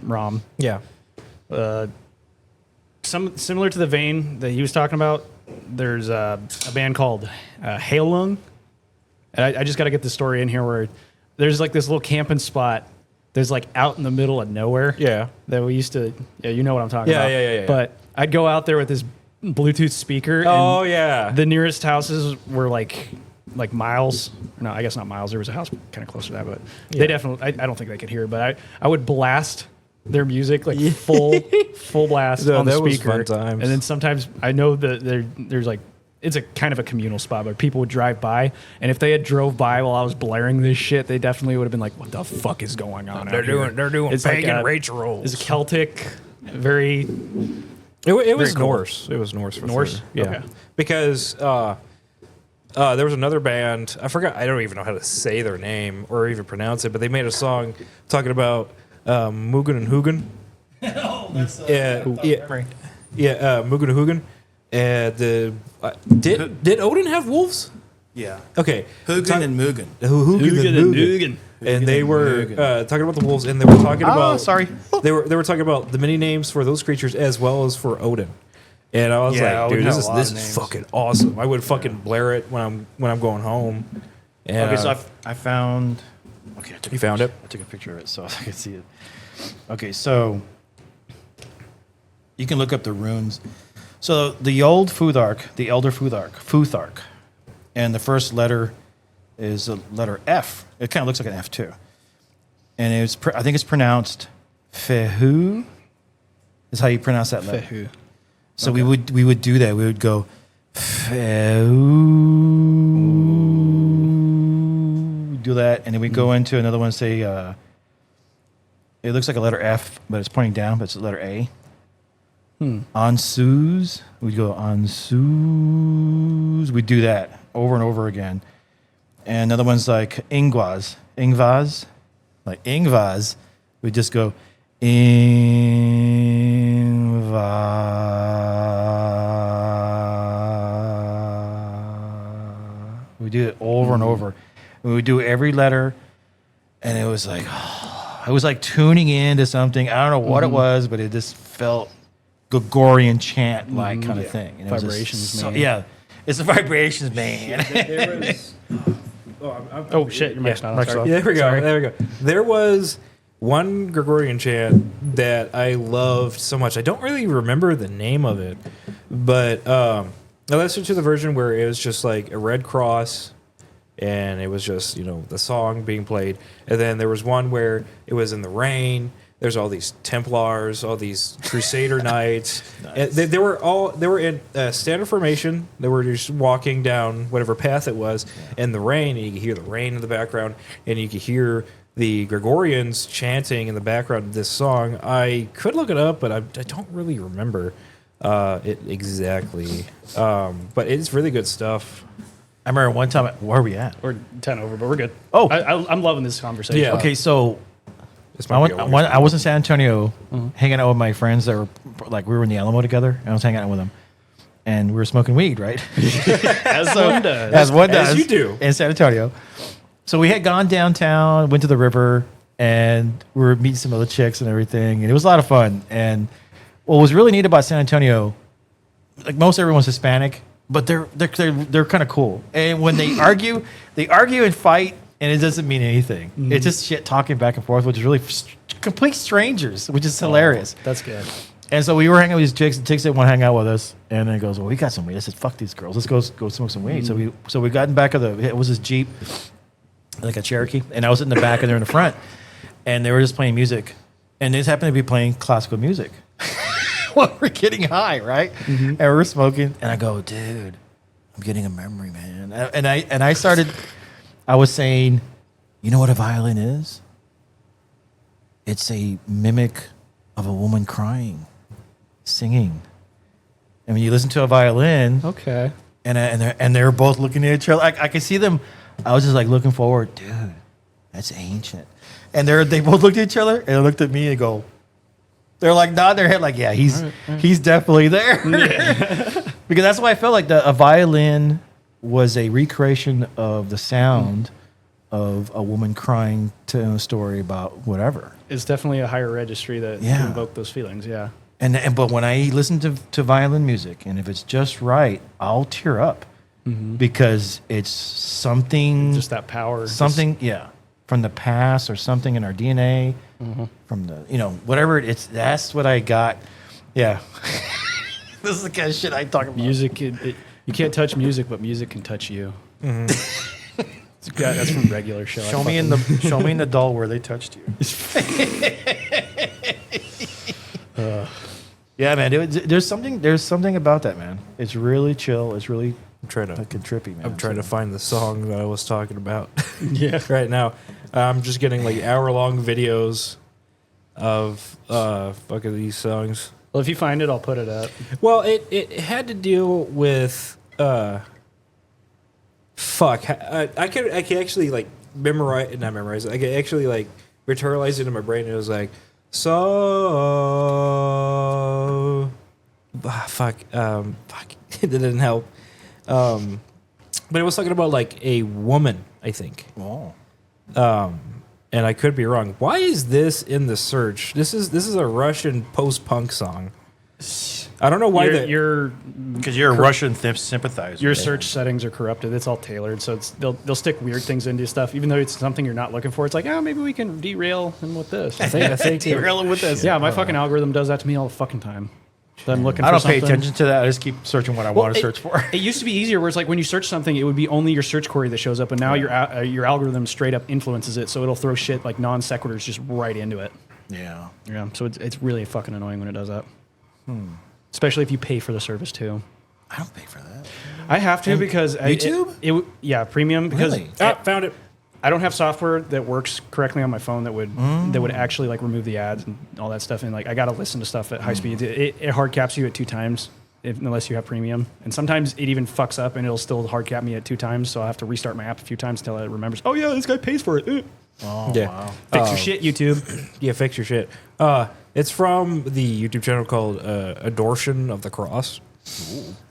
S1: Rom,
S2: Yeah.
S1: some similar to the vein that he was talking about. There's a band called Hailung, and I just got to get the story in here where there's like this little camping spot. There's like out in the middle of nowhere.
S2: Yeah.
S1: That we used to. Yeah, you know what I'm talking about.
S2: Yeah.
S1: But I'd go out there with this Bluetooth speaker.
S2: Oh,
S1: and
S2: yeah.
S1: The nearest houses were like miles. No, I guess not miles. There was a house kind of close to that, but they definitely. I don't think they could hear. But I would blast their music like full blast on the
S2: that was
S1: speaker.
S2: fun times.
S1: And then sometimes I know that there's like it's a kind of a communal spot, but people would drive by, and if they had drove by while I was blaring this shit, they definitely would have been like, "What the fuck is going on?"
S2: They're doing
S1: it's
S2: pagan
S1: like
S2: Rachel rolls.
S1: It's Celtic, very.
S2: It was
S1: cool.
S2: Norse. It was Norse for
S1: Norse?
S2: sure. Yeah.
S1: Okay.
S2: Because there was another band. I forgot. I don't even know how to say their name or even pronounce it. But they made a song talking about Mugen and Hugin. Mugen and Hugin. Did Odin have wolves?
S3: Yeah.
S2: Okay.
S3: Hugin and Mugen.
S2: Hugin and Mugen. And they were talking about the wolves, and they were talking about.
S3: Sorry.
S2: They were talking about the many names for those creatures as well as for Odin. And I was like, dude,
S1: Odin
S2: this
S1: had a lot
S2: is
S1: of names.
S2: fucking awesome. I would fucking blare it when I'm going home, And,
S3: Okay, so I found. Okay, I took
S2: You found it?
S3: I took a picture of it so I could see it. Okay, so you can look up the runes. So the old Futhark, the elder Futhark, and the first letter is a letter F. It kind of looks like an F too, and I think it's pronounced Fehu. Is how you pronounce that letter.
S1: Fehu.
S3: So we would do that. We would go Fehu. Do that, and then we go into another one. Say it looks like a letter F, but it's pointing down, but it's a letter A. Ansuz. We'd go Ansuz. We'd do that over and over again. And another one's like Ingvaz. Like Ingvaz. We'd just go Ingvaz. We do it over and over. We would do every letter, and it was like, I was like tuning into something. I don't know what it was, but it just felt Gregorian chant like kind of thing. And it was just
S1: Vibrations, man.
S3: yeah, it's the vibrations, man.
S2: There was.
S1: Oh shit, your mic's not on.
S3: Mic's
S1: Sorry.
S3: off.
S2: There we go. There we go. There was one Gregorian chant that I loved so much. I don't really remember the name of it, but I listened to the version where it was just like a red cross, and it was just the song being played. And then there was one where it was in the rain. There's all these Templars, all these Crusader Knights.
S3: Nice.
S2: They were in standard formation. They were just walking down whatever path it was in the rain, and you could hear the rain in the background, and you could hear the Gregorians chanting in the background of this song. I could look it up, but I don't really remember it exactly. But it's really good stuff.
S3: I remember one time. Where are we at?
S1: We're 10 over, but we're good.
S3: Oh.
S1: I'm loving this conversation.
S2: Yeah.
S3: Okay, so
S2: This
S3: I
S2: might be a weird-
S3: was in San Antonio hanging out with my friends that were like we were in the Alamo together, and I was hanging out with them, and we were smoking weed, right?
S1: As one does.
S3: As one does,
S2: As you do.
S3: in San Antonio. So we had gone downtown, went to the river, and we were meeting some other chicks and everything, and it was a lot of fun. And what was really neat about San Antonio, like most everyone's Hispanic, but they're kind of cool. And when they argue and fight, and it doesn't mean anything. It's just shit talking back and forth, which is really complete strangers, which is hilarious.
S1: That's good.
S3: And so we were hanging out with these chicks, and chicks didn't want to hang out with us. And then it goes, well, we got some weed. I said, fuck these girls. Let's go smoke some weed. So we got in back of it was this Jeep, like a Cherokee, and I was in the back and they're in the front. And they were just playing music. And they just happened to be playing classical music. While we're getting high, right? And we're smoking. And I go, dude, I'm getting a memory, man. And I was saying, you know what a violin is? It's a mimic of a woman crying, singing. And when you listen to a violin,
S1: Okay.
S3: and they're both looking at each other, I could see them. I was just like looking forward, dude. That's ancient. And they both looked at each other and they looked at me and go. They're like nodding their head, like, yeah, he's definitely there. Because that's why I felt like a violin was a recreation of the sound of a woman crying to a story about whatever.
S1: It's definitely a higher registry that
S3: Yeah.
S1: can invoke those feelings. Yeah.
S3: But when I listen to violin music, and if it's just right, I'll tear up because it's something,
S1: Just that power.
S3: something, from the past or something in our DNA, from the whatever it's. That's what I got. Yeah, this is the kind of shit I talk about.
S1: Music, you can't touch music, but music can touch you. That's from regular show.
S3: Show me in the doll where they touched you. Yeah, man. There's something about that, man. It's really chill. It's really
S2: I'm trying to
S3: fucking trippy, man.
S2: I'm trying to find the song that I was talking about.
S1: Yeah.
S2: Right now, I'm just getting like hour-long videos of fucking these songs.
S1: Well, if you find it, I'll put it up.
S2: Well, it had to deal with fuck. I can actually like not memorize it. I can actually like internalize it in my brain. And it was like fuck. It didn't help. But it was talking about like a woman, I think.
S3: Oh.
S2: And I could be wrong. Why is this in the search? This is a Russian post-punk song. I don't know why
S3: Because you're a Russian sympathizer.
S1: your search settings are corrupted. It's all tailored, so they'll stick weird things into stuff, even though it's something you're not looking for. It's like, oh, maybe we can derail him with this.
S2: I think
S3: Derail with this.
S1: Yeah, my fucking algorithm does that to me all the fucking time. So I'm looking.
S3: I don't
S1: for
S3: pay
S1: something.
S3: attention to that. I just keep searching what I want to search for.
S1: It used to be easier, where it's like when you search something, it would be only your search query that shows up, and now your algorithm straight up influences it, so it'll throw shit like non sequiturs just right into it.
S3: Yeah.
S1: Yeah, so it's really fucking annoying when it does that. Especially if you pay for the service too.
S3: I don't pay for that.
S1: I have to because
S3: YouTube?
S1: Yeah, premium because
S3: Really?
S2: found it.
S1: I don't have software that works correctly on my phone that would actually like remove the ads and all that stuff. And like I got to listen to stuff at high speeds. It hard caps you at 2 times unless you have premium. And sometimes it even fucks up and it'll still hard cap me at 2 times. So I have to restart my app a few times until it remembers. Oh yeah, this guy pays for it.
S3: Oh,
S2: Yeah.
S3: wow.
S1: Fix your shit, YouTube.
S2: Yeah, fix your shit. It's from the YouTube channel called Adortion of the Cross.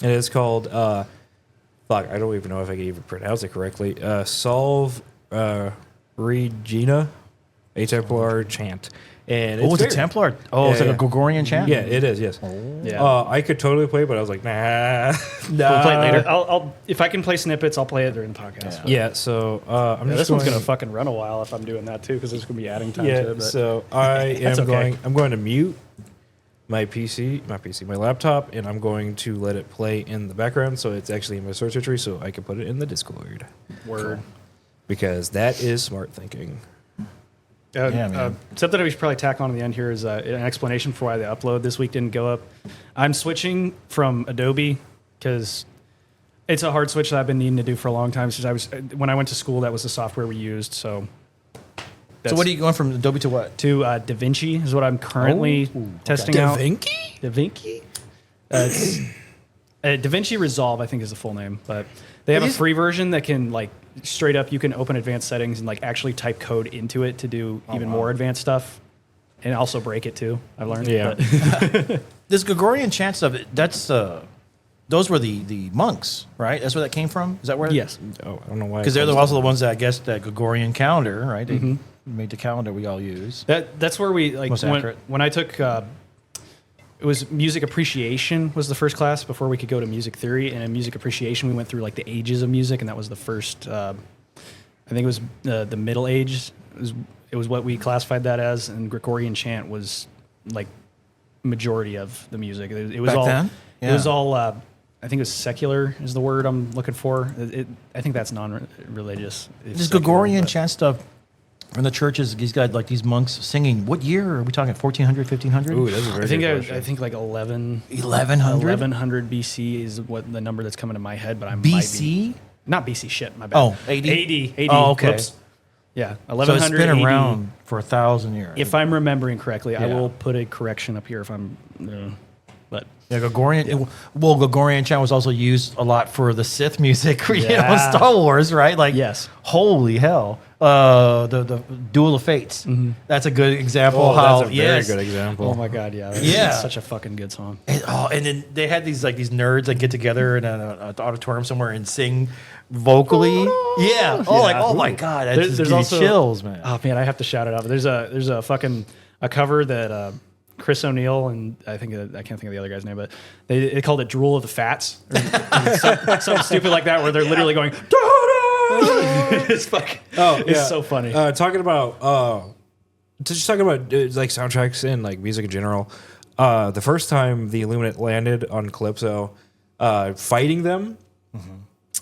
S2: And it's called fuck, I don't even know if I can even pronounce it correctly. Solve Regina, a Templar chant. And
S3: Oh, it's a
S2: very-
S3: Templar. Oh, it's
S2: Yeah,
S3: like
S2: yeah.
S3: a Gregorian chant?
S2: Yeah, it is, yes.
S1: Yeah.
S2: I could totally play, but I was like, nah.
S3: We'll play it later.
S1: I'll if I can play snippets, I'll play it during the podcast.
S2: Yeah, so I'm
S1: Yeah,
S2: just
S1: this one's
S2: going-
S1: gonna fucking run a while if I'm doing that too, because there's gonna be adding time to
S2: Yeah,
S1: it. But
S2: so I
S1: That's
S2: am
S1: okay.
S2: I'm going to mute my laptop, and I'm going to let it play in the background, so it's actually in my search history, so I can put it in the Discord.
S1: word.
S2: Because that is smart thinking.
S3: Yeah, man.
S1: Something that we should probably tack on at the end here is an explanation for why the upload this week didn't go up. I'm switching from Adobe because it's a hard switch that I've been needing to do for a long time. Since when I went to school, that was the software we used. So
S3: What are you going from Adobe to what?
S1: to DaVinci is what I'm currently testing out. DaVinci? It's DaVinci Resolve, I think, is the full name, but they have a free version that can like straight up. You can open advanced settings and like actually type code into it to do even more advanced stuff, and also break it too. I've learned.
S2: Yeah.
S1: But-
S3: This Gregorian chant stuff, that's those were the monks, right? That's where that came from? Is that where?
S1: yes.
S2: Oh, I don't know why.
S3: Because they're also the ones that, I guess, that Gregorian calendar, right? They made the calendar we all use.
S1: That's where we like
S3: Most accurate.
S1: when I took it was music appreciation was the first class before we could go to music theory, and in music appreciation we went through like the ages of music, and that was the first I think it was the middle age it was what we classified that as, and Gregorian chant was like majority of the music. It was
S3: Back
S1: all
S3: then?
S1: it was
S3: Yeah.
S1: all I think it was secular is the word I'm looking for. I think that's non-religious. It's
S3: This
S1: secular,
S3: Gregorian
S1: but-
S3: chant stuff in the churches, these guys, like these monks singing. What year are we talking? 1400, 1500?
S2: Ooh, that's a very
S1: I think
S2: good question.
S1: I think like 1100
S3: 1100?
S1: BC is what the number that's coming to my head, but I might
S3: BC?
S1: be, not BC shit. My bad.
S3: Oh, AD?
S1: AD.
S3: Oh, okay.
S1: Whoops. Yeah,
S3: So
S1: 1100
S3: it's been
S1: AD.
S3: around for 1,000 years.
S1: If I'm remembering correctly, I
S3: Yeah.
S1: will put a correction up here if I'm. But
S3: Yeah, Gregorian. Well, Gregorian chant was also used a lot for the Sith music, you know,
S1: Yeah.
S3: Star Wars, right? Like,
S1: Yes.
S3: holy hell. The Duel of Fates. That's a good example.
S2: Oh,
S3: how
S2: that's a very good example.
S1: oh my god, yeah,
S3: Yeah.
S1: that's such a fucking good song.
S3: And then they had these nerds that get together in an auditorium somewhere and sing vocally. Yeah. Oh, like, oh my god, that
S1: There's-
S3: just
S1: there's
S3: gives you
S1: also-
S3: chills, man.
S1: Oh man, I have to shout it out. There's a fucking a cover that Chris O'Neill and I can't think of the other guy's name, but they called it "Drool of the Fats" or something stupid like that, where they're literally going. It's fucking.
S2: Oh,
S1: it's so funny.
S2: Talking about like soundtracks and like music in general. The first time the Illuminate landed on Calypso, fighting them,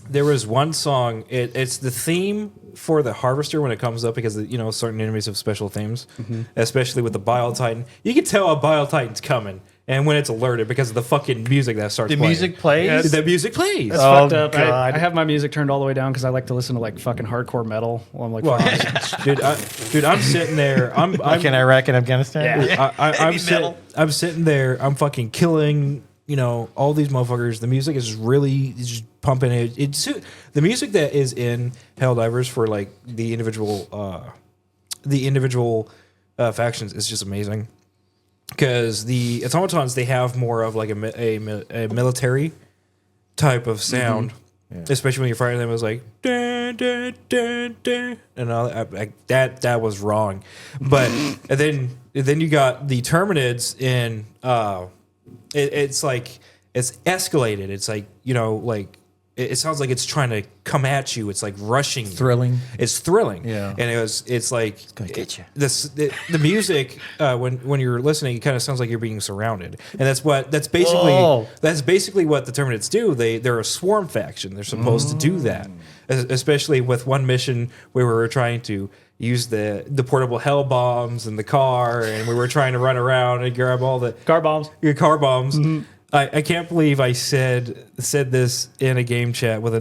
S2: there was one song. It's the theme for the Harvester when it comes up, because certain enemies have special themes, especially with the Bile Titan. You can tell a Bile Titan's coming, and when it's alerted because of the fucking music that starts.
S3: The
S2: playing.
S3: music plays.
S2: The music plays.
S1: That's
S3: Oh,
S1: fucked up.
S3: God.
S1: I have my music turned all the way down because I like to listen to like fucking hardcore metal while I'm like,
S2: Well,
S1: fucking-
S2: dude, I'm sitting there. I'm
S3: Like in Iraq and Afghanistan.
S1: Yeah.
S2: I'm sitting there. I'm fucking killing. All these motherfuckers. The music is really just pumping. It's the music that is in Helldivers for like the individual factions is just amazing. Because the automatons, they have more of like a military type of sound, especially when you're fighting them. It was like dun, dun, dun, dun, and all that. That was wrong, but and then you got the Terminids in it's like it's escalated. It's like, you know, like it sounds like it's trying to come at you. It's like rushing.
S3: Thrilling.
S2: It's thrilling.
S3: Yeah.
S2: And it's like
S3: gonna get you.
S2: The music when you're listening, it kind of sounds like you're being surrounded. And that's basically
S3: Whoa.
S2: that's basically what the Terminids do. They're a swarm faction. They're supposed to do that. Especially with one mission where we were trying to use the portable hell bombs in the car, and we were trying to run around and grab all the
S1: Car bombs.
S2: car bombs. I can't believe I said this in a game chat with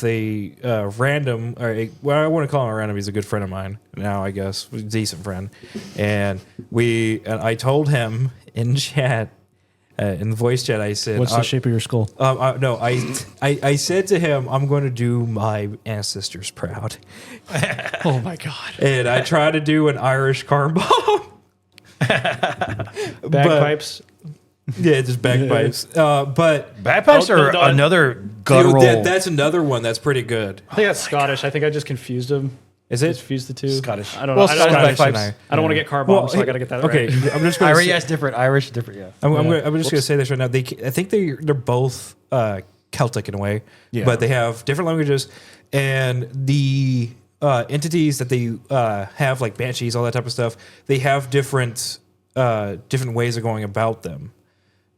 S2: a random, well, I want to call him a random. He's a good friend of mine now, I guess, a decent friend, and I told him in chat, in the voice chat, I said,
S1: What's the shape of your skull?
S2: no, I said to him, I'm going to do my ancestors proud,
S1: Oh my god.
S2: and I tried to do an Irish car bomb.
S1: Bagpipes.
S2: Yeah, just bagpipes. But
S3: Bagpipes
S1: Oh,
S3: are
S1: no,
S3: another guttural.
S2: that's another one that's pretty good.
S1: I think that's Scottish. I think I just confused them.
S2: Is it?
S1: Confused the two.
S3: Scottish.
S1: I don't know.
S3: Well,
S1: I don't,
S3: Scottish
S1: I,
S3: bagpipes.
S1: I don't want to get car bombs, so I got to get that
S2: okay,
S1: right.
S2: I'm just going
S3: Irish,
S2: to
S3: yes, different. Irish, different. Yeah.
S2: I'm just going to say this right now. I think they're both Celtic in a way,
S3: Yeah.
S2: but they have different languages, and the entities that they have, like banshees, all that type of stuff, they have different ways of going about them.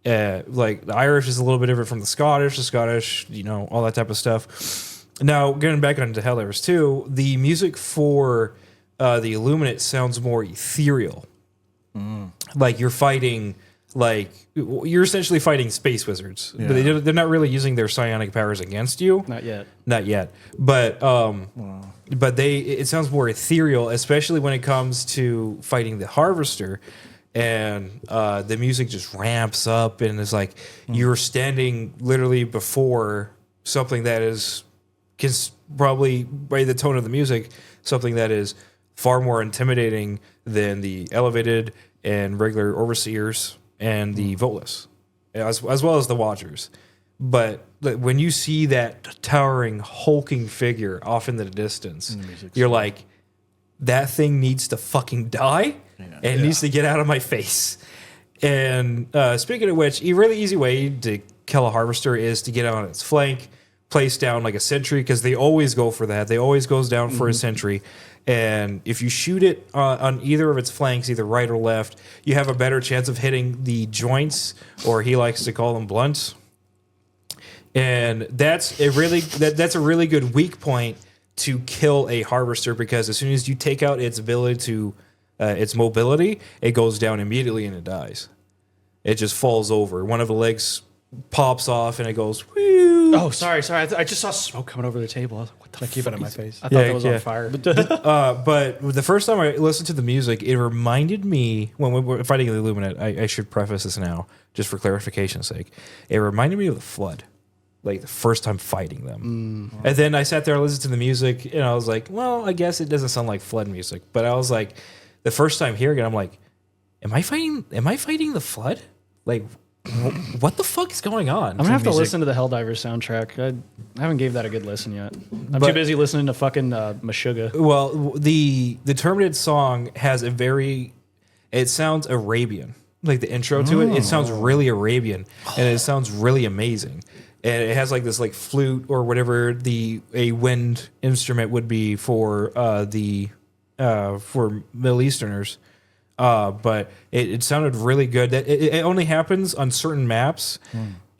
S2: Like the Irish is a little bit different from the Scottish, you know, all that type of stuff. Now, getting back onto Hellairs too, the music for the Illuminate sounds more ethereal. Like you're fighting, like you're essentially fighting space wizards.
S3: Yeah.
S2: But they're not really using their psionic powers against you.
S1: Not yet.
S2: Not yet. But it sounds more ethereal, especially when it comes to fighting the Harvester. And the music just ramps up, and it's like you're standing literally before something that is probably, by the tone of the music, something that is far more intimidating than the elevated and regular overseers and the Volus, as well as the Watchers. But when you see that towering, hulking figure off in the distance, you're like, that thing needs to fucking die and needs to get out of my face. And speaking of which, a really easy way to kill a Harvester is to get on its flank, place down like a sentry, because they always go for that. They always goes down for a sentry. And if you shoot it on either of its flanks, either right or left, you have a better chance of hitting the joints, or he likes to call them blunts. And that's a really good weak point to kill a Harvester, because as soon as you take out its ability to its mobility, it goes down immediately and it dies. It just falls over. One of the legs pops off and it goes, whoo.
S1: Oh, sorry. I just saw smoke coming over the table. I was like, what the fuck?
S3: Keep it on my face.
S1: I thought that was on fire.
S2: But the first time I listened to the music, it reminded me, when we were fighting the Illuminate, I should preface this now, just for clarification's sake. It reminded me of the Flood, like the first time fighting them. And then I sat there and listened to the music, and I was like, well, I guess it doesn't sound like Flood music. But I was like, the first time hearing it, I'm like, am I fighting the Flood? Like, what the fuck is going on?
S1: I'm gonna have to listen to the Helldivers soundtrack. I haven't gave that a good listen yet. I'm
S2: But-
S1: too busy listening to fucking Meshuggah.
S2: Well, the Terminated song has it sounds Arabian. Like the intro to it sounds really Arabian, and it sounds really amazing. And it has like this like flute or whatever a wind instrument would be for Middle Easterners. But it sounded really good. It only happens on certain maps,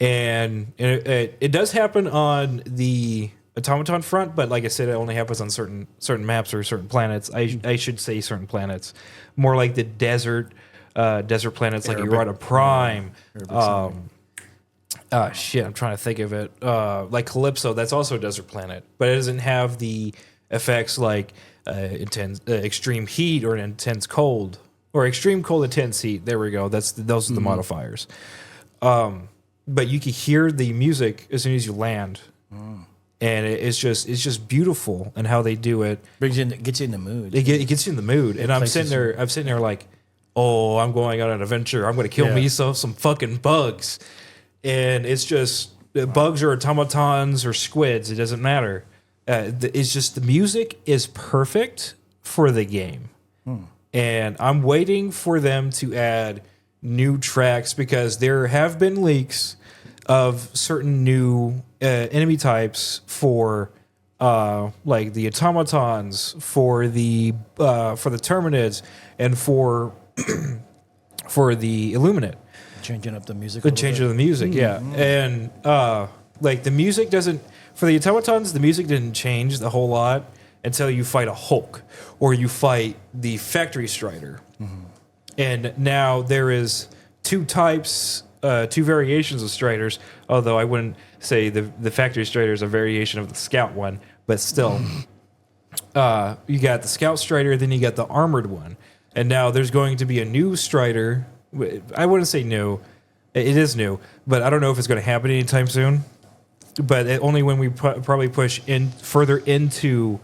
S2: and it does happen on the automaton front. But like I said, it only happens on certain maps or certain planets. I should say certain planets, more like the desert planets, like Europa Prime. Shit, I'm trying to think of it. Like Calypso, that's also a desert planet, but it doesn't have the effects like intense extreme heat or intense cold. Or extreme cold, intense heat. There we go. Those are the modifiers. But you can hear the music as soon as you land, and it's just beautiful and how they do it.
S3: Gets you in the mood.
S2: It gets you in the mood. And I'm sitting there like, oh, I'm going on an adventure. I'm going to kill myself some fucking bugs, and it's just bugs or automatons or squids. It doesn't matter. It's just the music is perfect for the game. And I'm waiting for them to add new tracks because there have been leaks of certain new enemy types for like the automatons, for the Terminids, and for for the Illuminate.
S3: Changing up the music.
S2: The change of the music, yeah. And like the music doesn't, for the automatons, the music didn't change the whole lot until you fight a Hulk or you fight the Factory Strider. And now there is two types, two variations of Striders, although I wouldn't say the Factory Strider is a variation of the Scout one, but still. You got the Scout Strider, then you got the armored one. And now there's going to be a new Strider. I wouldn't say new. It is new, but I don't know if it's going to happen anytime soon. But only when we probably push in further into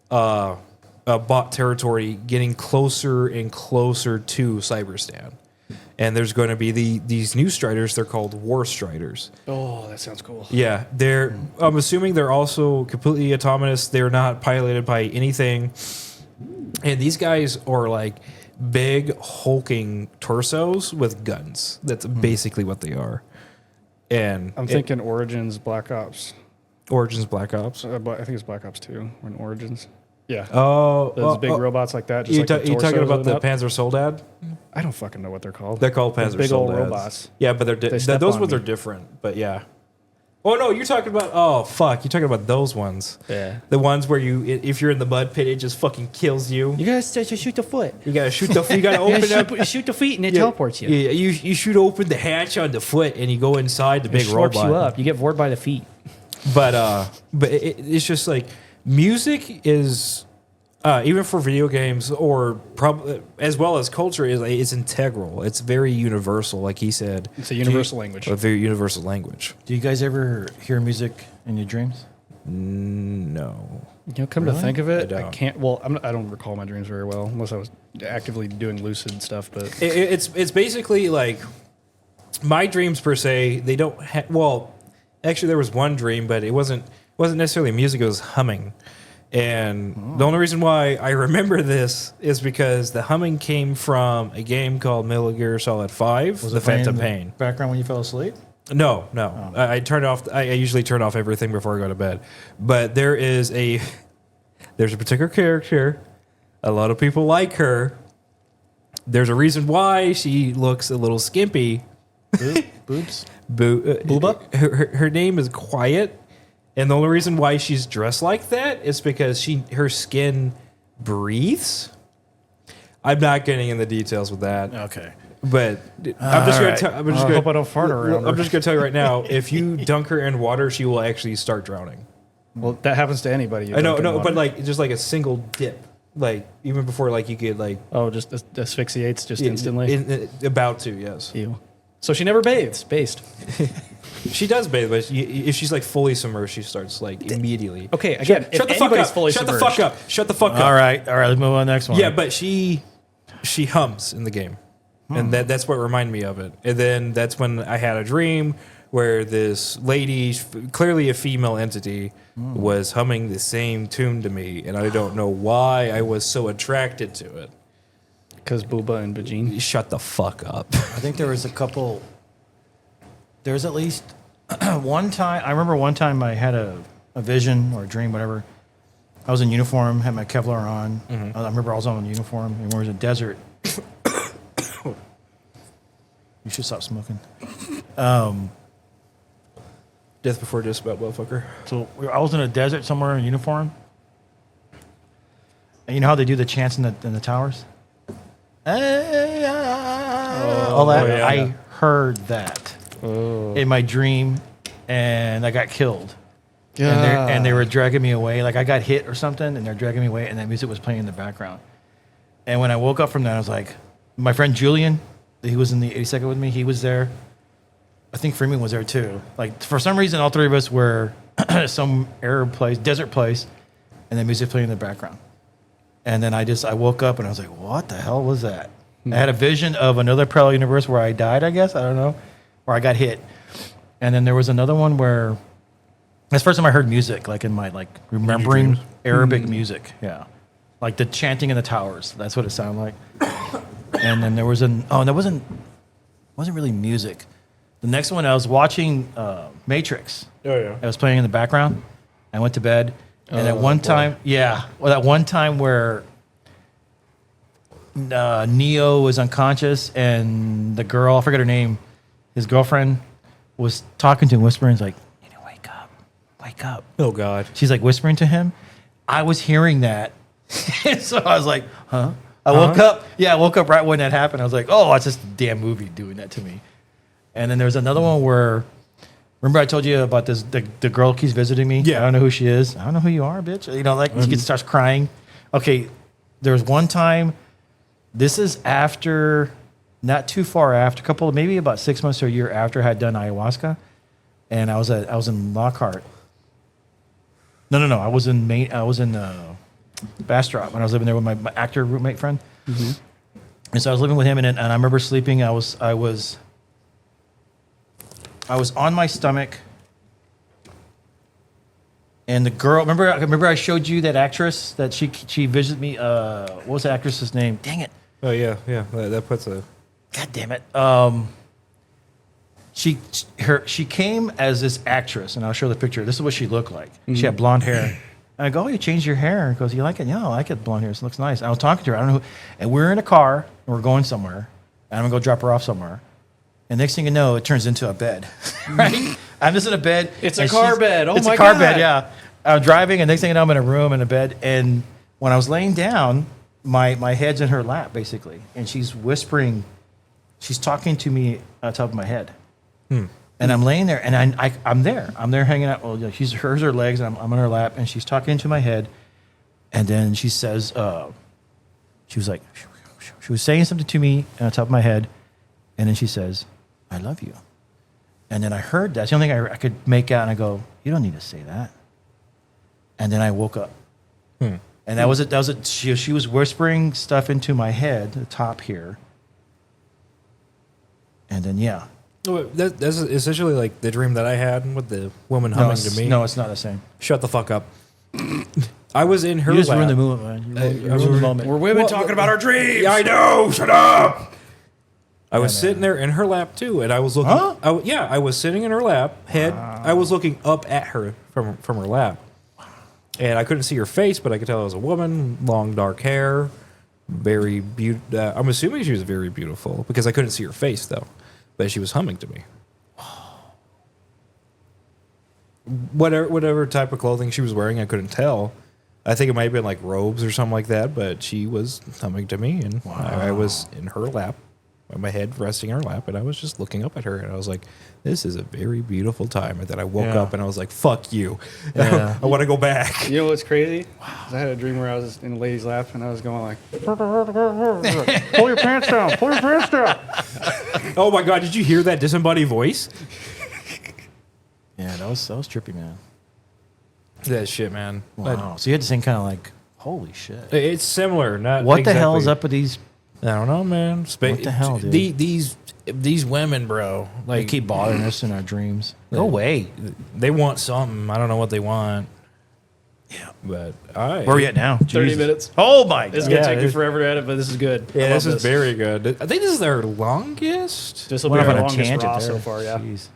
S2: bot territory, getting closer and closer to Cyberstan. And there's going to be these new Striders. They're called War Striders.
S1: Oh, that sounds cool.
S2: Yeah, I'm assuming they're also completely autonomous. They're not piloted by anything. And these guys are like big hulking torsos with guns. That's basically what they are. And
S1: I'm thinking Origins Black Ops.
S2: Origins Black Ops.
S1: But I think it's Black Ops 2 or in Origins. Yeah.
S2: Oh,
S1: Those big robots like that. Just
S2: you
S1: like the
S2: talking
S1: torsos
S2: about the
S1: up.
S2: Panzer Soldat?
S1: I don't fucking know what they're called.
S2: They're called Panzer
S1: Those big old
S2: Soldats.
S1: robots.
S2: Yeah, but
S1: They step
S2: those
S1: on
S2: ones
S1: me.
S2: are different. But yeah. Oh no, you're talking about. Oh fuck, you're talking about those ones.
S1: Yeah.
S2: The ones where if you're in the mud pit, it just fucking kills you.
S1: You gotta shoot the foot.
S2: You gotta shoot the. You gotta open up.
S1: Shoot the feet and it
S2: Yeah,
S1: teleports you.
S2: Yeah, you shoot open the hatch on the foot and you go inside the
S1: It
S2: big
S1: slurps
S2: robot.
S1: you up. You get bored by the feet.
S2: But it's just like music is even for video games or as well as culture is integral. It's very universal, like he said.
S1: It's a universal language.
S2: A very universal language.
S3: Do you guys ever hear music in your dreams?
S2: No.
S1: You know, come to think of it,
S2: I
S1: I
S2: don't.
S1: can't. Well, I don't recall my dreams very well, unless I was actively doing lucid stuff. But
S2: It's basically like my dreams per se. They don't. Well, actually, there was one dream, but it wasn't necessarily music. It was humming. And the only reason why I remember this is because the humming came from a game called Metal Gear Solid 5,
S3: Was
S2: The
S3: it playing
S2: Phantom
S3: in the
S2: Pain.
S3: background when you fell asleep?
S2: No. I turned off. I usually turn off everything before I go to bed. But there's a particular character. A lot of people like her. There's a reason why she looks a little skimpy.
S3: Boobs?
S1: Booba?
S2: Her name is Quiet. And the only reason why she's dressed like that is because her skin breathes. I'm not getting in the details with that,
S3: Okay.
S2: but I'm just going
S3: right.
S2: to. I'm
S1: I
S2: just going.
S1: hope I don't fart around her.
S2: I'm just going to tell you right now. If you dunk her in water, she will actually start drowning.
S1: Well, that happens to anybody.
S2: I know, no, but like just like a single dip, like even before like you could like
S1: just asphyxiates just instantly.
S2: about to, yes.
S1: Ew. So she never bathes. Based.
S2: She does bathe, but if she's like fully submerged, she starts like immediately.
S1: Okay, again,
S2: Shut the fuck up. Shut the fuck up. Shut the fuck up.
S3: All right. Let's move on to the next one.
S2: Yeah, but she hums in the game, and that's what reminded me of it. And then that's when I had a dream where this lady, clearly a female entity, was humming the same tune to me, and I don't know why I was so attracted to it.
S1: Because Booba and Bajin.
S2: Shut the fuck up.
S3: I think there was a couple. There's at least one time. I remember one time I had a vision or a dream, whatever. I was in uniform, had my Kevlar on. I remember I was on uniform, and we were in a desert. You should stop smoking.
S2: Death before disavow, motherfucker.
S3: So I was in a desert somewhere in uniform. And you know how they do the chants in the towers? All that.
S2: yeah.
S3: I heard that in my dream, and I got killed. And they were dragging me away. Like I got hit or something, and they're dragging me away, and that music was playing in the background. And when I woke up from that, I was like, my friend Julian, he was in the 82nd with me. He was there. I think Freeman was there too. Like for some reason, all three of us were some Arab place, desert place, and the music playing in the background. And then I woke up and I was like, what the hell was that? I had a vision of another parallel universe where I died, I guess. I don't know. Where I got hit. And then there was another one where that's the first time I heard music, like in my remembering Arabic music. Yeah. Like the chanting in the towers. That's what it sounded like. And then there was that wasn't wasn't really music. The next one, I was watching Matrix.
S2: Oh yeah.
S3: I was playing in the background. I went to bed, and at one time, that one time where Neo was unconscious, and the girl, I forget her name, his girlfriend, was talking to him, whispering, like, "You need to wake up, wake up."
S2: Oh God.
S3: She's like whispering to him. I was hearing that, so I was like, "Huh." I woke up. Yeah, I woke up right when that happened. I was like, "Oh, it's just a damn movie doing that to me." And then there's another one where, remember I told you about this? The girl keeps visiting me.
S2: Yeah.
S3: I don't know who she is. I don't know who you are, bitch. You know, like she starts crying. Okay, there was one time. This is after, not too far after, maybe about 6 months or a year after I had done ayahuasca, and I was in Lockhart. No. I was in Bastrop when I was living there with my actor roommate friend. Mm-hmm. And so I was living with him, and I remember sleeping. I was on my stomach, and the girl. Remember I showed you that actress that she visited me. What was the actress's name? Dang it!
S2: Oh yeah. That puts a.
S3: God damn it! She came as this actress, and I'll show the picture. This is what she looked like. Mm-hmm. She had blonde hair. And I go, "Oh, you changed your hair." He goes, "You like it?" "Yeah, I like it. Blonde hair. It looks nice." And I was talking to her. I don't know who. And we're in a car, and we're going somewhere. And I'm going to go drop her off somewhere. And next thing you know, it turns into a bed. Right? I'm just in a bed.
S1: It's a car bed. Oh, my God.
S3: It's a car bed, yeah. I'm driving, and next thing you know, I'm in a room in a bed. And when I was laying down, my head's in her lap, basically. And she's whispering. She's talking to me on top of my head. And I'm laying there, and I'm there. I'm there hanging out. Well, she's hers her legs, and I'm on her lap, and she's talking into my head. And then she says, she was like, she was saying something to me on top of my head, and then she says, "I love you." And then I heard that. It's the only thing I could make out, and I go, "You don't need to say that." And then I woke up. And that was it. She was whispering stuff into my head, the top here. And then, yeah.
S2: That's essentially like the dream that I had with the woman humming to me.
S3: No, it's not the same.
S2: Shut the fuck up. I was in her
S3: You just
S2: lap.
S3: ruined the moment, man. You ruined the moment.
S1: We're women talking about our dreams.
S2: Yeah, I know. Shut up. I was sitting there in her lap too, and I was looking.
S3: Huh?
S2: I was sitting in her lap. I was looking up at her from her lap, and I couldn't see her face, but I could tell it was a woman, long dark hair, very beautiful. I'm assuming she was very beautiful because I couldn't see her face though, but she was humming to me. Whatever type of clothing she was wearing, I couldn't tell. I think it might have been like robes or something like that, but she was humming to me, and I was in her lap, with my head resting in her lap, and I was just looking up at her, and I was like, "This is a very beautiful time." And then I woke up, and I was like, "Fuck you!
S3: Yeah.
S2: I want to go back."
S5: You know what's crazy? I had a dream where I was in a lady's lap and I was going like, "Pull your pants down! Pull your pants down!"
S2: Oh my god! Did you hear that disembodied voice?
S3: Yeah, that was trippy, man.
S2: That shit, man.
S3: Wow. So you had the same kind of like, holy shit.
S2: It's similar. Not
S3: What
S2: exactly.
S3: the hell is up with these?
S2: I don't know, man.
S3: What the hell, dude?
S2: These women, bro.
S3: They
S2: Like,
S3: keep bothering us in our dreams. Go away.
S2: they want something. I don't know what they want.
S3: Yeah.
S2: But
S3: Where are we at now?
S1: 30
S3: Jesus.
S1: minutes.
S3: Oh my
S1: It's
S3: god.
S1: going to take you forever to edit, but this is good.
S2: Yeah,
S1: I love
S2: this is very good. I think this is their longest.
S1: This will
S3: Went
S1: be
S3: off
S1: our
S3: on a
S1: longest
S3: tangent
S1: raw
S3: there.
S1: so far, yeah.
S3: Jeez.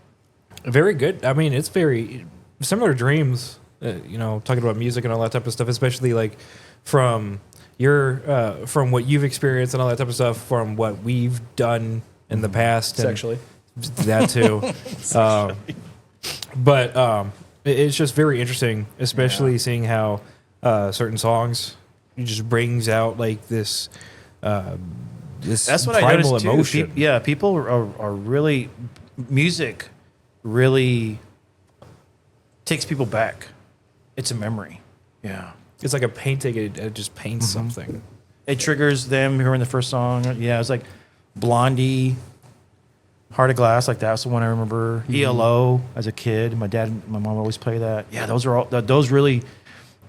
S2: Very good. I mean, it's very similar dreams. Talking about music and all that type of stuff, especially like from from what you've experienced and all that type of stuff, from what we've done in the past. And
S1: Sexually.
S2: that too. But it's just very interesting, especially seeing how certain songs it just brings out like this
S3: That's what I
S2: primal
S3: noticed too.
S2: emotion.
S3: People are really, music really takes people back. It's a memory. Yeah.
S2: It's like a painting. It just paints something.
S3: It triggers them hearing the first song. Yeah, it's like Blondie, Heart of Glass, like that's the one I remember. ELO as a kid. My dad and my mom always play that. Yeah, those really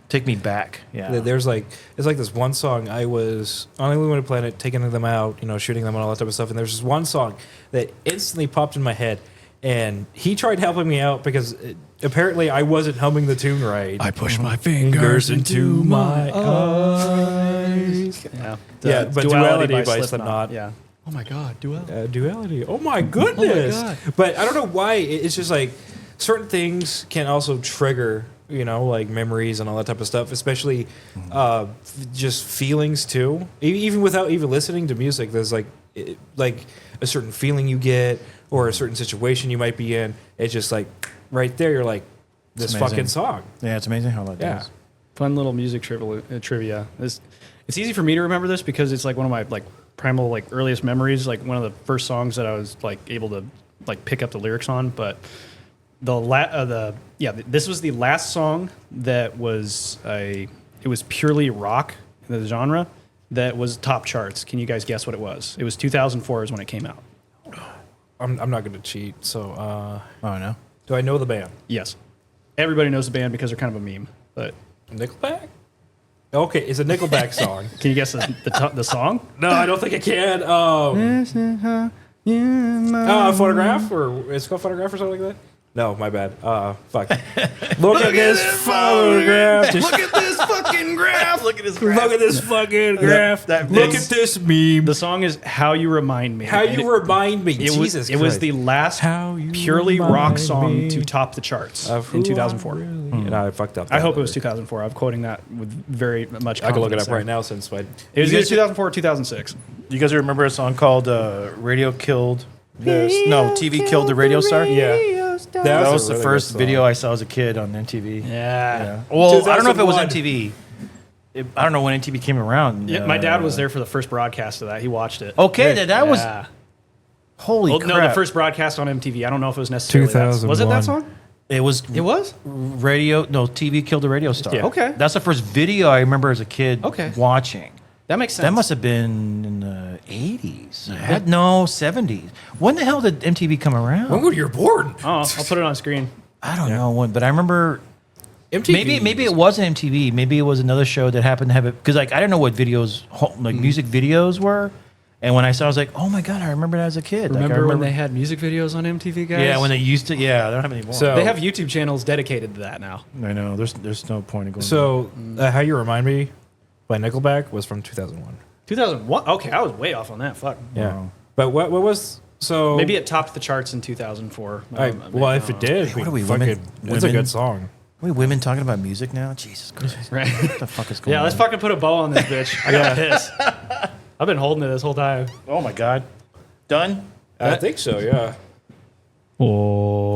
S3: take me back. Yeah.
S2: There's like, it's like this one song. I was on Only Limited Planet, taking them out, shooting them and all that type of stuff. And there's this one song that instantly popped in my head. And he tried helping me out because apparently I wasn't humming the tune right.
S4: I push my fingers into my eyes.
S1: Yeah.
S2: Yeah, but Duality by Slipknot.
S1: Yeah.
S5: Oh my God, duality.
S2: Duality. Oh my goodness.
S5: God.
S2: But I don't know why. It's just like certain things can also trigger, like memories and all that type of stuff, especially just feelings too. Even without even listening to music, there's like a certain feeling you get or a certain situation you might be in. It's just like right there, you're like, this
S3: amazing.
S2: fucking song.
S3: Yeah, it's amazing how that does.
S5: Fun little music trivia. It's easy for me to remember this because it's like one of my like primal like earliest memories. Like one of the first songs that I was like able to like pick up the lyrics on. But this was the last song that was it was purely rock, the genre, that was top charts. Can you guys guess what it was? It was 2004 is when it came out.
S2: I'm not going to cheat. So,
S3: Oh, no.
S2: do I know the band?
S5: Yes, everybody knows the band because they're kind of a meme. But
S2: Nickelback? Okay, it's a Nickelback song.
S5: can you guess the song?
S2: No, I don't think I can. Photograph? Or it's called Photograph or something like that? No, my bad. Fuck. Look at this photograph.
S3: Look at this fucking graph. Look at this graph.
S2: Look at this fucking graph.
S3: that
S2: Look
S3: big-
S2: at this meme.
S5: The song is "How You Remind Me."
S2: How you remind me.
S5: It
S2: Jesus
S5: was, it was
S2: Christ.
S5: the last
S2: How you
S5: purely rock
S2: remind
S5: song
S2: me
S5: to top the charts
S2: of who
S5: in 2004.
S2: I really- And I fucked up.
S5: I
S2: that
S5: hope it was
S2: lyric.
S5: 2004. I'm quoting that with very much.
S2: I can look it
S5: confidence
S2: up
S5: there.
S2: right now since I.
S5: It was
S3: You
S5: either
S3: guys-
S5: 2004 or 2006.
S3: You guys remember a song called Radio Killed? TV Killed the Radio Star?
S2: Yeah.
S3: That was
S2: a
S3: the
S2: really
S3: first
S2: good
S3: video
S2: song.
S3: I saw as a kid on MTV.
S5: Yeah.
S3: Well, I don't know if it was
S2: 2001.
S3: MTV. I don't know when MTV came around.
S5: Yeah, my dad was there for the first broadcast of that. He watched it.
S3: Okay, that was
S5: Yeah.
S3: holy
S5: Well,
S3: crap.
S5: no, the first broadcast on MTV. I don't know if it was necessarily that. Was it that
S2: 2001.
S5: song?
S3: It was.
S5: It was.
S3: TV Killed the Radio Star.
S2: Yeah.
S5: Okay.
S3: That's the first video I remember as a kid
S5: Okay.
S3: watching.
S5: That makes sense.
S3: That must have been in the 80s. No, 70s. When the hell did MTV come around?
S2: When were you born?
S5: Oh, I'll put it on screen.
S3: I don't know when, but I remember
S2: MTV.
S3: maybe it wasn't MTV. Maybe it was another show that happened to have it because like I didn't know what videos like music videos were, and when I saw, it, I was like, oh my god, I remember that as a kid. Like, I
S5: Remember when they had music videos on MTV, guys?
S3: Yeah, when they used to. Yeah, they don't have any more.
S2: So-
S5: they have YouTube channels dedicated to that now.
S3: I know. There's no point in going.
S2: So, How You Remind Me by Nickelback was from 2001.
S5: 2001. Okay, I was way off on that. Fuck.
S2: Yeah.
S3: Wow.
S2: But what was so?
S5: Maybe it topped the charts in 2004.
S2: well, if it did,
S3: Hey, what are we,
S2: fucking,
S3: women?
S2: it's a
S3: Women?
S2: good song.
S3: Wait, women talking about music now? Jesus Christ!
S5: Right.
S3: What the fuck is going
S5: Yeah,
S3: on?
S5: let's fucking put a bow on this bitch. I got pissed. I've been holding it this whole time.
S3: Oh my god! Done.
S2: I think so. Yeah.
S1: Oh.